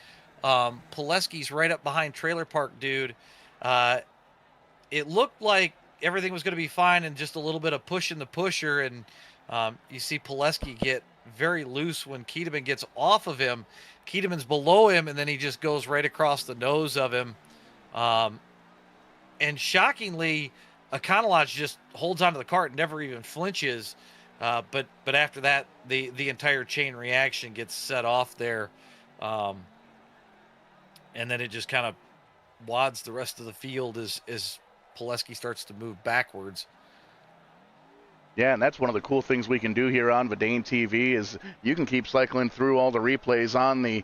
Poleske's right up behind trailer park dude. It looked like everything was going to be fine and just a little bit of push in the pusher, and you see Poleske get very loose when Keeteman gets off of him. Keeteman's below him, and then he just goes right across the nose of him. And shockingly, Econolodge just holds onto the cart and never even flinches. But after that, the entire chain reaction gets set off there. And then it just kind of wads the rest of the field as Poleske starts to move backwards. Yeah, and that's one of the cool things we can do here on Verdane TV is you can keep cycling through all the replays on the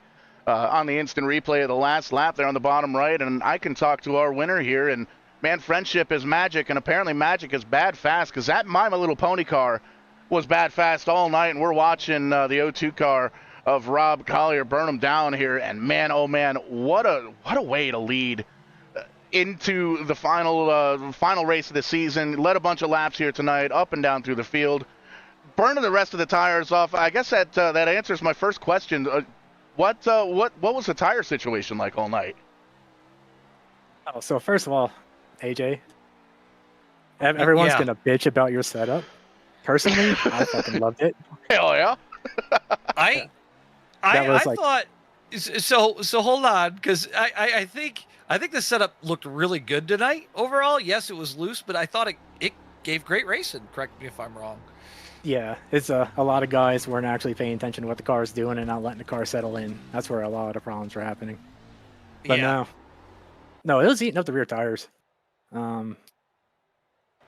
instant replay of the last lap there on the bottom right, and I can talk to our winner here, and man, friendship is magic, and apparently magic is bad fast, because that My Little Pony car was bad fast all night, and we're watching the O2 car of Rob Collier burn him down here, and man, oh man, what a way to lead into the final race of the season. Led a bunch of laps here tonight, up and down through the field, burning the rest of the tires off. I guess that answers my first question. What was the tire situation like all night? Oh, so first of all, AJ, everyone's gonna bitch about your setup. Personally, I fucking loved it. Hell yeah! I thought so. Hold on, because I think the setup looked really good tonight overall. Yes, it was loose, but I thought it gave great racing. Correct me if I'm wrong. Yeah, it's a lot of guys weren't actually paying attention to what the car is doing and not letting the car settle in. That's where a lot of problems were happening. But no, it was eating up the rear tires.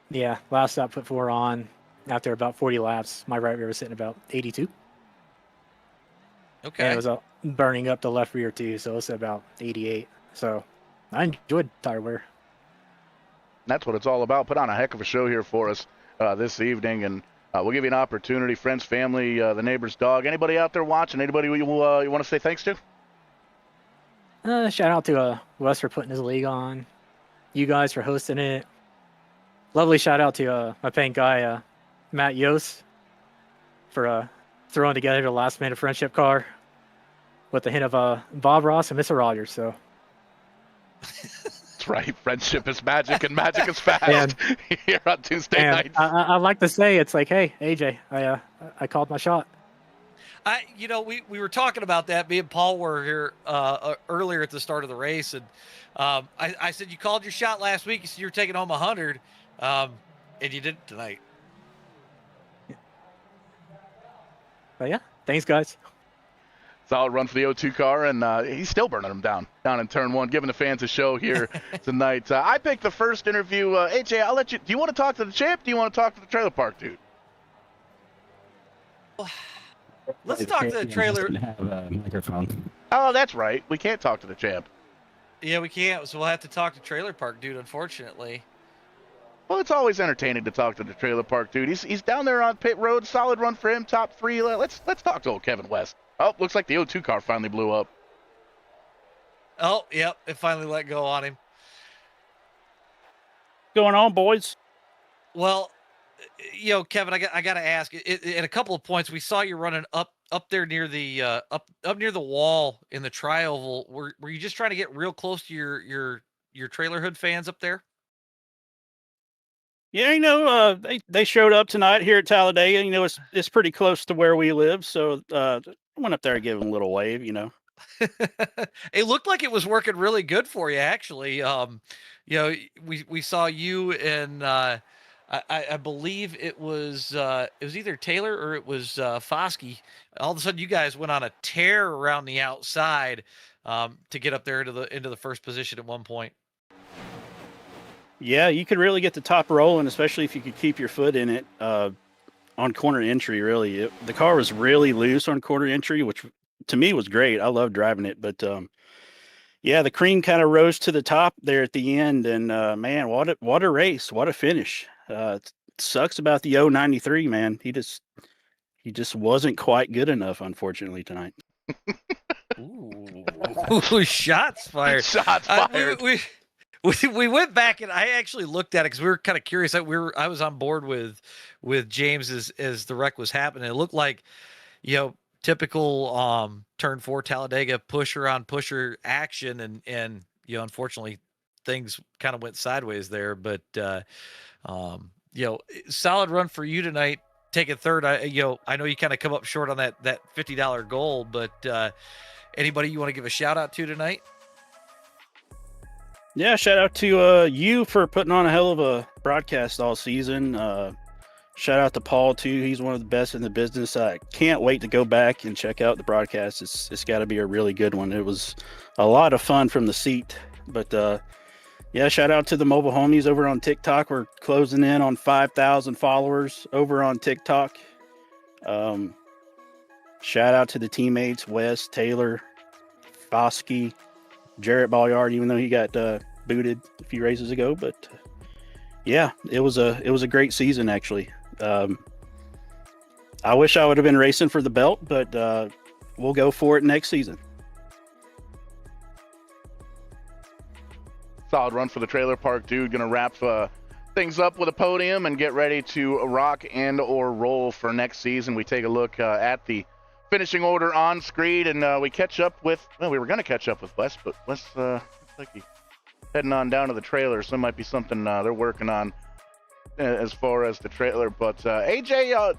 Yeah, last stop put 4 on. After about 40 laps, my right rear was sitting about 82. Okay. And it was burning up the left rear too, so it's about 88. So I enjoyed tire wear. That's what it's all about. Put on a heck of a show here for us this evening, and we'll give you an opportunity, friends, family, the neighbor's dog, anybody out there watching, anybody you want to say thanks to? Shout out to Wes for putting his league on. You guys for hosting it. Lovely shout out to my paint guy, Matt Yost, for throwing together the last minute friendship car with the hint of Bob Ross and Mr. Rogers. So that's right. Friendship is magic, and magic is fast. Here on Tuesday night. I'd like to say it's like, hey, AJ, I called my shot. We were talking about that. Me and Paul were here earlier at the start of the race, and I said you called your shot last week. You said you were taking home 100, and you didn't tonight. But yeah, thanks guys. Solid run for the O2 car, and he's still burning them down in turn 1, giving the fans a show here tonight. I picked the first interview. AJ, I'll let you. Do you want to talk to the champ? Do you want to talk to the trailer park dude? Let's talk to the trailer. Have a microphone. Oh, that's right. We can't talk to the champ. Yeah, we can't. So we'll have to talk to trailer park dude, unfortunately. Well, it's always entertaining to talk to the trailer park dude. He's down there on pit road. Solid run for him. Top 3. Let's talk to old Kevin West. Oh, looks like the O2 car finally blew up. Oh, yep. It finally let go on him. Going on, boys? Well, Kevin, I got to ask. At a couple of points, we saw you running up there near the up near the wall in the tri-oval. Were you just trying to get real close to your trailer hood fans up there? Yeah, they showed up tonight here at Talladega. It's pretty close to where we live, so I went up there and gave them a little wave. It looked like it was working really good for you, actually. We saw you and I believe it was either Taylor or it was Foskey. All of a sudden, you guys went on a tear around the outside to get up there into the first position at one point. Yeah, you could really get the top rolling, especially if you could keep your foot in it on corner entry. Really, the car was really loose on corner entry, which to me was great. I love driving it, but yeah, the cream kind of rose to the top there at the end, and man, what a race, what a finish. It sucks about the 093, man. He just wasn't quite good enough, unfortunately, tonight. Ooh, shots fired! Shots fired. We went back and I actually looked at it because we were kind of curious. I was on board with James as the wreck was happening. It looked like, typical turn 4 Talladega pusher on pusher action, and unfortunately things kind of went sideways there. But solid run for you tonight, taking third. I know you kind of come up short on that $50 goal, but anybody you want to give a shout out to tonight? Yeah, shout out to you for putting on a hell of a broadcast all season. Shout out to Paul too. He's one of the best in the business. I can't wait to go back and check out the broadcast. It's got to be a really good one. It was a lot of fun from the seat. But yeah, shout out to the mobile homies over on TikTok. We're closing in on 5,000 followers over on TikTok. Shout out to the teammates, Wes, Taylor, Foskey, Jarrett Balliard, even though he got booted a few races ago, but yeah, it was a great season actually. I wish I would have been racing for the belt, but we'll go for it next season. Solid run for the trailer park dude. Gonna wrap things up with a podium and get ready to rock and or roll for next season. We take a look at the finishing order on screen, and we catch up with, well, we were going to catch up with Wes, but Wes looks like he's heading on down to the trailer, so it might be something they're working on as far as the trailer. But AJ,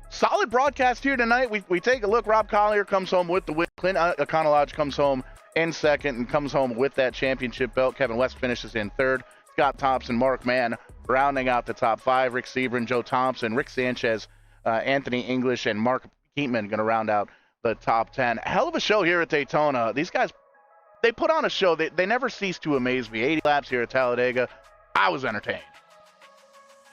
solid broadcast here tonight. We take a look. Rob Collier comes home with the win. Clint Econolodge comes home in second and comes home with that championship belt. Kevin West finishes in third. Scott Thompson, Mark Mann rounding out the top five. Rick Sebring, Joe Thompson, Rick Sanchez, Anthony English, and Mark Keeteman going to round out the top 10. Hell of a show here at Daytona. These guys, they put on a show. They never cease to amaze me. 80 laps here at Talladega. I was entertained.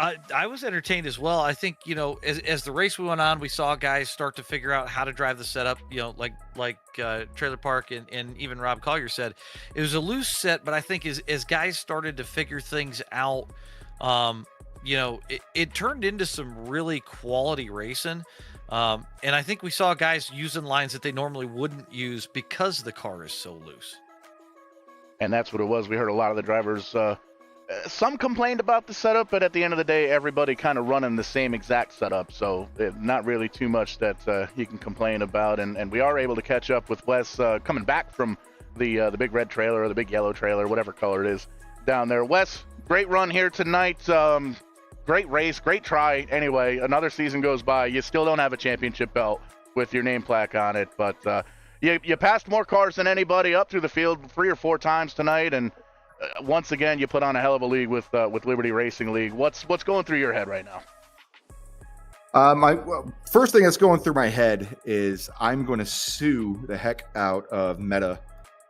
I was entertained as well. I think, as the race went on, we saw guys start to figure out how to drive the setup, like Trailer Park and even Rob Collier said. It was a loose set, but I think as guys started to figure things out, it turned into some really quality racing. And I think we saw guys using lines that they normally wouldn't use because the car is so loose. And that's what it was. We heard a lot of the drivers, some complained about the setup, but at the end of the day, everybody kind of running the same exact setup. So not really too much that you can complain about. And we are able to catch up with Wes coming back from the big red trailer or the big yellow trailer, whatever color it is down there. Wes, great run here tonight. Great race, great try. Anyway, another season goes by. You still don't have a championship belt with your name plaque on it, but you passed more cars than anybody up through the field 3 or 4 times tonight, and once again, you put on a hell of a league with Liberty Racing League. What's going through your head right now? First thing that's going through my head is I'm going to sue the heck out of Meta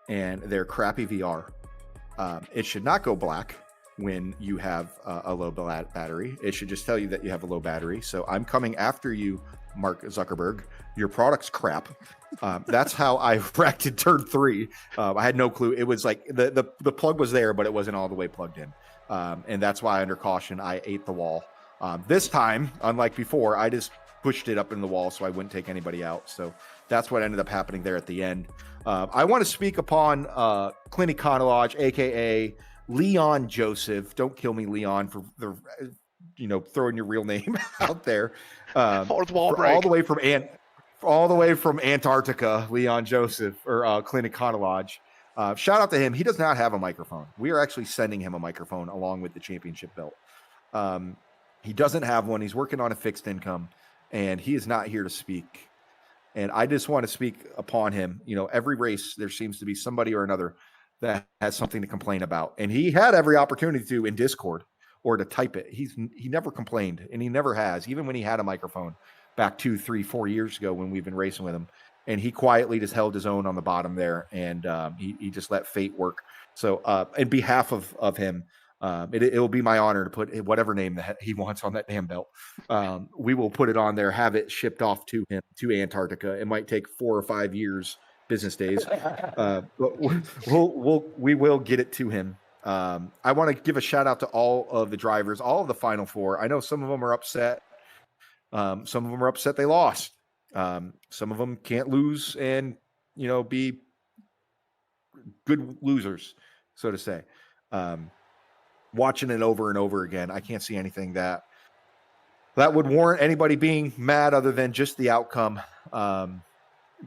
and their crappy VR. It should not go black when you have a low battery. It should just tell you that you have a low battery. So I'm coming after you, Mark Zuckerberg. Your product's crap. That's how I wrecked in turn 3. I had no clue. It was like the plug was there, but it wasn't all the way plugged in. And that's why under caution, I ate the wall. This time, unlike before, I just pushed it up in the wall so I wouldn't take anybody out. So that's what ended up happening there at the end. I want to speak upon Clint Econolodge, a.k.a. Leon Joseph. Don't kill me, Leon, for the throwing your real name out there. Fourth wall break. All the way from Antarctica, Leon Joseph or Clint Econolodge. Shout out to him. He does not have a microphone. We are actually sending him a microphone along with the championship belt. He doesn't have one. He's working on a fixed income, and he is not here to speak. And I just want to speak upon him. Every race there seems to be somebody or another that has something to complain about, and he had every opportunity to in Discord or to type it. He never complained, and he never has, even when he had a microphone back 2, 3, 4 years ago when we've been racing with him. And he quietly just held his own on the bottom there, and he just let fate work. So in behalf of him, it will be my honor to put whatever name that he wants on that damn belt. We will put it on there, have it shipped off to him to Antarctica. It might take 4 or 5 years, business days, but we will get it to him. I want to give a shout out to all of the drivers, all of the Final Four. I know some of them are upset. Some of them are upset they lost. Some of them can't lose and be good losers, so to say. Watching it over and over again, I can't see anything that would warrant anybody being mad other than just the outcome.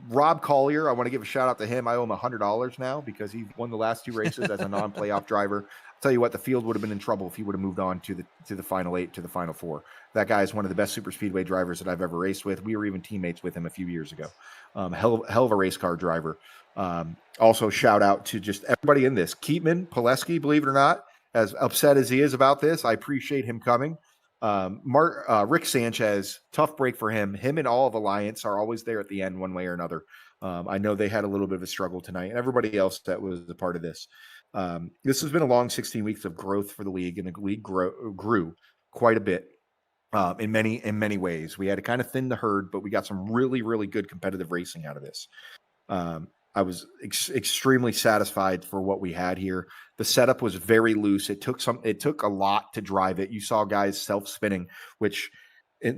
Rob Collier, I want to give a shout out to him. I owe him $100 now because he won the last 2 races as a non-playoff driver. I'll tell you what, the field would have been in trouble if he would have moved on to the final 8, to the final 4. That guy is one of the best super speedway drivers that I've ever raced with. We were even teammates with him a few years ago. Hell of a race car driver. Also, shout out to just everybody in this. Keeteman, Poleske, believe it or not, as upset as he is about this, I appreciate him coming. Rick Sanchez, tough break for him. Him and all of Alliance are always there at the end one way or another. I know they had a little bit of a struggle tonight, and everybody else that was a part of this. This has been a long 16 weeks of growth for the league, and the league grew quite a bit in many ways. We had to kind of thin the herd, but we got some really, really good competitive racing out of this. I was extremely satisfied for what we had here. The setup was very loose. It took a lot to drive it. You saw guys self-spinning, which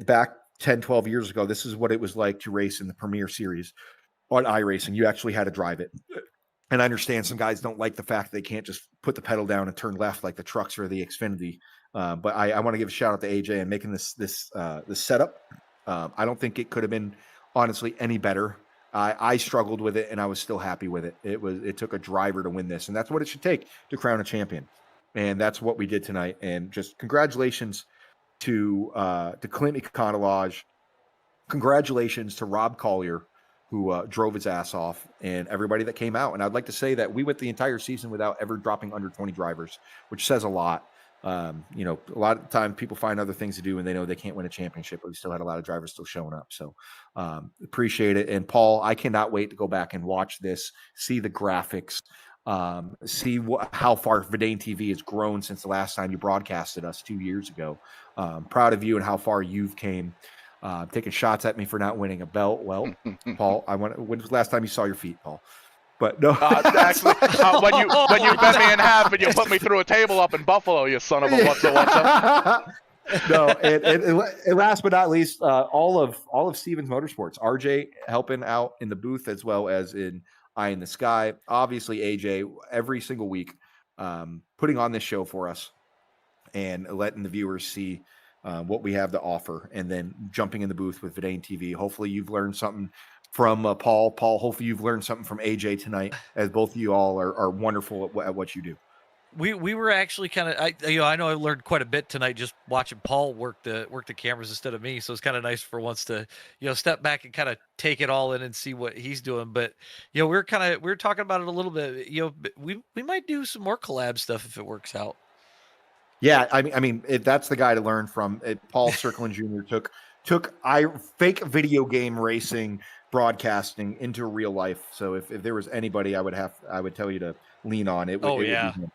back 10, 12 years ago, this is what it was like to race in the Premier Series on iRacing. You actually had to drive it. And I understand some guys don't like the fact that they can't just put the pedal down and turn left like the trucks or the Xfinity. But I want to give a shout out to AJ and making this setup. I don't think it could have been honestly any better. I struggled with it and I was still happy with it. It took a driver to win this, and that's what it should take to crown a champion. And that's what we did tonight. And just congratulations to Clint Econolodge. Congratulations to Rob Collier, who drove his ass off, and everybody that came out. And I'd like to say that we went the entire season without ever dropping under 20 drivers, which says a lot. A lot of the time people find other things to do and they know they can't win a championship, but we still had a lot of drivers still showing up. So appreciate it. And Paul, I cannot wait to go back and watch this, see the graphics, see how far Verdane TV has grown since the last time you broadcasted us 2 years ago. Proud of you and how far you've came. Taking shots at me for not winning a belt. Well, Paul, when was the last time you saw your feet, Paul? But no, actually, when you bent me in half and you put me through a table up in Buffalo, you son of a what's up. No, and last but not least, all of Stevens Motorsports, RJ helping out in the booth as well as in Eye in the Sky. Obviously, AJ every single week putting on this show for us and letting the viewers see what we have to offer, and then jumping in the booth with Verdane TV. Hopefully, you've learned something from Paul. Paul, hopefully you've learned something from AJ tonight, as both of you all are wonderful at what you do. We were actually kind of, I know I learned quite a bit tonight just watching Paul work the cameras instead of me. So it's kind of nice for once to, step back and kind of take it all in and see what he's doing. But, we were talking about it a little bit, we might do some more collab stuff if it works out. Yeah. I mean, that's the guy to learn from. Paul Circlin Jr. took fake video game racing broadcasting into real life. So if there was anybody I would tell you to lean on it. Would be him.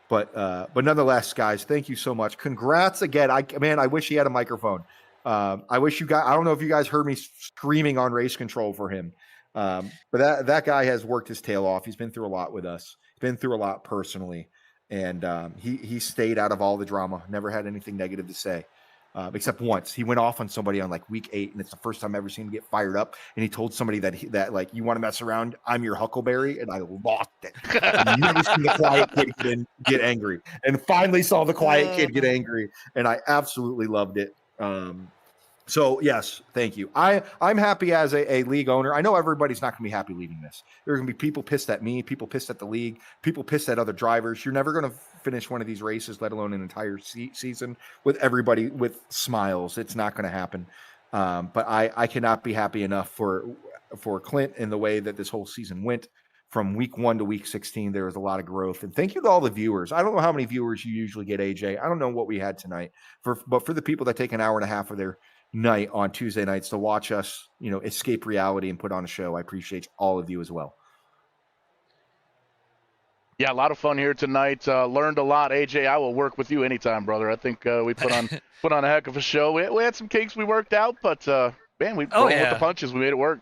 But nonetheless, guys, thank you so much. Congrats again. I wish he had a microphone. I wish you guys, I don't know if you guys heard me screaming on race control for him. But that guy has worked his tail off. He's been through a lot with us. He's been through a lot personally. And he stayed out of all the drama, never had anything negative to say. Except once he went off on somebody on like week 8, and it's the first time I've ever seen him get fired up. And he told somebody that like, you want to mess around, I'm your Huckleberry, and I lost it. You never seen the quiet kid get angry, and finally saw the quiet kid get angry, and I absolutely loved it. So yes, thank you. I'm happy as a league owner. I know everybody's not going to be happy leaving this. There are going to be people pissed at me, people pissed at the league, people pissed at other drivers. You're never going to finish one of these races, let alone an entire season, with everybody with smiles. It's not going to happen. But I cannot be happy enough for Clint in the way that this whole season went. From week 1 to week 16, there was a lot of growth. And thank you to all the viewers. I don't know how many viewers you usually get, AJ. I don't know what we had tonight. But for the people that take an hour and a half of their night on Tuesday nights to watch us, escape reality and put on a show, I appreciate all of you as well. Yeah, a lot of fun here tonight. Learned a lot. AJ, I will work with you anytime, brother. I think we put on a heck of a show. We had some kinks we worked out, but man, we rolled with the punches. We made it work.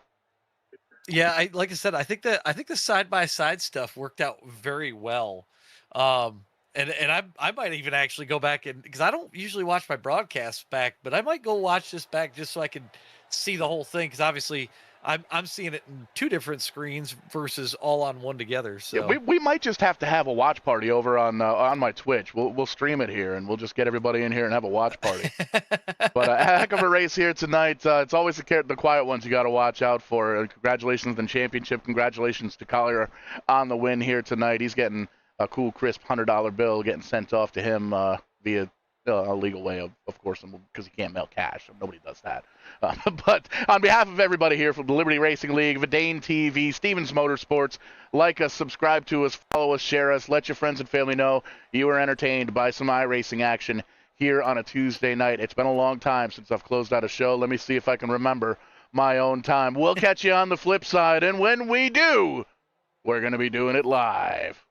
Yeah, like I said, I think the side-by-side stuff worked out very well. And I might even actually go back because I don't usually watch my broadcasts back, but I might go watch this back just so I can see the whole thing. Because obviously I'm seeing it in 2 different screens versus all on one together. So yeah, we might just have to have a watch party over on my Twitch. We'll stream it here and we'll just get everybody in here and have a watch party. But a heck of a race here tonight. It's always the quiet ones you got to watch out for. Congratulations on the championship. Congratulations to Collier on the win here tonight. He's getting a cool, crisp $100 bill getting sent off to him via a legal way, of course, because he can't mail cash. Nobody does that. But on behalf of everybody here from the Liberty Racing League, Verdane TV, Stevens Motorsports, like us, subscribe to us, follow us, share us, let your friends and family know you are entertained by some iRacing action here on a Tuesday night. It's been a long time since I've closed out a show. Let me see if I can remember my own time. We'll catch you on the flip side, and when we do, we're going to be doing it live.